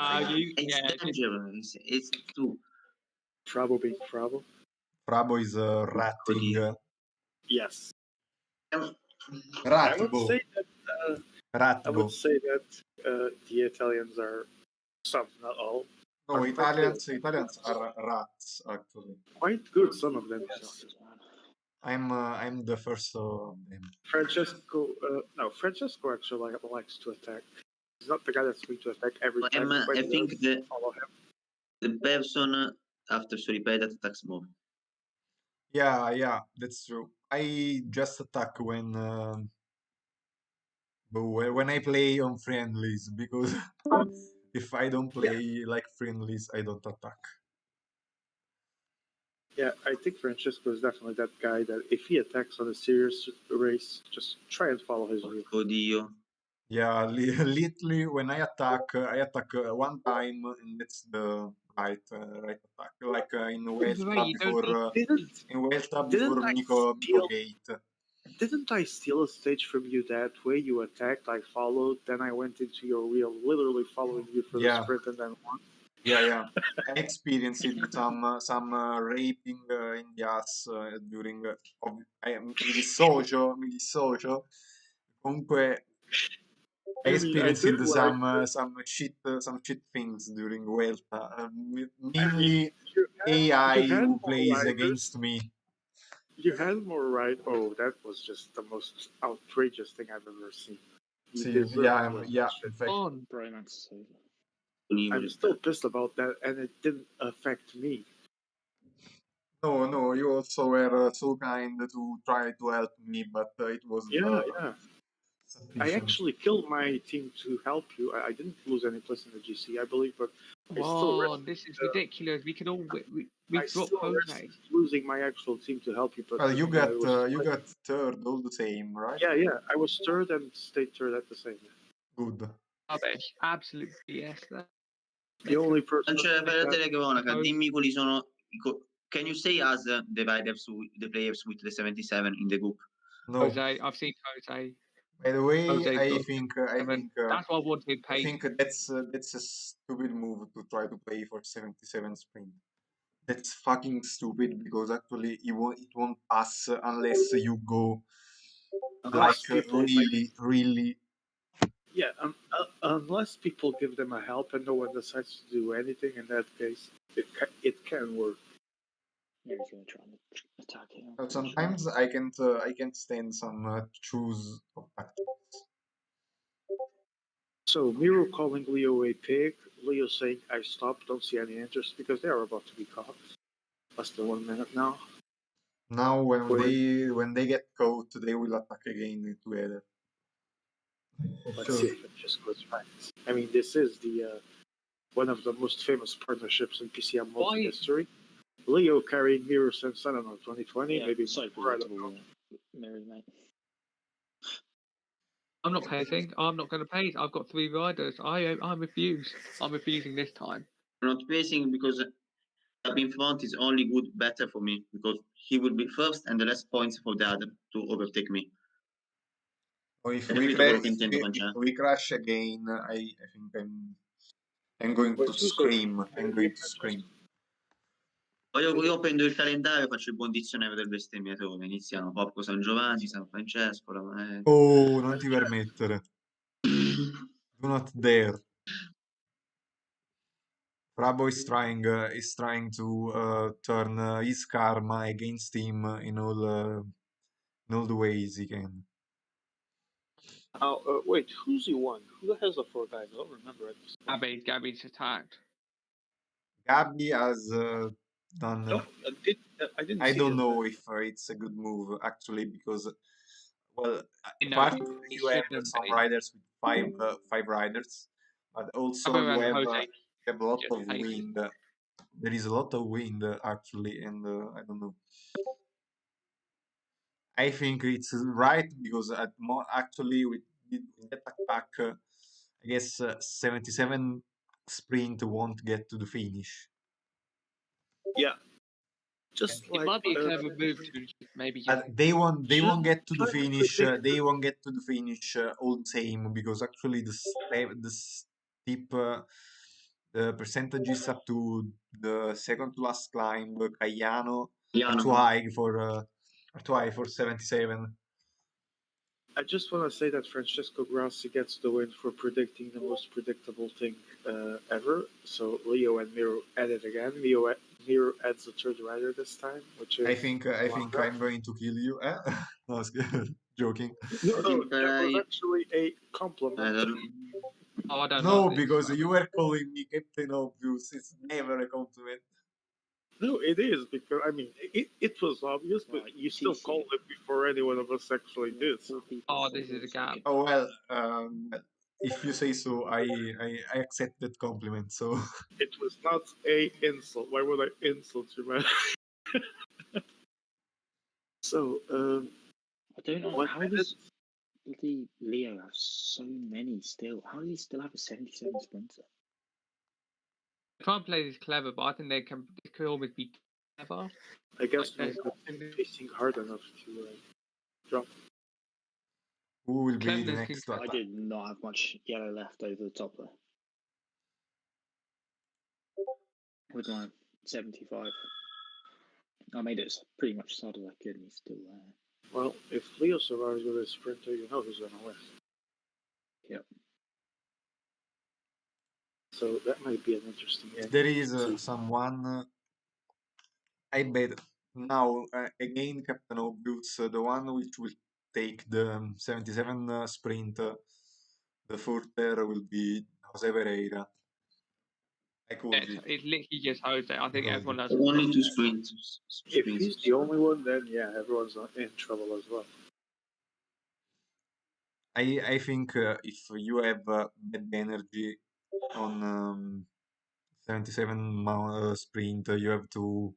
It's dangerous. It's true. Frabo being Frabo. Frabo is ratting. Yes. I would Ratbo. say that Ratbo. the Italians are some, not all. No, Italians are rats actually. Quite good, some of them. I'm the first of them. Francesco actually likes to attack. He's not the guy that's going to attack every time. I think follow him. the person after Soripeda attacks more. Yeah, that's true. I just attack when I play on friendlies because if I don't play like friendlies, I don't attack. Yeah, I think Francesco is definitely that guy that if he attacks on a serious race, just try and follow his route. Oddio. Yeah, literally when I attack one time and that's the right attack. Like in Vuelta before Miko Gate. Didn't I steal a stage from you that way? You attacked, I followed, then I went into your wheel, literally following you for the sprint and then won. Yeah. I experienced some raping in the ass during mi dissocio. Comunque I experienced some shit things during Vuelta. Mainly AI who plays against me. You had more right. Oh, that was just the most outrageous thing I've ever seen. Yeah. In fact, Bromance. I'm still pissed about that, and it didn't affect me. No, you also were so kind to try to help me, but it was Yeah, yeah. I sufficient. actually killed my team to help you. I didn't lose any place in the GC, I believe, but I still Wow, risked, this is ridiculous. We can all we I dropped still Jose. risked losing my actual team to help you. But Well, I you got third all the same, right? yeah. I was third and stayed third at the same time. Good. Rubbish. Absolute BS. The only person. Non c'è per la telecronaca, Oh. dimmi quali sono. Can you say us the players with the 77 in the group? No. Jose, I've seen Jose. By the way, Jose I got think that's why I wanted I pace. think that's a stupid move to try to play for 77 sprint. That's fucking stupid because actually it won't pass unless you go Unless like people really. Yeah, unless people give them a help and no one decides to do anything, in that case, it can work. Yeah, he's going to try and attack it. Now, sometimes I can't stand some choose of tactics. So Miro calling Leo a pig, Leo saying I stopped, don't see any interest because they are about to be caught. Less than 1 minute now. Now when they get caught, they will attack again together. Let's see if it just goes right. I mean, this is the one of the most famous partnerships in PCM multi history. Leo carrying Miro since, I don't know, 2020, Yeah, maybe so more, I don't know. Mary, mate. I'm not pacing. I'm not going to pace. I've got 3 riders. I refuse. I'm refusing this time. I'm not pacing because up in front is only good, better for me because he will be first and the less points for the other to overtake me. Or if Capito quello che intendo, if Francesco? we crash again, I think I'm going to scream. I'm going to scream. Io prendo il calendario e faccio il buon dizionario del bestemmiatore. Iniziano Popco San Giovanni, San Francesco. Oh, non ti permettere. Do not dare. Brabo is trying to turn his karma against him in all the ways he can. Wait, who's the one? Who has the 4 guys? I don't remember it. Gabby's attacked. Gabby has done. No, I didn't. I see don't it. know if it's a good move actually because, well, No, apart it you have shouldn't some be. riders with five riders, but also Other you than have Jose, a lot just of pace. wind. There is a lot of wind actually, and I don't know. I think it's right because actually with that attack, I guess 77 sprint won't get to the finish. Yeah. Just It might be a clever move to maybe just. They won't get to the try to finish. predict They won't get to the finish all the same because actually the steep the percentages up to the second to last climb, Caiano, are too high for 77. I just want to say that Francesco Grassi gets the win for predicting the most predictable thing ever. So Leo and Miro add it again. Miro adds the third rider this time, which is. I think I'm going to kill you. No, I was joking. No, that was actually a compliment. Oh, I don't No, like this. because you were calling me Captain Obvious. It's never a compliment. No, it is because I mean it was obvious, but you still called it before any one of us actually did. So. Oh, this is a gap. Oh well, if you say so, I accept that compliment. So it was not a insult. Why would I insult you, man? So I don't know how does bloody Leo have so many still. How does he still have a 77 sprinter? They can't play this clever, but I think they can. This could always be clever. I guess Like, they're facing hard enough to drop. who will be the Cleverness next can- to I attack? did not have much yellow left over the top there. With my 75. I made it pretty much as hard as I could and he's still there. Well, if Leo survives with his sprinter, you know who's gonna win. Yep. So that might be an interesting If end. there is someone, I bet now again Captain Obvious, the one which will take the 77 sprint, the further will be Jose Pereira. I called It's it. literally just Jose. I think Called everyone it. else. Only two sprints. If he's the only one, then yeah, everyone's in trouble as well. I think if you have bad energy on 77 sprint, you have to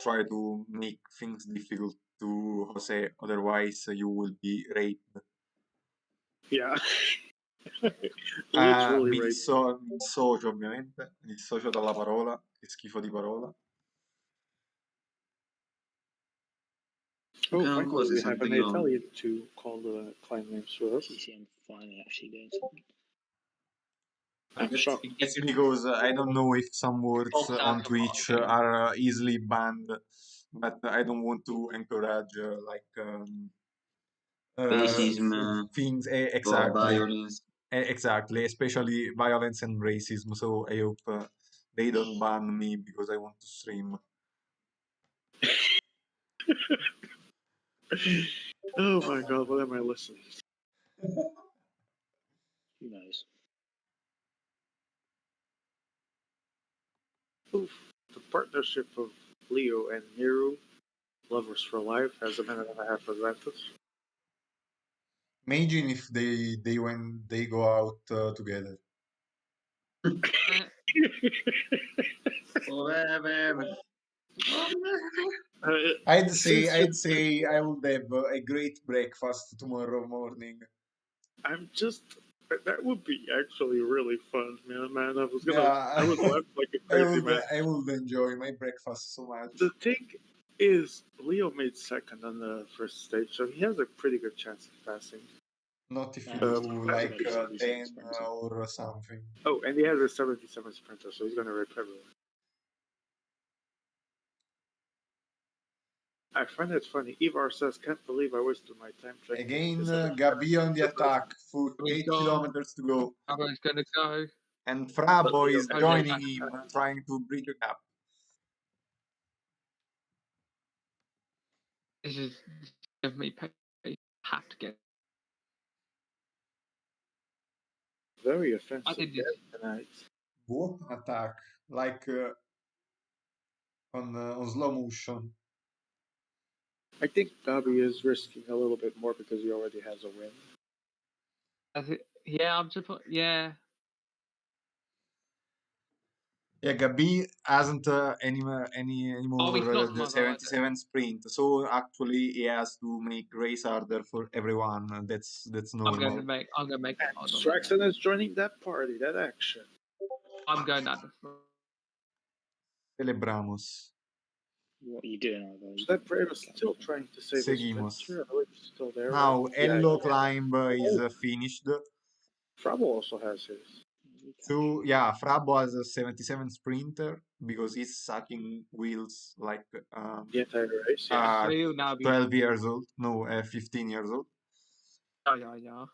try to make things difficult to Jose, otherwise you will be raped. Yeah. Ah, Literally mi right. dissocio ovviamente, mi dissocio dalla parola, che schifo di parola. Oh, Can finally we say have an something on- Italian to call the climb names for us. PCM finally actually doing something. I'm shocked. It's because I don't know if some words Opt out on of Twitch okay. are easily banned, but I don't want to encourage Racism, things. or Exactly, violence. exactly, especially violence and racism. So I hope they don't ban me because I want to stream. Oh my god, what am I listening to? Who knows? Oof. The partnership of Leo and Miru, lovers for life, has a minute and a half advantage. Imagine if they go out together. Forever. I'd Since say I would have a great breakfast tomorrow morning. I'm just. That would be actually really fun, man. I was Yeah. I would laugh like a crazy man. I would enjoy my breakfast so much. The thing is, Leo made second on the first stage, so he has a pretty good chance of passing. Not if you And do like 77 10 sprinter. or something. Oh, and he has a 77 sprinter, so he's gonna rip everyone. I find it funny. Ivar says, "Can't believe I wasted my time checking." Again, this Gabi on the attack, for We 8 go. kilometers to go. Everyone's gonna go. And Frabo is Okay. joining him, trying to bridge a gap. This is give me pay. Have to get. Very I offensive did this. tonight. What an attack, like on slow motion. I think Gabi is risking a little bit more because he already has a win. Yeah, I'm just. Yeah. Yeah, Gabi hasn't anymore he's not the my 77 sprint, so actually he has to make race harder for everyone. That's I'm normal. gonna make. I'm gonna make it hard on Straxon is joining that party, that action. I'm going at the front. Celebramos. What are you doing, Ivo? That Brave is still trying to save his Seguimos. sprinter. I believe he's still there. Now, right? Yeah, Ello yeah. climb is finished. Frabo also has his. So, yeah, Frabo has a 77 sprinter because he's sucking wheels like The entire race, yeah. Will now be. 12 years old. No, 15 years old. Yeah.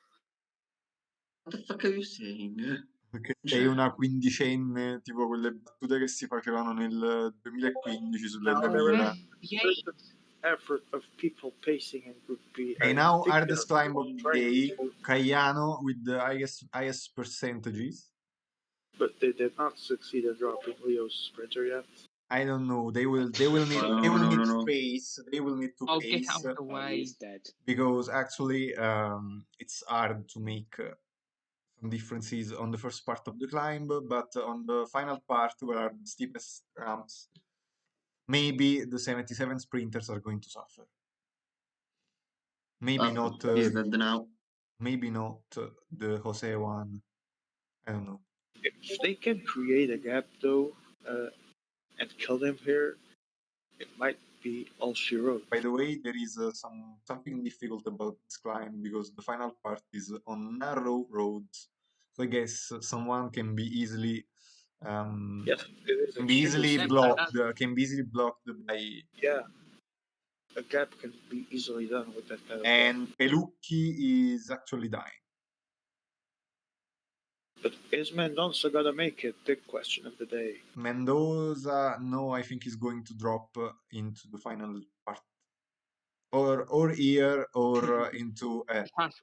What the fuck are you saying? Perché sei una quindicenne, tipo quelle battute che si facevano nel 2015 sulle Now, there F1. is a certain effort of people pacing in Group B. Okay, I now think hardest they're climb of the trying day, to- Caiano with the highest percentages. But they did not succeed in dropping Leo's sprinter yet. I don't know. They will need No. space. They will need to Oh, get pace out of the Oh, way. he's dead. because actually it's hard to make some differences on the first part of the climb, but on the final part where are the steepest ramps, maybe the 77 sprinters are going to suffer. Maybe not. He's dead now. Maybe not the Jose one. I don't know. If they can create a gap, though, and kill them here, it might be all she wrote. By the way, there is something difficult about this climb because the final part is on narrow roads. So I guess someone can be easily Yes, it is can be easily extremely blocked. Can be easily blocked by. Yeah, a gap can be easily done with that kind of And Pelucchi is actually dying. But is Mendonça gonna make it? Big question of the day. Mendoza, no, I think he's going to drop into the final part, or here, or into.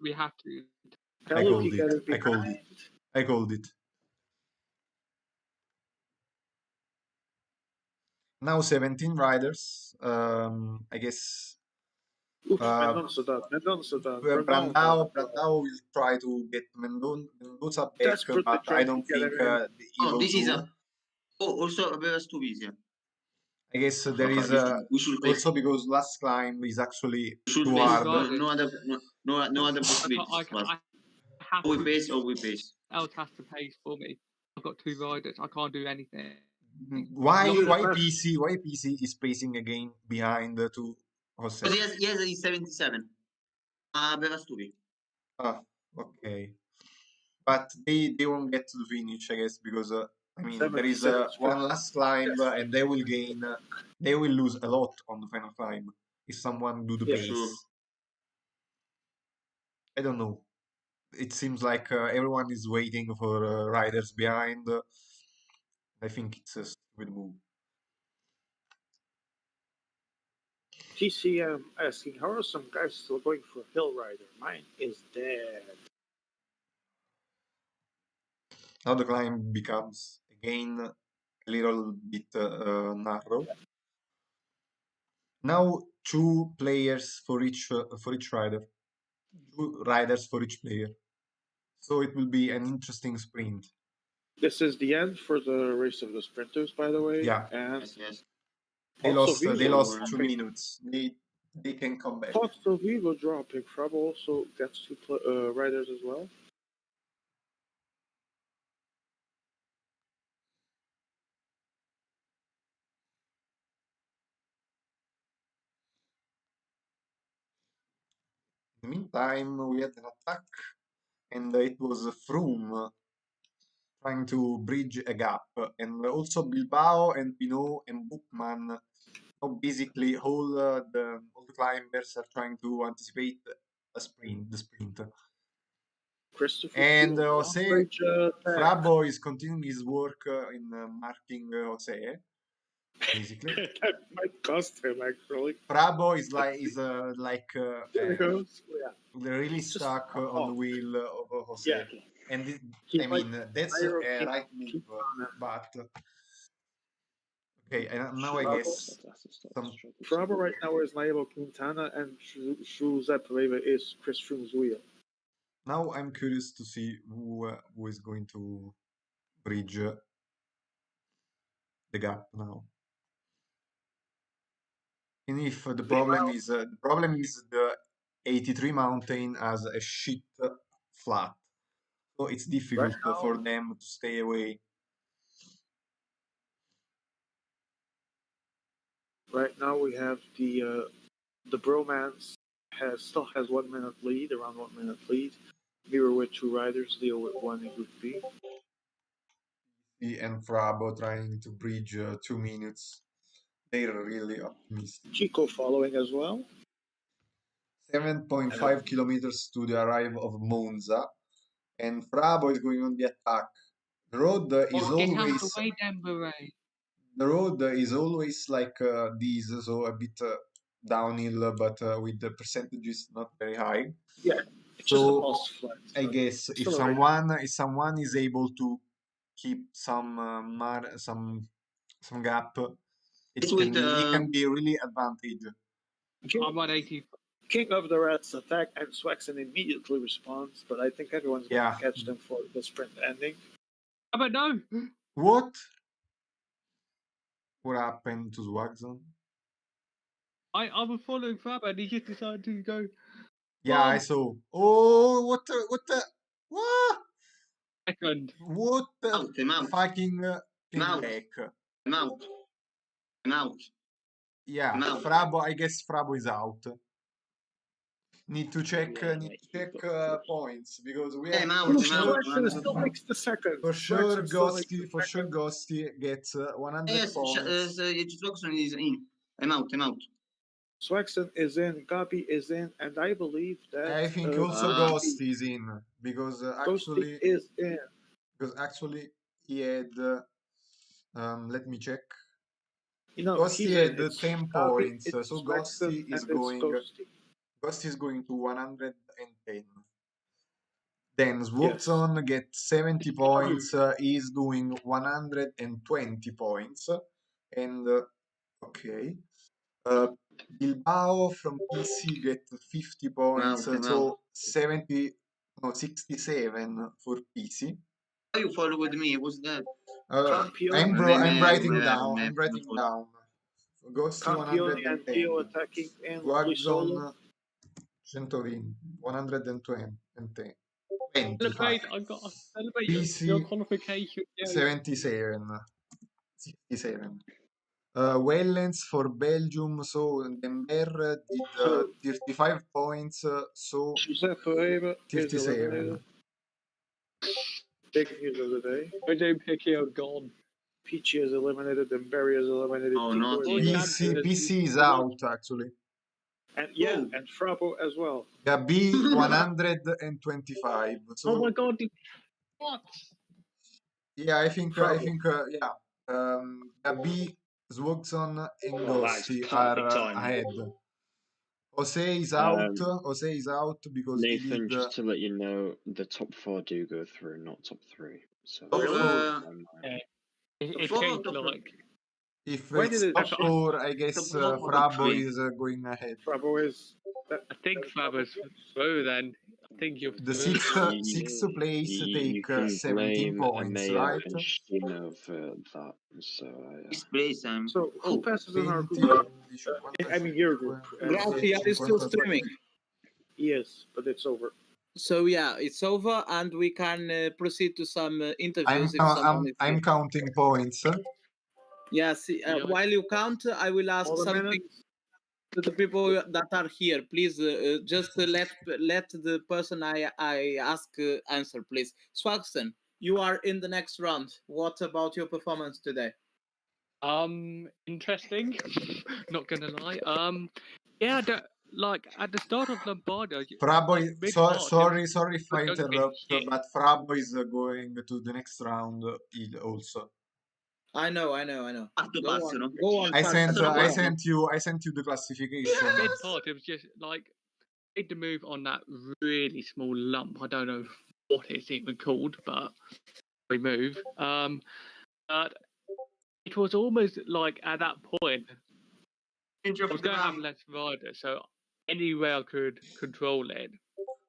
We have to. I called Pelucci gotta it. be I called it. I called it. Now 17 riders. I guess Oof, Mendonça done. Brandao will try to get Mendoza back, Desperately but I trying to don't get think him in. he Oh, will this is do. a. Oh, also Beras to yeah. I guess there Okay, is we should wait. also because last climb is actually We should too pace. hard. No other possibilities. I have Or we to. pace or we pace. Else has to pace for me. I've got 2 riders. I can't do anything. Why Not- PC is pacing again behind to Jose? Because he has 77. Beras to be. Ah, okay. But they won't get to the finish, I guess, because I mean there is 77 one last climb and they will gain. They will lose a lot on the final climb if someone do the Yeah. pace. Sure. I don't know. It seems like everyone is waiting for riders behind. I think it's a stupid move. PCM asking, how are some guys still going for Hill Rider? Mine is dead. Now the climb becomes again a little bit narrow. Now 2 players for each rider, 2 riders for each player. So it will be an interesting sprint. This is the end for the race of the sprinters, by the way. Yeah. And Yes. They also lost Vivo 2 minutes. They can come back. Pozzo Vivo dropping. Frabo also gets 2 riders as well. In the meantime, we had an attack, and it was Froome trying to bridge a gap, and also Bilbao and Pinot and Bookman. So basically, all the climbers are trying to anticipate the sprint. Christopher And Field, Jose bridge Frabo is continuing his work in marking Jose. Basically, that might cost him actually. Frabo is really Just stuck on the wheel of Jose. Yeah. And He's I mean, that's a Nairo right move, keep on it. but okay, and now I Frabo. guess some Frabo right now is Nairo Quintana and Giuseppe Leva is Chris Froome's wheel. now I'm curious to see who is going to bridge the gap now. And if the problem is the 83 mountain as a shit flat, so it's difficult for them to stay away. Right now we have the bromance still has 1 minute lead, around 1 minute lead. Mirror with 2 riders, Leo with 1 in Group B. And Frabo trying to bridge 2 minutes. They're really optimistic. Chico following as well. 7.5 kilometers to the arrival of Monza, and Frabo is going on the attack. The road is always like this, so a bit downhill, but with the percentages not very high. Yeah, it's so just a flat. I guess if someone is able to keep some gap, it can be really advantage. I'm on 80. King of the Rats attack and Swaxon immediately responds, but I think everyone's going to catch them for the sprint ending. But no. What happened to Swaxon? I was following Fab and he just decided to go. Yeah, I saw. Oh, what the second? What the fucking payback? I'm out. Yeah, Frabo. I guess Frabo is out. Need to check points because we have still makes the second. For sure, Ghosty gets 100 points. Swaxon is in. I'm out. Swaxon is in, Gabi is in, and I believe that I think also Ghosty is in because actually is in. Because actually he had. Let me check. Ghosty had 10 points, so Ghosty is going. Ghosty is going to 110. Then Swaxon gets 70 points. He's doing 120 points, and Okay. Bilbao from PC get 50 points, Wow, so wow. 67 for PC. Why you followed me? Who's that? I'm writing down. I'm writing down. Ghost Campione and 110. Geo attacking and Guagzon Flisolo. 120. 120. Celebrate! I got to celebrate your PC qualification. Yeah. 77. 67. Wellens for Belgium, so Denver did So 35 points, so Giuseppe Pereira is 37. eliminated. Big news of the day. OJ Piquet gone. Peachy is eliminated and Barry is eliminated. Oh, Tico naughty. is eliminated. PC is out actually. And yeah, Oh. and Frabo as well. Gabi 125. So Oh my god! What? yeah, I think Frabo. yeah. Gabi, Zwogson, and Oh, that is Gossi perfect are timing. ahead. Jose is out. Jose is out because he Nathan, did. just to let you know, the top 4 do go through, not top 3. So Top Really? four. It Four changed of them. like If Why it's did it top change? 4, I guess Top four or top Frabo three? is going ahead. Frabo is. I think Faber's through then. I think you're The through. sixth place you take can 17 blame points, Amaya right? and Shino for that. So This place, I'm. So who Oh, passes in our 20, group? 55, I mean your group. Grafi, are you still streaming? Yes, but it's over. So yeah, it's over, and we can proceed to some interviews if someone is I'm counting points. Yes, while you count, I will ask All the something minutes? to the people that are here. Please, just let the person I ask answer, please. Swagston, you are in the next round. What about your performance today? Interesting. Not gonna lie. Yeah, like at the start of Lombardo. Frabo, like, mid-part, sorry if I was going to be interrupt, shit. but Frabo is going to the next round also. I know. Parto Go basso, on, no? go on. I Swagston. sent you the classification. Mid-part, it was just like made the move on that really small lump. I don't know what it's even called, but we move. But it was almost like at that point I was going to have less riders, so any way I could control it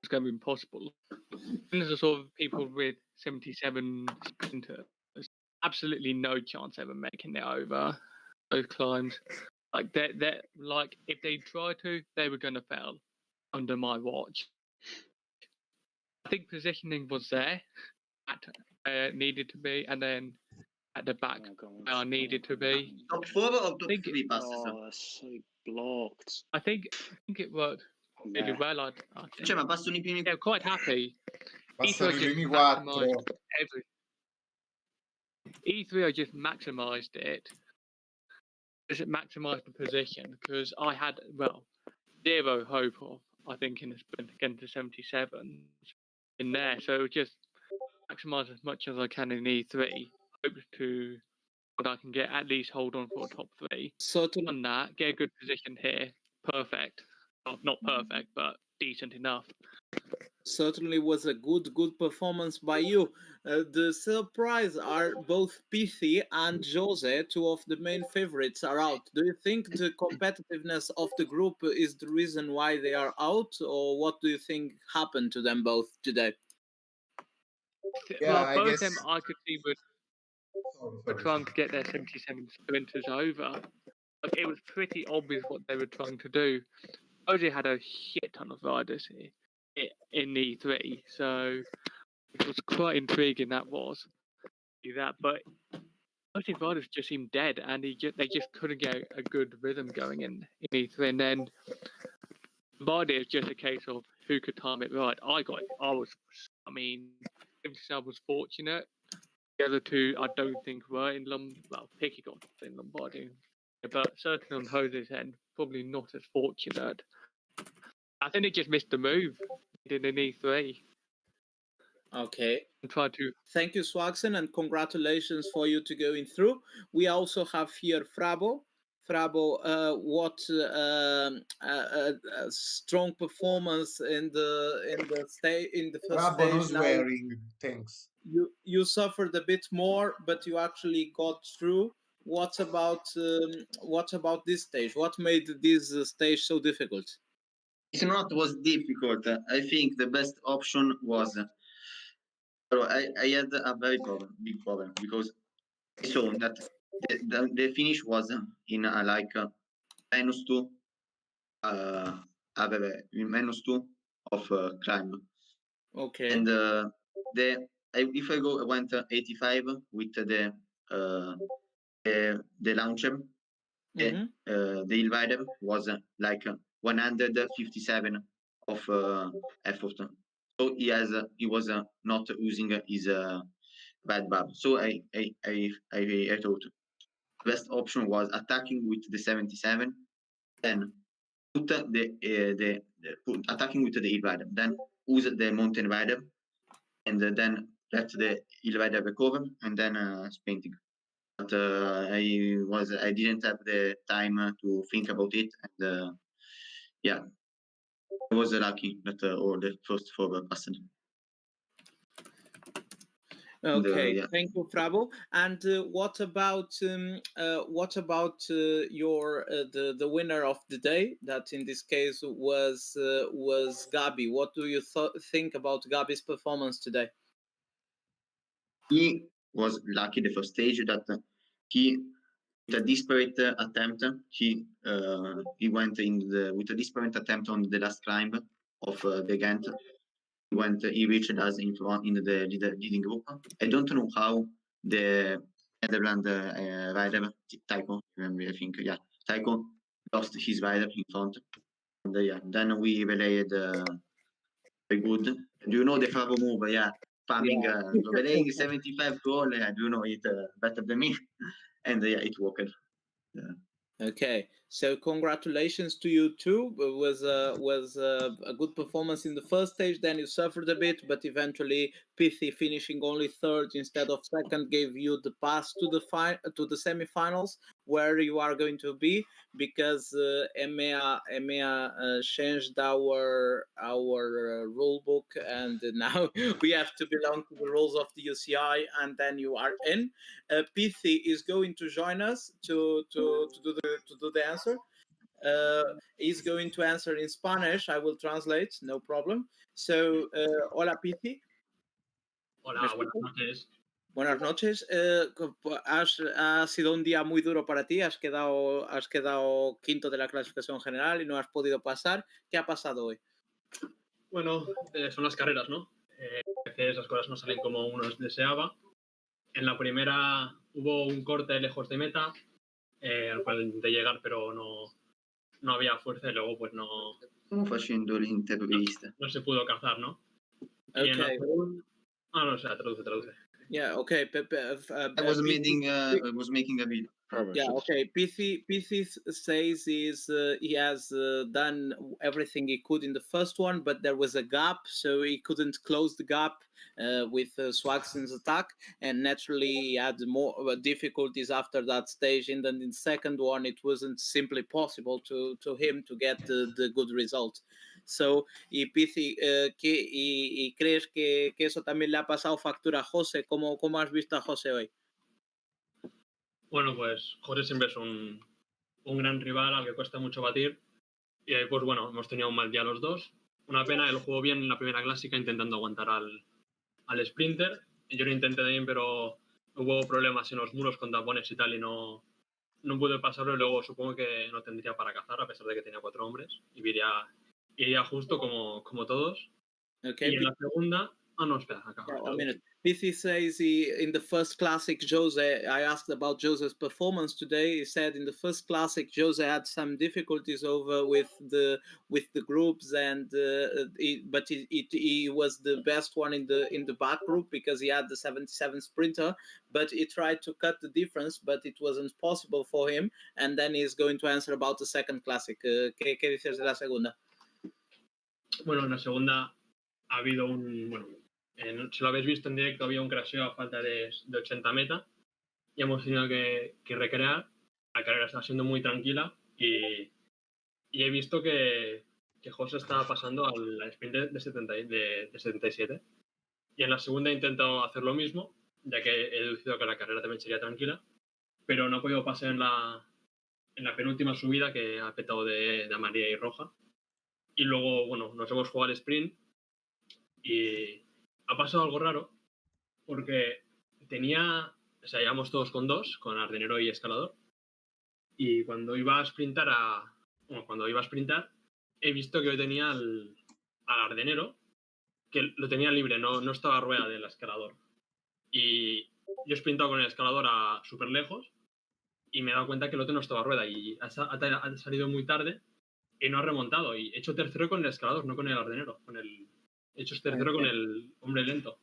was going to be impossible. And there's a sort of people with 77 sprinters, absolutely no chance ever making it over those climbs. Like they're like if they tried to, they were going to fail under my watch. I think positioning was there at needed to be, and then at the back where I needed to be. Top 4 or top 3 passes? Oh, that's so blocked. I think it worked really well. I think. Cioè, ma passano i primi. Yeah, quite happy. Passano i E3 just primi maximised 4. E3 I just maximised it. Just maximised the position because I had zero hope of I think in the sprint against the 77s in there. So just maximise as much as I can in E3. Hope to what I can get at least hold on for a top 3. Certainly. On that, get a good position here. Perfect. Well, not perfect, but decent enough. Certainly was a good performance by you. The surprise are both Pithi and Jose, two of the main favorites, are out. Do you think the competitiveness of the group is the reason why they are out, or what do you think happened to them both today? Yeah, well, I both guess. of them I could see were trying to get their 77 sprinters over. Like, it was pretty obvious what they were trying to do. Jose had a shit ton of riders in E3, so it was quite intriguing. That was that, but most of the riders just seemed dead, and they just couldn't get a good rhythm going in E3. And then Bardi is just a case of who could time it right. I was fortunate. The other two, I don't think were in Picky got in Lombardy, but certainly on Jose's end, probably not as fortunate. I think they just missed the move. They did an E3. Okay. And tried to. Thank you, Swagson, and congratulations for you to going through. We also have here Frabo. Frabo, what strong performance in the first Frabo stage. no Now swearing. Thanks. you suffered a bit more, but you actually got through. what about this stage? What made this stage so difficult? It's not was difficult. I think the best option was. I had a very big problem because I saw that the finish was in like -2, -2 of climb. Okay. And if I went 85 with the launcher, the hill rider was like 157 of effort. So he was not using his bad bar. So I thought the best option was attacking with the 77, then put attacking with the hill rider, then use the mountain rider, and then let the hill rider recover, and then sprinting. But I didn't have the time to think about it, and yeah, I was lucky that all the first four were passed. Okay, yeah. thank you, Frabo. And what about your the winner of the day? That in this case was Gabi. What do you think about Gabi's performance today? He was lucky the first stage that he, with a desperate attempt, he went with a desperate attempt on the last climb of the Ghent. He reached us in front in the leading group. I don't know how the Netherlands rider Tycho, I think, yeah, Tycho lost his rider in front. And yeah, then we relayed very good. Do you know the Fravo move? Yeah, farming, relaying 75 to all. Do you know it better than me? And yeah, it worked. Yeah. Okay, so congratulations to you too. It was a good performance in the first stage. Then you suffered a bit, but eventually Pithy finishing only third instead of second gave you the pass to the semi-finals, where you are going to be, because EMEA changed our rule book, and now we have to belong to the rules of the UCI, and then you are in. Pithy is going to join us to do the answer. He's going to answer in Spanish. I will translate, no problem. So, hola, Pithy. Hola, buenas noches. Buenas noches. Ha sido un día muy duro para ti. Has quedado quinto de la clasificación general y no has podido pasar. ¿Qué ha pasado hoy? Bueno, son las carreras, ¿no? A veces las cosas no salen como uno deseaba. En la primera hubo un corte lejos de meta, al cual intenté llegar, pero no había fuerza y luego pues no se pudo cazar, ¿no? Y en la segunda... no, o sea, traduce. Yeah, okay. I was making a video. Yeah, okay. Pithy says he has done everything he could in the first one, but there was a gap, so he couldn't close the gap with Swagson's attack, and naturally he had more difficulties after that stage. And then in the second one, it wasn't simply possible to him to get the good result. So, y Pithy, ¿y crees que eso también le ha pasado factura a José? ¿Cómo has visto a José hoy? Bueno, pues José siempre es un gran rival al que cuesta mucho batir. Y pues bueno, hemos tenido un mal día los dos. Una pena, él jugó bien en la primera clásica intentando aguantar al sprinter. Yo lo intenté también, pero hubo problemas en los muros con tapones y tal, y no pude pasarlo. Y luego supongo que no tendría para cazar, a pesar de que tenía 4 hombres. Y iría justo como todos. Okay. Y en la segunda... no, espera, acá. A minute. Pithy says in the first classic, Jose, I asked about Jose's performance today. He said in the first classic, Jose had some difficulties over with the groups, and but he was the best one in the back group because he had the 77 sprinter. But he tried to cut the difference, but it wasn't possible for him. And then he's going to answer about the second classic. ¿Qué dices de la segunda? Bueno, en la segunda ha habido si lo habéis visto en directo, había un crasheo a falta de 80 meta y hemos tenido que recrear. La carrera está siendo muy tranquila y he visto que José estaba pasando al sprint de 77. Y en la segunda he intentado hacer lo mismo, ya que he deducido que la carrera también sería tranquila. pero no ha podido pasar en la penúltima subida, que ha petado de amarilla y roja. Y luego, bueno, nos hemos jugado al sprint y ha pasado algo raro, porque o sea, íbamos todos con dos, con Ardenero y Escalador, y cuando iba a sprintar he visto que yo tenía al Ardenero, que lo tenía libre, no estaba a rueda del Escalador. Y yo he sprintado con el Escalador a súper lejos y me he dado cuenta que el otro no estaba a rueda y ha salido muy tarde y no ha remontado. Y he hecho tercero con el Escalador, no con el Ardenero. He hecho tercero con el hombre lento.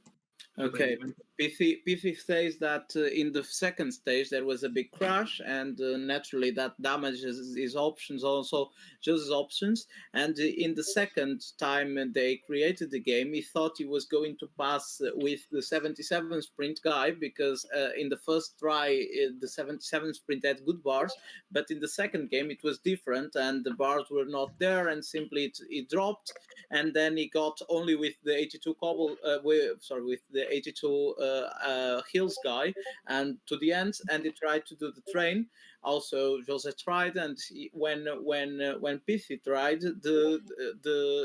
Okay, PC says that in the second stage there was a big crash, and naturally that damages his options, also just his options. And in the second time they created the game, he thought he was going to pass with the 77 sprint guy, because in the first try the 77 sprint had good bars, but in the second game it was different, and the bars were not there, and simply it dropped. And then he got only with the 82 with the 82 hills guy, and to the end, and he tried to do the train. Also, Jose tried, and when Pithi tried,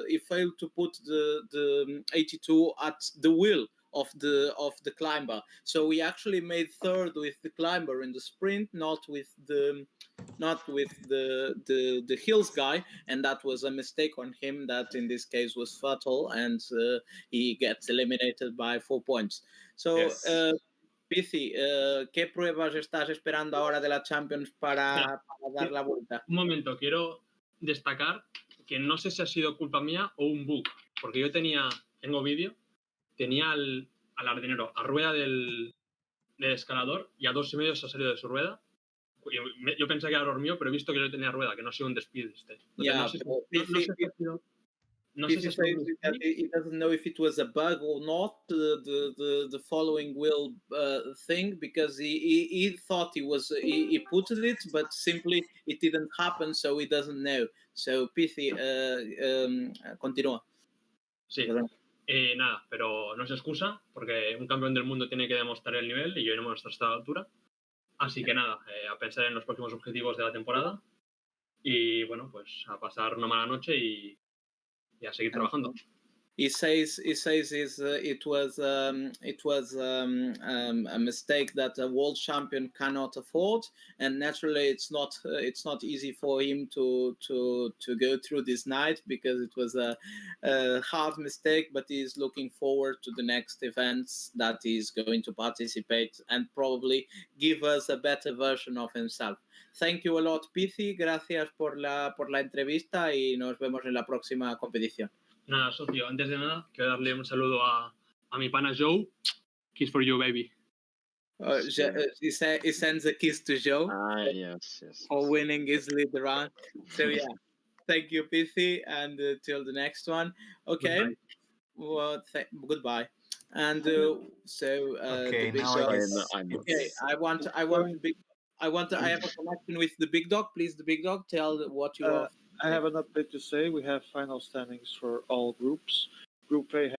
he failed to put the 82 at the wheel of the climber. So he actually made third with the climber in the sprint, not with the hills guy, and that was a mistake on him that in this case was fatal, and he gets eliminated by 4 points. So Yes. Pizi, ¿qué pruebas estás esperando ahora de la Champions para dar la vuelta? Un momento, quiero destacar que no sé si ha sido culpa mía o un bug, porque yo tengo vídeo, tenía al Ardenero a rueda del Escalador y a 2,5 se ha salido de su rueda. Yo pensé que era error mío, pero he visto que no tenía rueda, que no ha sido un despiste. No sé si ha sido he doesn't know if it was a bug or not, the following wheel thing, because he thought he put it, but simply it didn't happen, so he doesn't know. So Pithi, continúa. Sí, nada, pero no es excusa, porque un campeón del mundo tiene que demostrar el nivel y yo no hemos estado a esta altura. Así que nada, a pensar en los próximos objetivos de la temporada y bueno, pues a pasar una mala noche y a seguir trabajando. He says it was a mistake that a world champion cannot afford, and naturally it's not easy for him to go through this night, because it was a hard mistake. But he's looking forward to the next events that he's going to participate and probably give us a better version of himself. Thank you a lot, Pizi. Gracias por la entrevista y nos vemos en la próxima competición. Nada, socio, antes de nada, quiero darle un saludo a mi pana Joe. Kiss for you, baby. He sends a kiss to Joe. Yes. For winning his lead round. So yeah, thank you, Pithi, and till the next one. Okay. Goodbye. Well, goodbye. And so Okay, the big now dog. I guess Okay, I have a connection with the big dog. Please, the big dog, tell what you have. I have an update to say. We have final standings for all groups. Group A